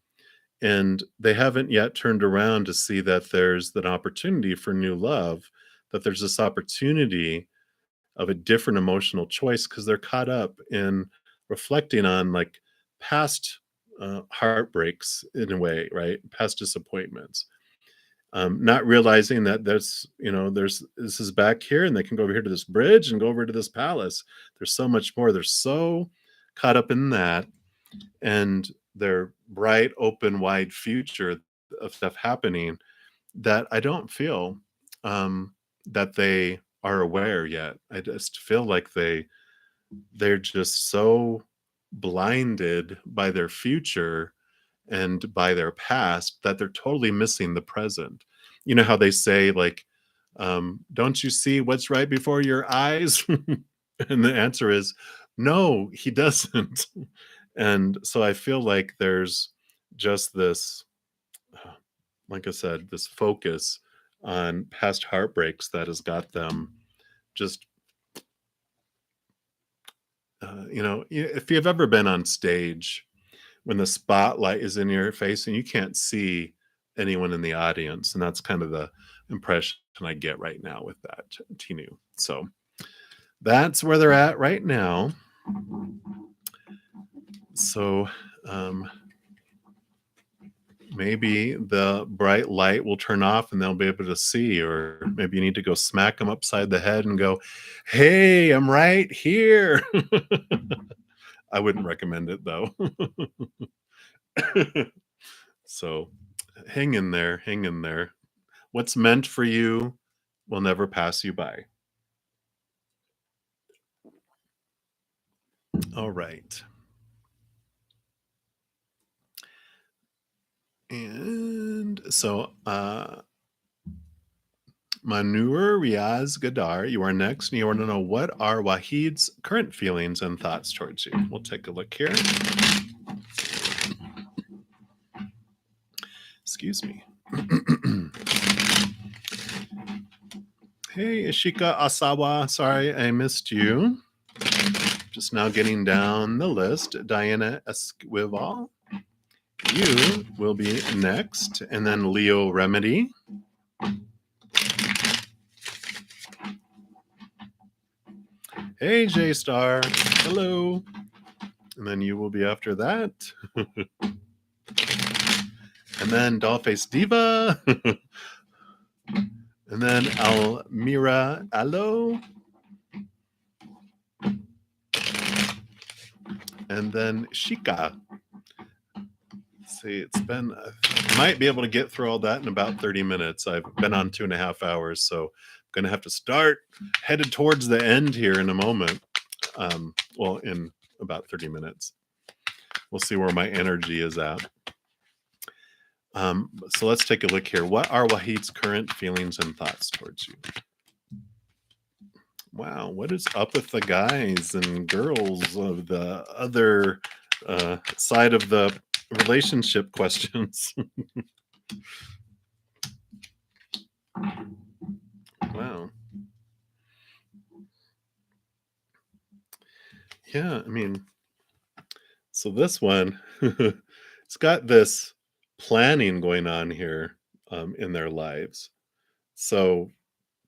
And they haven't yet turned around to see that there's an opportunity for new love, that there's this opportunity of a different emotional choice because they're caught up in reflecting on like past heartbreaks in a way, right? Past disappointments. Not realizing that there's this is back here and they can go over here to this bridge and go over to this palace. There's so much more. They're so caught up in that, and their bright, open, wide future of stuff happening that I don't feel that they are aware yet. I just feel like they're just so blinded by their future and by their past that they're totally missing the present. You know how they say like, don't you see what's right before your eyes? And the answer is no, he doesn't. And so I feel like there's just this, uh, like I said, this focus on past heartbreaks that has got them just, if you've ever been on stage when the spotlight is in your face and you can't see anyone in the audience. And that's kind of the impression I get right now with that, Tinu. So that's where they're at right now. So maybe the bright light will turn off and they'll be able to see, or maybe you need to go smack them upside the head and go, hey, I'm right here. I wouldn't recommend it though. So hang in there, hang in there. What's meant for you will never pass you by. All right. And so, Manur Riaz Gadar, you are next, and you want to know what are Wahid's current feelings and thoughts towards you. We'll take a look here. Excuse me. Hey, Ishika Asawa. Sorry, I missed you. Just now getting down the list. Diana Esquivel, you will be next. And then Leo Remedy. Hey, J Star. Hello. And then you will be after that. And then Dollface Diva. And then Almira Allo. And then Shika. See, I might be able to get through all that in about 30 minutes. I've been on 2.5 hours, so I'm going to have to start headed towards the end here in a moment. Well, in about 30 minutes. We'll see where my energy is at. So let's take a look here. What are Wahid's current feelings and thoughts towards you? Wow, what is up with the guys and girls of the other side of the relationship questions? Wow. Yeah, I mean, so this one, it's got this planning going on here in their lives. So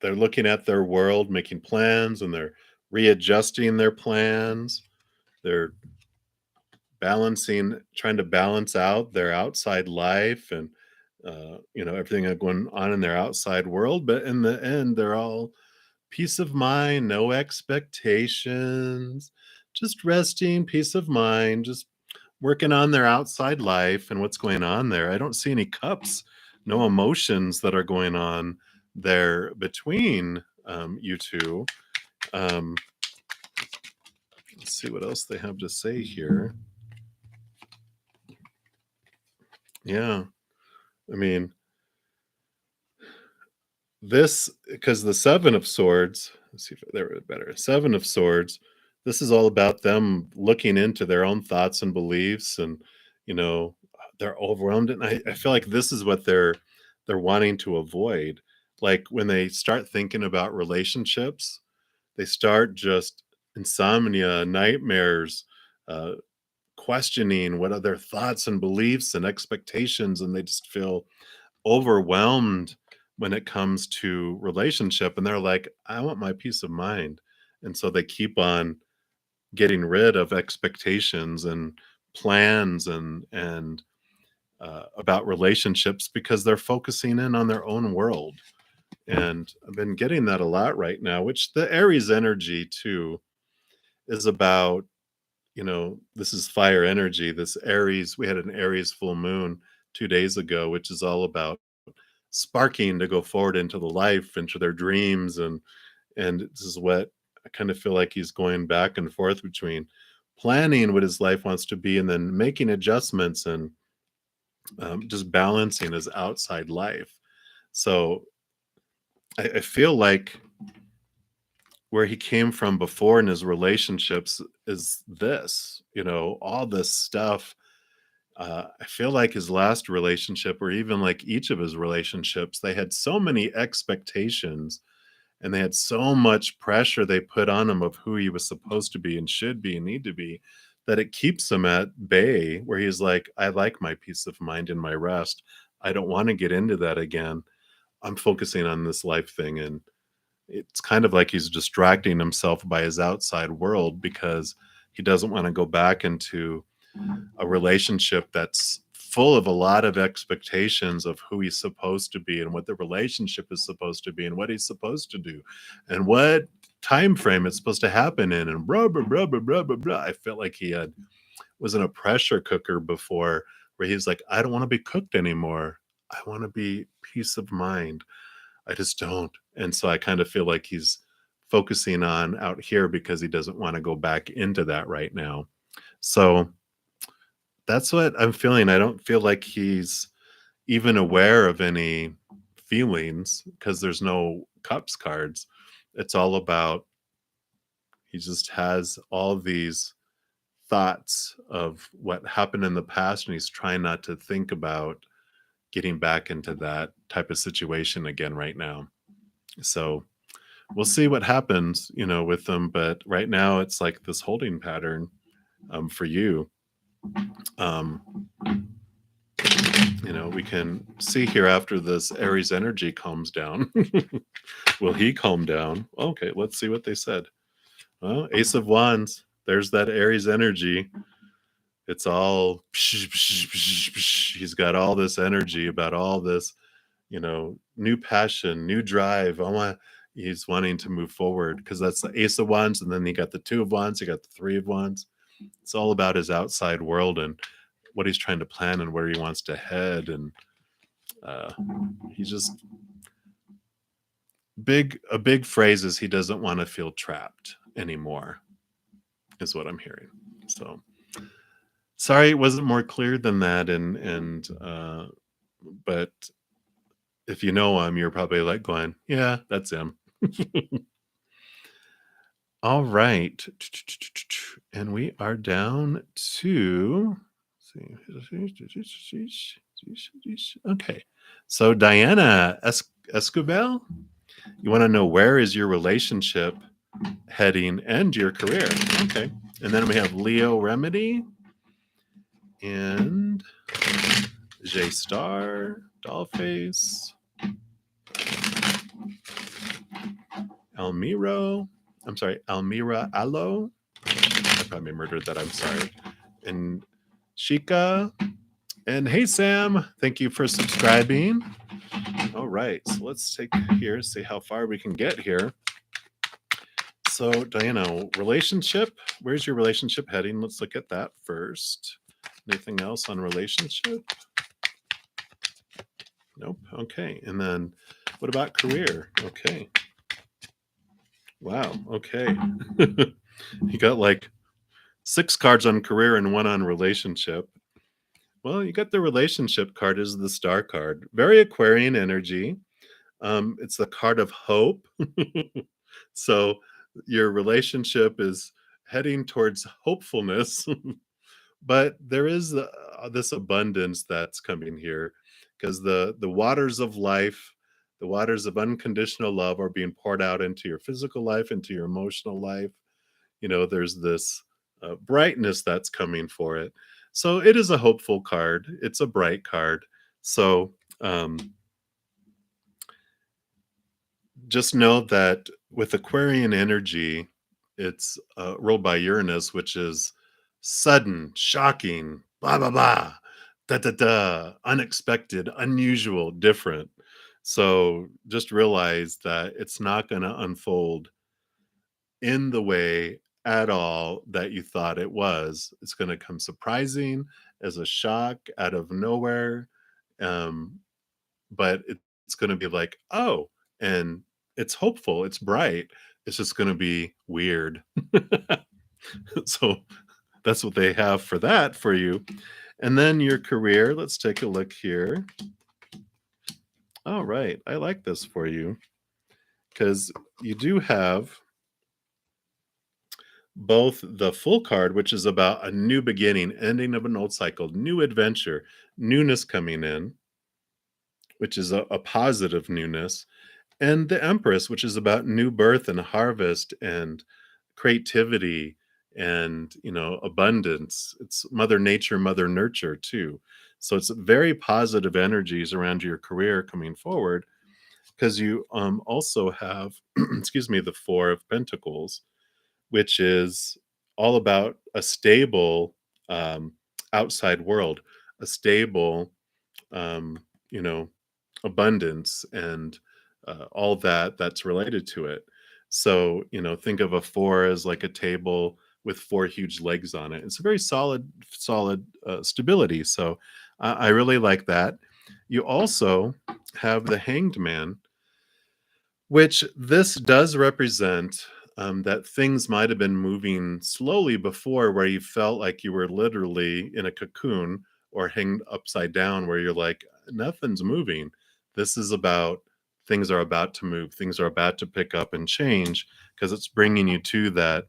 they're looking at their world, making plans, and they're readjusting their plans. They're trying to balance out their outside life and everything that's going on in their outside world. But in the end, they're all peace of mind, no expectations, just resting, peace of mind, just working on their outside life and what's going on there. I don't see any cups, no emotions that are going on there between you two. Um, let's see what else they have to say here. Yeah, I mean, this because the 7 of Swords, let's see if they were better. 7 of Swords, this is all about them looking into their own thoughts and beliefs and, you know, they're overwhelmed, and I feel like this is what they're wanting to avoid. Like, when they start thinking about relationships, they start just insomnia, nightmares, uh, questioning what are their thoughts and beliefs and expectations, and they just feel overwhelmed when it comes to relationship, and they're like, I want my peace of mind. And so they keep on getting rid of expectations and plans and about relationships because they're focusing in on their own world. And I've been getting that a lot right now, which the Aries energy too is about. This is fire energy. This Aries, we had an Aries full moon 2 days ago, which is all about sparking to go forward into the life, into their dreams, and this is what I kind of feel like he's going back and forth between planning what his life wants to be and then making adjustments and just balancing his outside life. So I feel like where he came from before in his relationships is this, all this stuff. I feel like his last relationship, or even like each of his relationships, they had so many expectations and they had so much pressure they put on him of who he was supposed to be and should be and need to be, that it keeps him at bay, where he's like, I like my peace of mind and my rest. I don't want to get into that again. I'm focusing on this life thing. And it's kind of like he's distracting himself by his outside world because he doesn't want to go back into a relationship that's full of a lot of expectations of who he's supposed to be and what the relationship is supposed to be and what he's supposed to do and what time frame it's supposed to happen in and blah blah blah blah blah blah blah. I felt like he was in a pressure cooker before, where he's like, I don't want to be cooked anymore. I want to be peace of mind. I just don't. And so I kind of feel like he's focusing on out here because he doesn't want to go back into that right now. So that's what I'm feeling. I don't feel like he's even aware of any feelings because there's no cups cards. It's all about, he just has all these thoughts of what happened in the past and he's trying not to think about getting back into that type of situation again right now. So we'll see what happens, with them. But right now it's like this holding pattern for you. Um, we can see here after this Aries energy calms down. Will he calm down? Okay, let's see what they said. Well, Ace of Wands. There's that Aries energy. It's all he's got all this energy about all this, new passion, new drive. He's wanting to move forward because that's the Ace of Wands, and then he got the Two of Wands, he got the Three of Wands. It's all about his outside world and what he's trying to plan and where he wants to head. And he's just a big phrase is he doesn't want to feel trapped anymore, is what I'm hearing. So sorry it wasn't more clear than that. And but if you know him, you're probably like going, yeah, that's him. All right. And we are down to, okay. So Diana Escobar, you want to know, where is your relationship heading and your career? Okay. And then we have Leo Remedy and J Star, Dollface, Almira Allo. I probably murdered that. I'm sorry. And Shika. And hey, Sam. Thank you for subscribing. All right. So let's take here, see how far we can get here. So, Diana, relationship. Where's your relationship heading? Let's look at that first. Anything else on relationship? Nope. Okay. And then what about career? Okay. Wow. Okay. You got like 6 cards on career and 1 on relationship. Well, you got the relationship card is the star card. Very Aquarian energy. It's the card of hope. So your relationship is heading towards hopefulness, but there is this abundance that's coming here because the waters of life, the waters of unconditional love are being poured out into your physical life, into your emotional life. There's this brightness that's coming for it. So it is a hopeful card. It's a bright card. So um, just know that with Aquarian energy, it's ruled by Uranus, which is sudden, shocking, blah, blah, blah, da, da, da, unexpected, unusual, different. So just realize that it's not going to unfold in the way at all that you thought it was. It's going to come surprising as a shock out of nowhere. Um, but it's going to be like, oh, and it's hopeful, it's bright. It's just going to be weird. So that's what they have for that for you. And then your career, let's take a look here. All right, I like this for you because you do have both the full card, which is about a new beginning, ending of an old cycle, new adventure, newness coming in, which is a positive newness, and the Empress, which is about new birth and harvest and creativity and abundance. It's Mother Nature, Mother Nurture too. So it's very positive energies around your career coming forward because you also have, excuse me, the Four of Pentacles, which is all about a stable um, outside world, a stable um, you know, abundance and all that's related to it. So, think of a four as like a table with four huge legs on it. It's a very solid stability. So, I really like that. You also have the Hanged Man, which this does represent that things might have been moving slowly before, where you felt like you were literally in a cocoon or hanged upside down, where you're like, nothing's moving. This is about things are about to move, things are about to pick up and change because it's bringing you to that,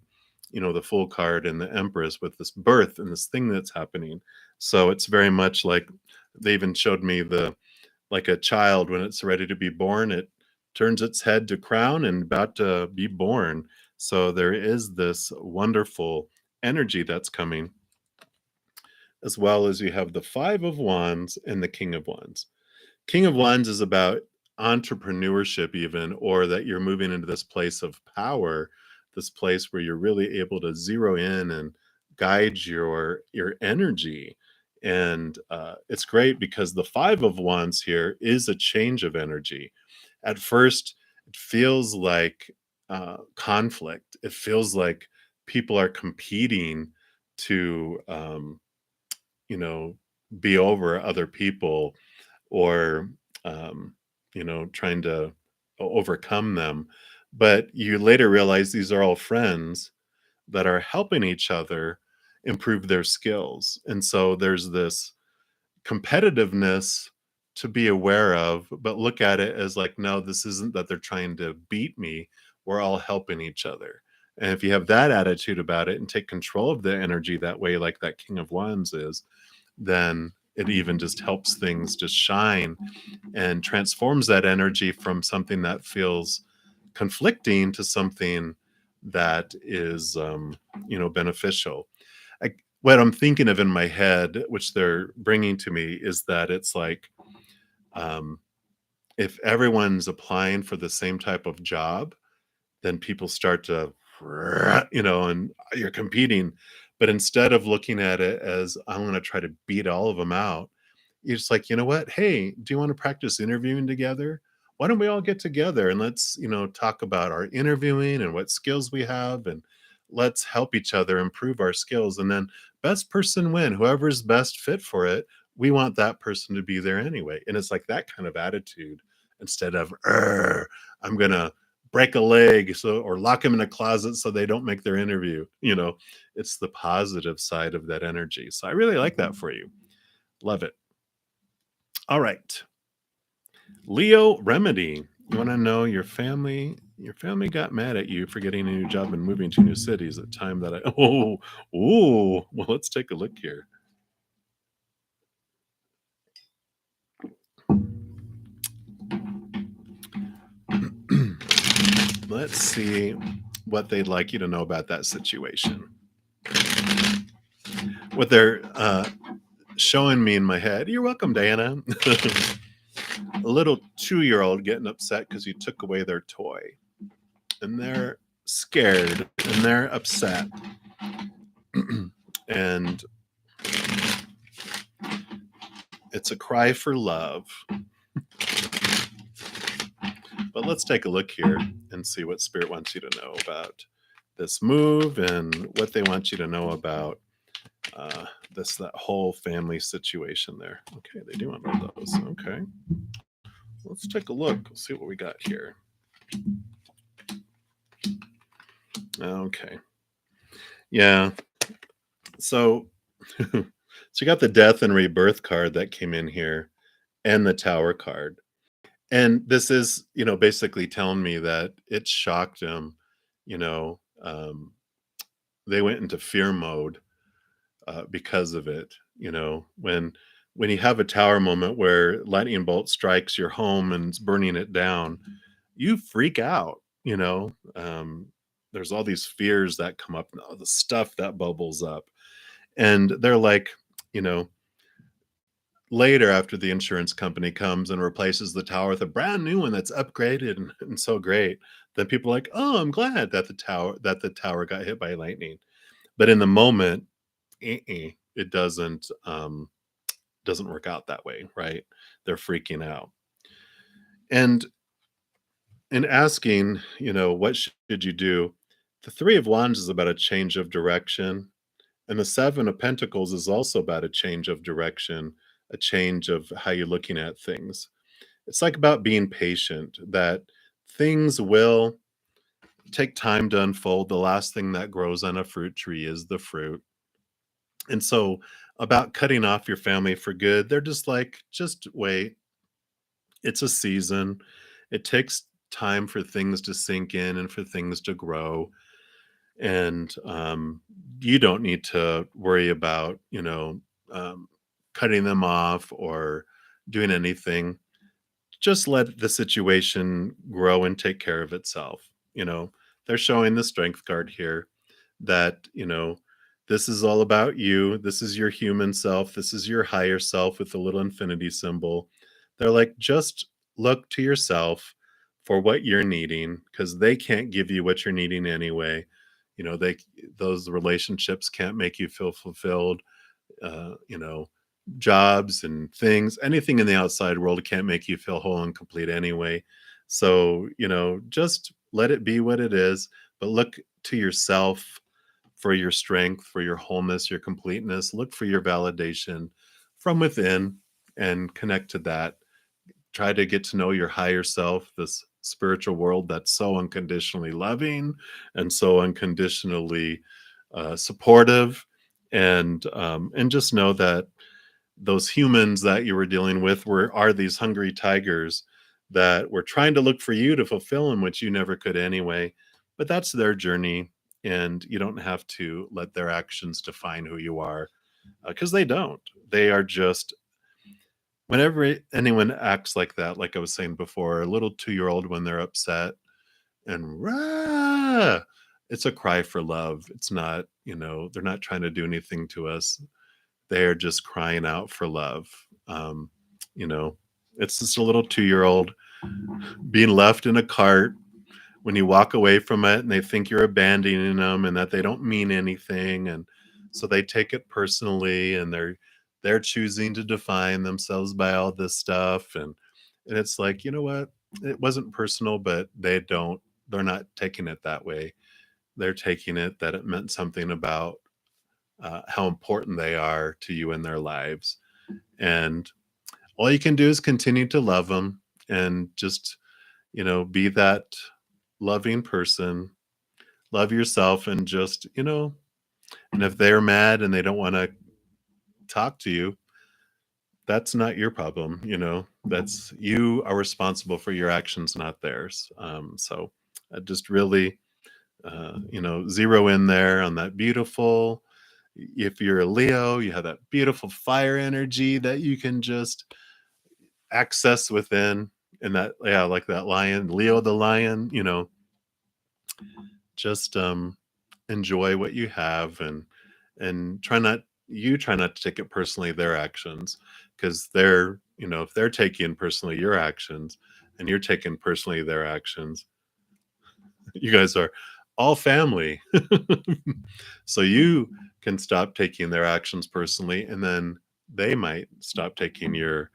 the full card and the Empress with this birth and this thing that's happening. So it's very much like they even showed me like a child when it's ready to be born, it turns its head to crown and about to be born. So there is this wonderful energy that's coming, as well as you have the Five of Wands and the King of Wands. King of Wands is about entrepreneurship, even, or that you're moving into this place of power, this place where you're really able to zero in and guide your energy. And it's great because the Five of Wands here is a change of energy. At first, it feels like conflict. It feels like people are competing to, you know, be over other people or trying to overcome them. But you later realize these are all friends that are helping each other improve their skills. And so there's this competitiveness to be aware of, but look at it as like, no, this isn't that they're trying to beat me. We're all helping each other. And if you have that attitude about it and take control of the energy that way, like that King of Wands is, then it even just helps things just shine and transforms that energy from something that feels conflicting to something that is beneficial. What I'm thinking of in my head, which they're bringing to me, is that it's like um, if everyone's applying for the same type of job, then people start to and you're competing. But instead of looking at it as I'm going to try to beat all of them out, you're just like, you know what? Hey, do you want to practice interviewing together? why don't we all get together and let's, talk about our interviewing and what skills we have, and let's help each other improve our skills. And then best person win, whoever's best fit for it, we want that person to be there anyway. And it's like that kind of attitude, instead of I'm gonna break a leg or lock them in a closet so they don't make their interview. It's the positive side of that energy. So I really like that for you. Love it. All right. Leo remedy. You want to know your family got mad at you for getting a new job and moving to new cities at time that I well, let's take a look here. Let's see what they'd like you to know about that situation. What they're showing me in my head. You're welcome, Diana. A little 2-year-old getting upset because you took away their toy. And they're scared and they're upset. And it's a cry for love. But let's take a look here and see what Spirit wants you to know about this move and what they want you to know about that whole family situation there. Okay, they do want to know those. Okay, let's take a look. Let's see what we got here. Okay, yeah. So, so you got the Death and Rebirth card that came in here, and the Tower card. And this is, basically telling me that it shocked him. You know, they went into fear mode because of it. When you have a tower moment where lightning bolt strikes your home and it's burning it down, you freak out. There's all these fears that come up, all the stuff that bubbles up, and they're like, you know, later after the insurance company comes and replaces the tower with a brand new one that's upgraded and so great, then people are like, oh, I'm glad that the tower got hit by lightning. But in the moment, it doesn't work out that way, right? They're freaking out. And in asking, what should you do, the Three of Wands is about a change of direction, and the Seven of Pentacles is also about a change of direction, a change of how you're looking at things. It's like about being patient, that things will take time to unfold. The last thing that grows on a fruit tree is the fruit. And so, about cutting off your family for good, they're just like, just wait. It's a season. It takes time for things to sink in and for things to grow. And you don't need to worry about, cutting them off or doing anything. Just let the situation grow and take care of itself. They're showing the strength card here, that, this is all about you. This is your human self. This is your higher self with the little infinity symbol. They're like, just look to yourself for what you're needing, because they can't give you what you're needing anyway. Those relationships can't make you feel fulfilled. uh, you know, Jobs and things, anything in the outside world can't make you feel whole and complete anyway. So, just let it be what it is, but look to yourself for your strength, for your wholeness, your completeness. Look for your validation from within and connect to that. Try to get to know your higher self, this spiritual world that's so unconditionally loving and so unconditionally supportive. And just know that those humans that you were dealing with are these hungry tigers that were trying to look for you to fulfill them, which you never could anyway. But that's their journey, and you don't have to let their actions define who you are, because they don't. They are just, whenever anyone acts like that, like I was saying before, a little 2-year-old when they're upset and rah, it's a cry for love. It's not, they're not trying to do anything to us. They're just crying out for love. Um, you know, it's just a little 2-year-old being left in a cart when you walk away from it, and they think you're abandoning them and that they don't mean anything. And so they take it personally, and they're choosing to define themselves by all this stuff. And it's like, you know what? it wasn't personal, but they're not taking it that way. They're taking it that it meant something about how important they are to you in their lives. And all you can do is continue to love them and just, be that loving person, love yourself, and just, and if they're mad and they don't want to talk to you, that's not your problem. That's, you are responsible for your actions, not theirs. So I just really, zero in there on that beautiful, if you're a Leo, you have that beautiful fire energy that you can just access within. And that, yeah, like that lion, Leo the lion, just enjoy what you have, and try not to take it personally, their actions, because they're, if they're taking personally your actions and you're taking personally their actions, you guys are all family. So you can stop taking their actions personally, and then they might stop taking your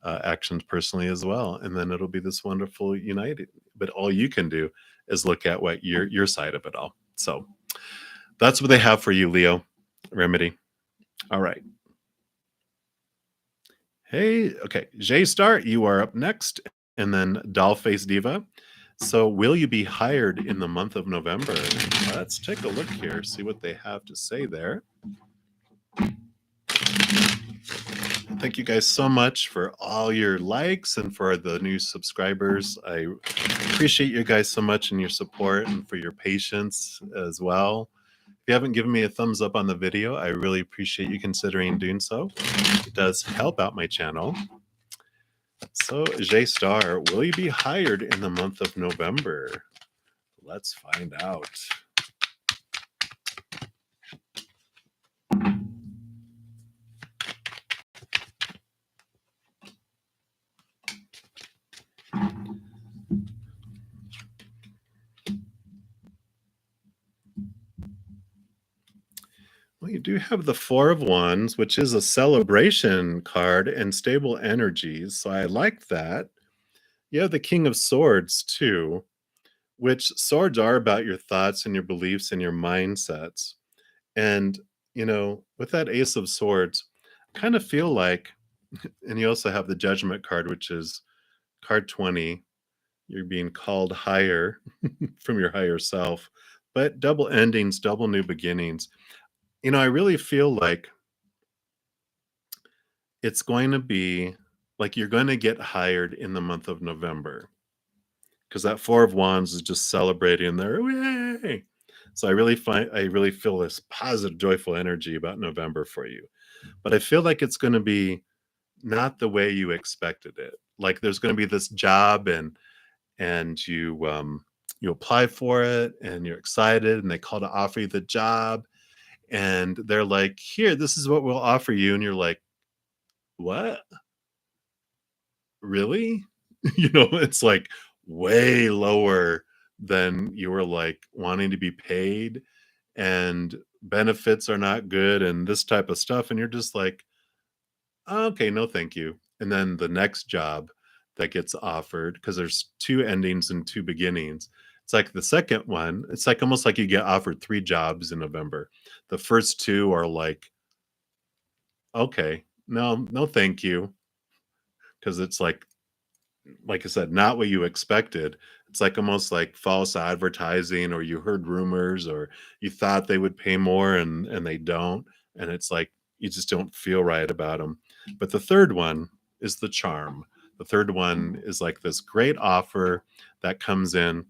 actions personally as well, and then it'll be this wonderful united. But all you can do is look at what your side of it all. So that's what they have for you, Leo. Remedy. All right. Hey, okay, J Star, you are up next, and then Dollface Diva. So, will you be hired in the month of November? Let's take a look here, see what they have to say there. Thank you guys so much for all your likes and for the new subscribers. I appreciate you guys so much and your support and for your patience as well. If you haven't given me a thumbs up on the video, I really appreciate you considering doing so. It does help out my channel. So, J Star, will you be hired in the month of November? Let's find out. Well, you do have the Four of Wands, which is a celebration card and stable energies. So I like that. You have the King of Swords, too, which swords are about your thoughts and your beliefs and your mindsets. And, with that Ace of Swords, I kind of feel like, and you also have the Judgment card, which is card 20. You're being called higher from your higher self, but double endings, double new beginnings. I really feel like it's going to be like you're going to get hired in the month of November, because that Four of Wands is just celebrating there. Yay! So I really feel this positive, joyful energy about November for you. But I feel like it's going to be not the way you expected it. Like there's going to be this job, and you apply for it and you're excited, and they call to offer you the job, and they're like, here, this is what we'll offer you, and you're like, what? Really? It's like way lower than you were like wanting to be paid, and benefits are not good and this type of stuff, and you're just like, okay, no thank you. And then the next job that gets offered, because there's two endings and two beginnings, it's like the second one, it's like almost like you get offered three jobs in November. The first two are like, okay, no thank you, because it's like I said, not what you expected. It's like almost like false advertising, or you heard rumors, or you thought they would pay more, and they don't. And it's like you just don't feel right about them. But the third one is the charm. The third one is like this great offer that comes in.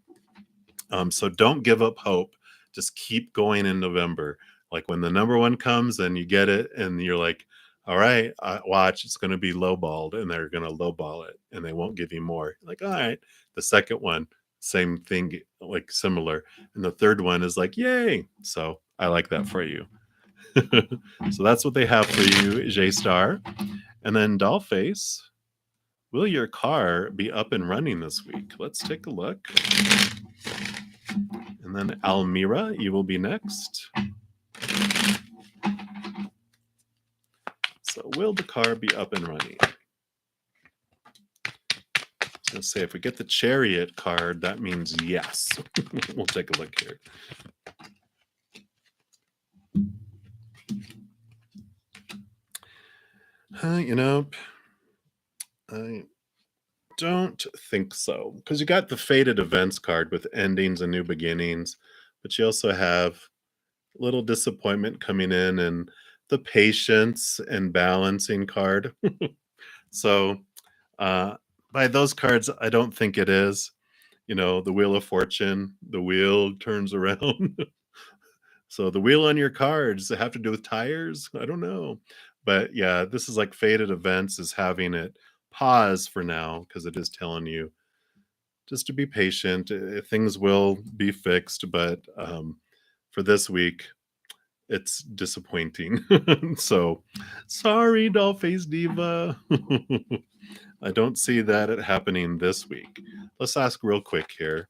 So don't give up hope. Just keep going in November. Like when the number one comes and you get it, and you're like, all right, watch, it's going to be lowballed, and they're going to lowball it and they won't give you more. Like, all right. The second one, same thing, like similar. And the third one is like, yay. So I like that for you. So that's what they have for you, J Star. And then Dollface, will your car be up and running this week? Let's take a look. And then Almira, you will be next. So will the car be up and running? Let's say if we get the Chariot card, that means yes. We'll take a look here. You know, I don't think so, because you got the Fated Events card with endings and new beginnings, but you also have little disappointment coming in and the patience and balancing card. So, uh, by those cards, I don't think it is. The Wheel of Fortune, the wheel turns around. So the wheel on your cards have to do with tires? I don't know. But yeah, this is like Fated Events is having it pause for now because it is telling you just to be patient. Things will be fixed, but for this week, it's disappointing. So sorry, Dollface Diva. I don't see that it happening this week. Let's ask real quick here.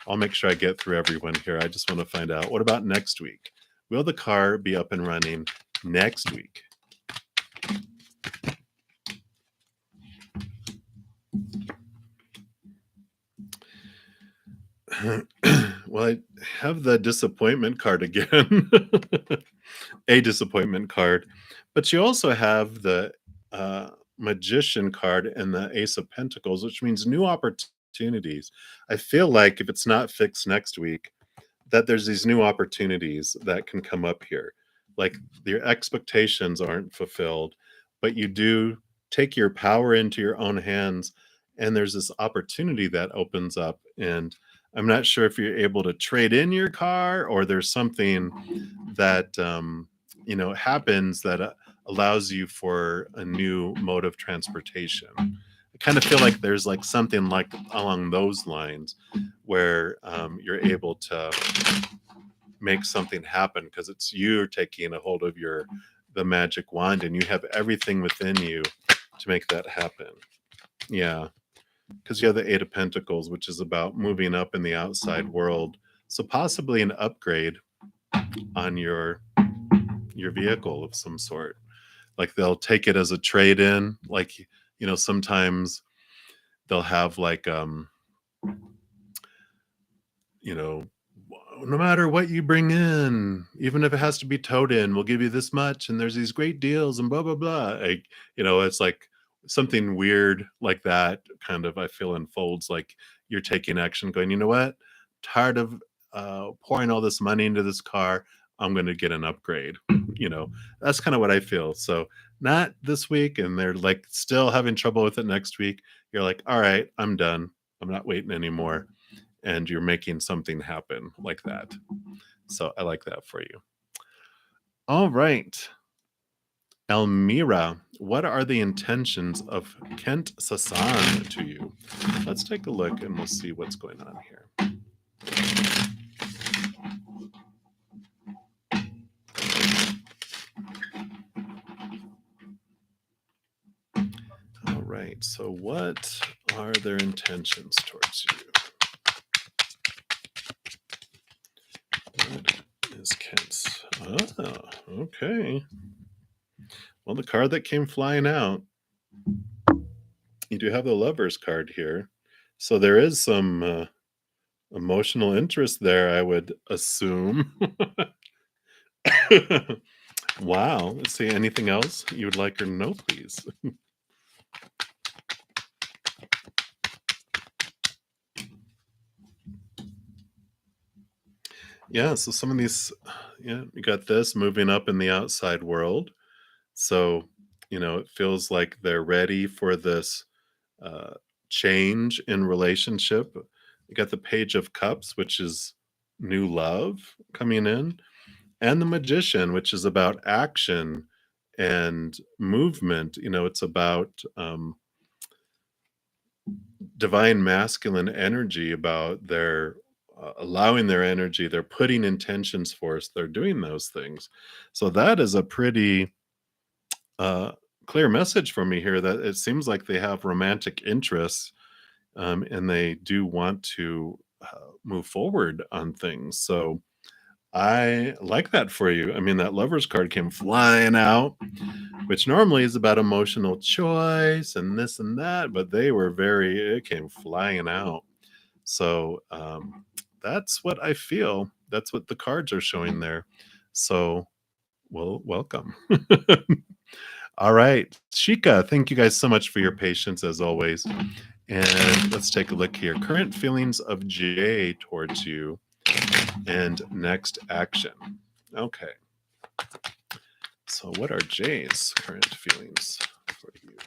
I'll make sure I get through everyone here. I just want to find out, what about next week? Will the car be up and running next week? Well, I have the disappointment card again. A disappointment card. But you also have the magician card and the Ace of Pentacles, which means new opportunities. I feel like if it's not fixed next week, that there's these new opportunities that can come up here. Like your expectations aren't fulfilled, but you do take your power into your own hands, and there's this opportunity that opens up. And I'm not sure if you're able to trade in your car or there's something that happens that allows you for a new mode of transportation. I kind of feel like there's like something like along those lines where you're able to make something happen because it's you taking a hold of the magic wand, and you have everything within you to make that happen. Yeah, because you have the Eight of Pentacles, which is about moving up in the outside world. So possibly an upgrade on your vehicle of some sort. Like they'll take it as a trade in. Like sometimes they'll have like you know no matter what you bring in, even if it has to be towed in, we'll give you this much, and there's these great deals and blah blah blah. It's like something weird like that kind of, I feel, unfolds. Like you're taking action, going, you know what, tired of pouring all this money into this car, I'm going to get an upgrade. That's kind of what I feel. So not this week, and they're like still having trouble with it next week. You're like, all right, I'm done, I'm not waiting anymore, and you're making something happen like that. So I like that for you. All right. Elmira, what are the intentions of Kent Sasan to you? Let's take a look and we'll see what's going on here. All right. So what are their intentions towards you? What is Kent's? Oh, okay. Well, the card that came flying out, you do have the Lover's card here. So there is some emotional interest there, I would assume. Wow. Let's see. Anything else you would like her to know, please? Yeah. So some of these, yeah, you got this moving up in the outside world. So, it feels like they're ready for this uh, change in relationship. You got the Page of Cups, which is new love coming in, and the Magician, which is about action and movement. It's about divine masculine energy, about their allowing their energy, they're putting intentions forth, they're doing those things. So that is a pretty uh, clear message for me here, that it seems like they have romantic interests, and they do want to move forward on things. So I like that for you. I mean, that Lover's card came flying out, which normally is about emotional choice and this and that, but it came flying out. So, that's what I feel. That's what the cards are showing there. So, well, welcome. All right. Shika, thank you guys so much for your patience as always. And let's take a look here. Current feelings of Jay towards you and next action. Okay. So, what are Jay's current feelings for you?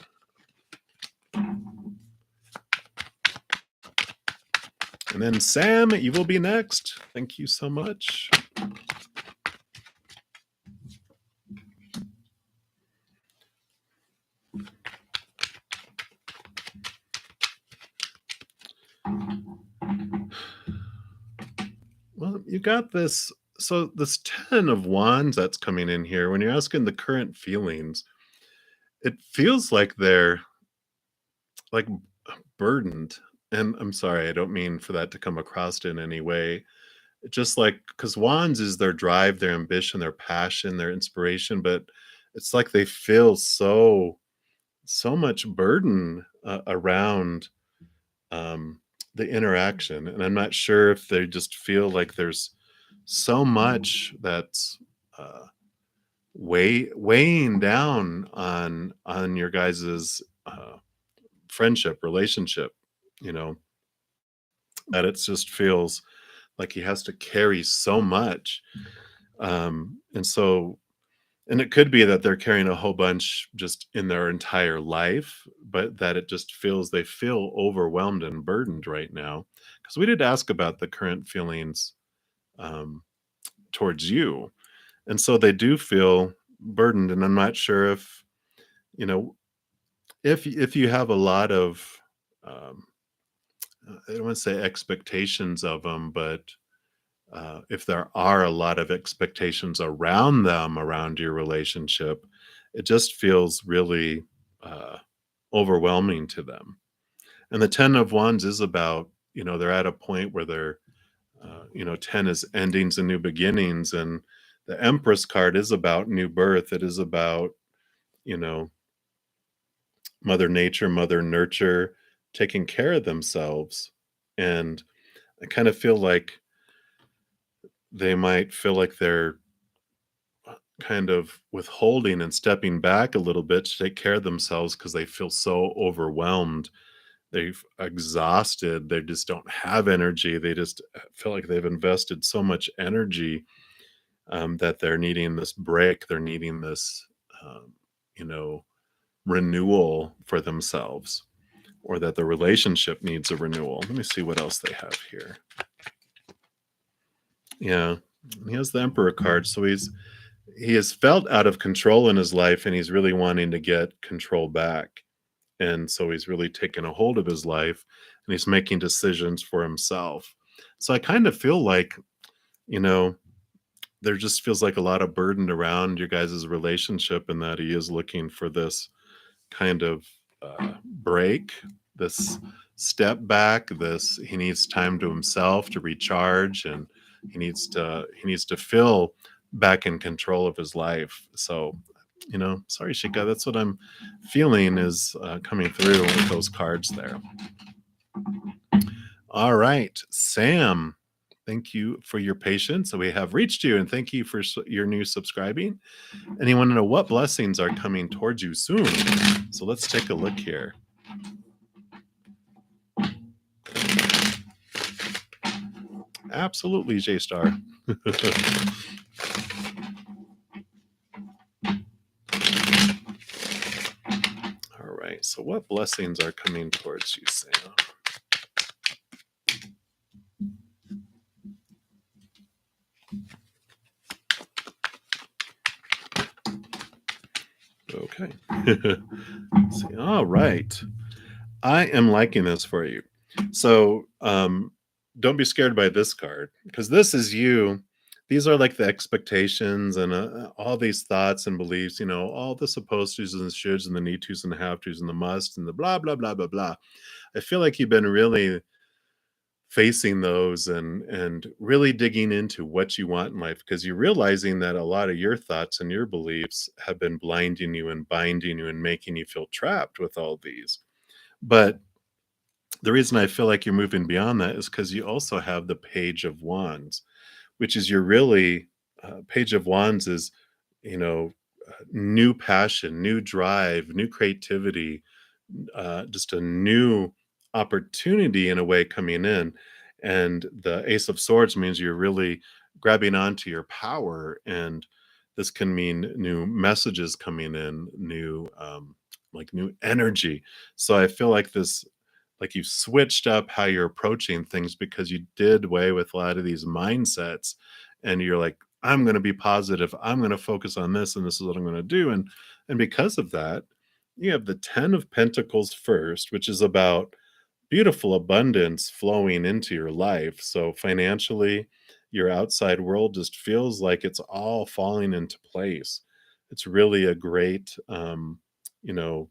And then Sam, you will be next. Thank you so much. Well, you got this. So, this 10 of Wands that's coming in here, when you're asking the current feelings, it feels like they're like burdened. And I'm sorry, I don't mean for that to come across in any way. Just like because Wands is their drive, their ambition, their passion, their inspiration, but it's like they feel so much burden around the interaction, and I'm not sure if they just feel like there's so much that's uh, weighing down on your guys's friendship relationship, you know, that it just feels like he has to carry so much, and so and it could be that they're carrying a whole bunch just in their entire life, but that it just feels they feel overwhelmed and burdened right now. Because we did ask about the current feelings um, towards you, and so they do feel burdened. And I'm not sure if you know if you have a lot of um, I don't want to say expectations of them, but if there are a lot of expectations around them, around your relationship, it just feels really uh, overwhelming to them. And the 10 of Wands is about, they're at a point where 10 is endings and new beginnings. And the Empress card is about new birth. It is about, you know, Mother Nature, Mother Nurture taking care of themselves. And I kind of feel like they might feel like they're kind of withholding and stepping back a little bit to take care of themselves because they feel so overwhelmed. They've exhausted. They just don't have energy. They just feel like they've invested so much energy that they're needing this break. They're needing this, um, you know, renewal for themselves, or that the relationship needs a renewal. Let me see what else they have here. Yeah, he has the Emperor card, so he has felt out of control in his life, and he's really wanting to get control back. And so he's really taken a hold of his life, and he's making decisions for himself. So I kind of feel like, you know, there just feels like a lot of burden around your guys' relationship, and that he is looking for this kind of break, this step back, this he needs time to himself to recharge, and he needs to feel back in control of his life. So, sorry, Shika, that's what I'm feeling is coming through with those cards there. All right, Sam, thank you for your patience. So we have reached you, and thank you for your new subscribing. And you want to know what blessings are coming towards you soon. So let's take a look here. Absolutely, J Star. All right. So what blessings are coming towards you, Sam? Okay. See, all right. I am liking this for you. So don't be scared by this card, because this is you. These are like the expectations and all these thoughts and beliefs, all the supposed tos and the shoulds and the need tos and the have tos and the must and the blah, blah, blah, blah, blah. I feel like you've been really facing those and really digging into what you want in life, because you're realizing that a lot of your thoughts and your beliefs have been blinding you and binding you and making you feel trapped with all these. But the reason I feel like you're moving beyond that is because you also have the Page of Wands, which is your really Page of Wands is, you know, new passion, new drive, new creativity, just a new opportunity in a way coming in. And the Ace of Swords means you're really grabbing onto your power. And this can mean new messages coming in, new, like new energy. So I feel like this, like you've switched up how you're approaching things because you did away with a lot of these mindsets, and you're like, I'm going to be positive, I'm going to focus on this, and this is what I'm going to do. And because of that, you have the 10 of Pentacles first, which is about beautiful abundance flowing into your life. So financially, your outside world just feels like it's all falling into place. It's really a great you know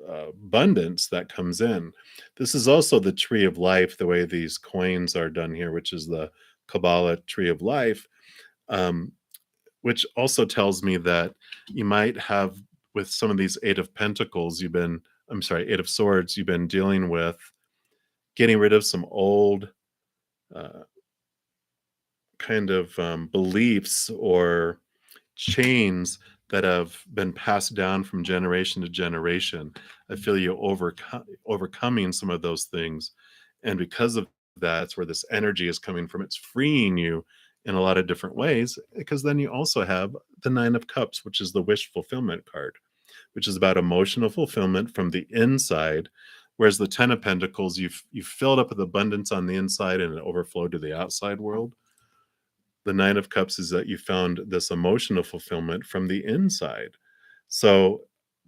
abundance that comes in. This is also the tree of life, the way these coins are done here, which is the Kabbalah tree of life, um, which also tells me that you might have, with some of these Eight of Pentacles, I'm sorry, Eight of Swords, you've been dealing with getting rid of some old uh, kind of beliefs or chains that have been passed down from generation to generation. I feel you overcoming some of those things. And because of that, it's where this energy is coming from. It's freeing you in a lot of different ways, because then you also have the Nine of Cups, which is the wish fulfillment card, which is about emotional fulfillment from the inside. Whereas the Ten of Pentacles, you've filled up with abundance on the inside and it overflowed to the outside world. The Nine of Cups is that you found this emotional fulfillment from the inside. So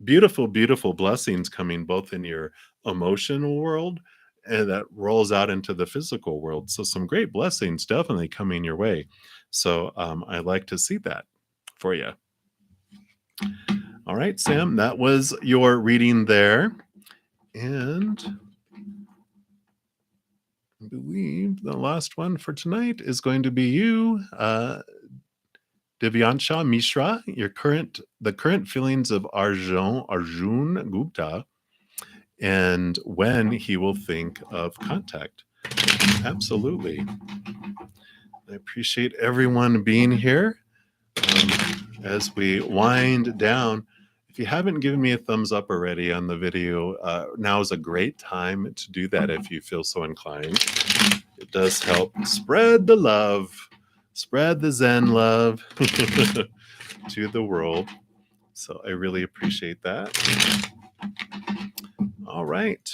beautiful, beautiful blessings coming both in your emotional world and that rolls out into the physical world. So some great blessings definitely coming your way. So I like to see that for you. All right, Sam, that was your reading there. And I believe the last one for tonight is going to be you, Divyansha Mishra, the current feelings of Arjun Gupta, and when he will think of contact. Absolutely. I appreciate everyone being here. As we wind down, if you haven't given me a thumbs up already on the video, now is a great time to do that if you feel so inclined. It does help spread the love, spread the Zen love to the world. So I really appreciate that. All right.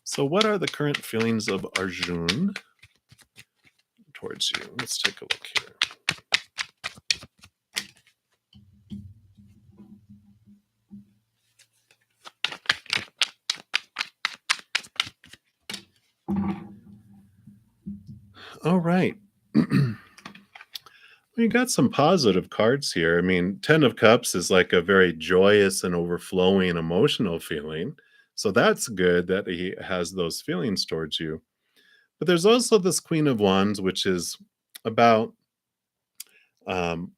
So what are the current feelings of Arjun towards you? Let's take a look here. All right. We got some positive cards here. I mean, 10 of Cups is like a very joyous and overflowing emotional feeling. So that's good that he has those feelings towards you. But there's also this Queen of Wands, which is about um,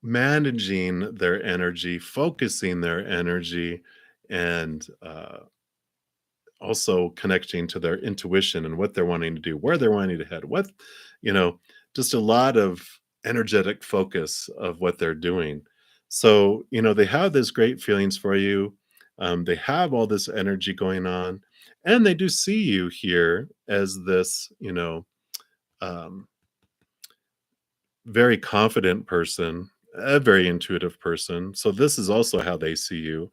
managing their energy, focusing their energy, and also connecting to their intuition and what they're wanting to do, where they're wanting to head, what, you know, just a lot of energetic focus of what they're doing. So, they have these great feelings for you. They have all this energy going on, and they do see you here as this, um, very confident person, a very intuitive person. So, this is also how they see you.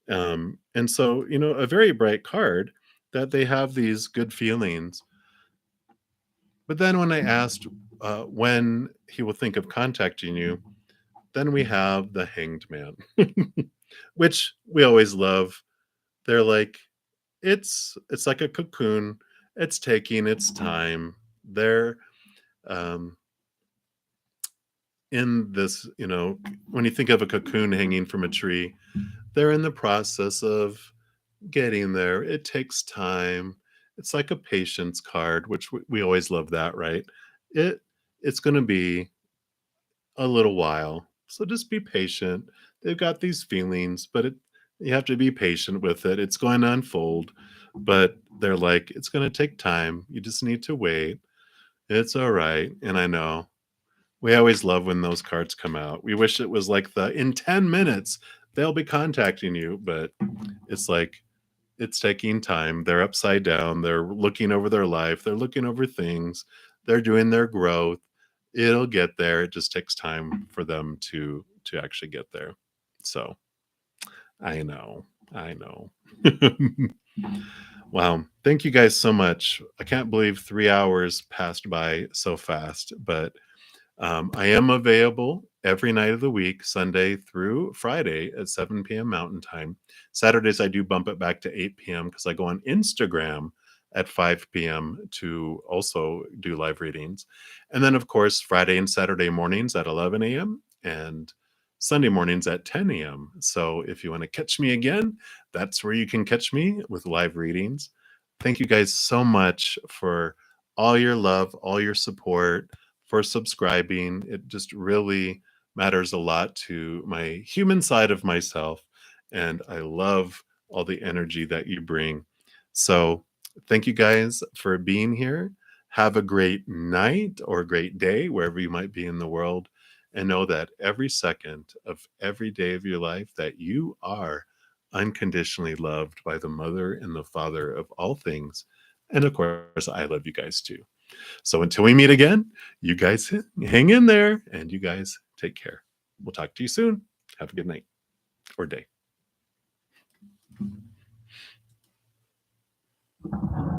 And so, a very bright card that they have these good feelings. But then when I asked when he will think of contacting you, then we have the Hanged Man, which we always love. They're like, it's like a cocoon. It's taking its time. They're um, in this, when you think of a cocoon hanging from a tree, they're in the process of getting there. It takes time. It's like a patience card, which we always love that, right? It it's going to be a little while. So just be patient. They've got these feelings, but you have to be patient with it. It's going to unfold, but they're like, it's going to take time. You just need to wait. It's all right. And I know we always love when those cards come out. We wish it was like the in 10 minutes they'll be contacting you, but it's like it's taking time. They're upside down. They're looking over their life. They're looking over things. They're doing their growth. It'll get there. It just takes time for them to actually get there. So I know. I know. Wow. Thank you guys so much. I can't believe 3 hours passed by so fast, but I am available every night of the week, Sunday through Friday at 7 p.m. Mountain Time. Saturdays, I do bump it back to 8 p.m. because I go on Instagram at 5 p.m. to also do live readings. And then, of course, Friday and Saturday mornings at 11 a.m. and Sunday mornings at 10 a.m. So if you want to catch me again, that's where you can catch me with live readings. Thank you guys so much for all your love, all your support, for subscribing. It just really matters a lot to my human side of myself. And I love all the energy that you bring. So thank you guys for being here. Have a great night or a great day, wherever you might be in the world. And know that every second of every day of your life that you are unconditionally loved by the mother and the father of all things. And of course, I love you guys too. So until we meet again, you guys hang in there and you guys take care. We'll talk to you soon. Have a good night or day.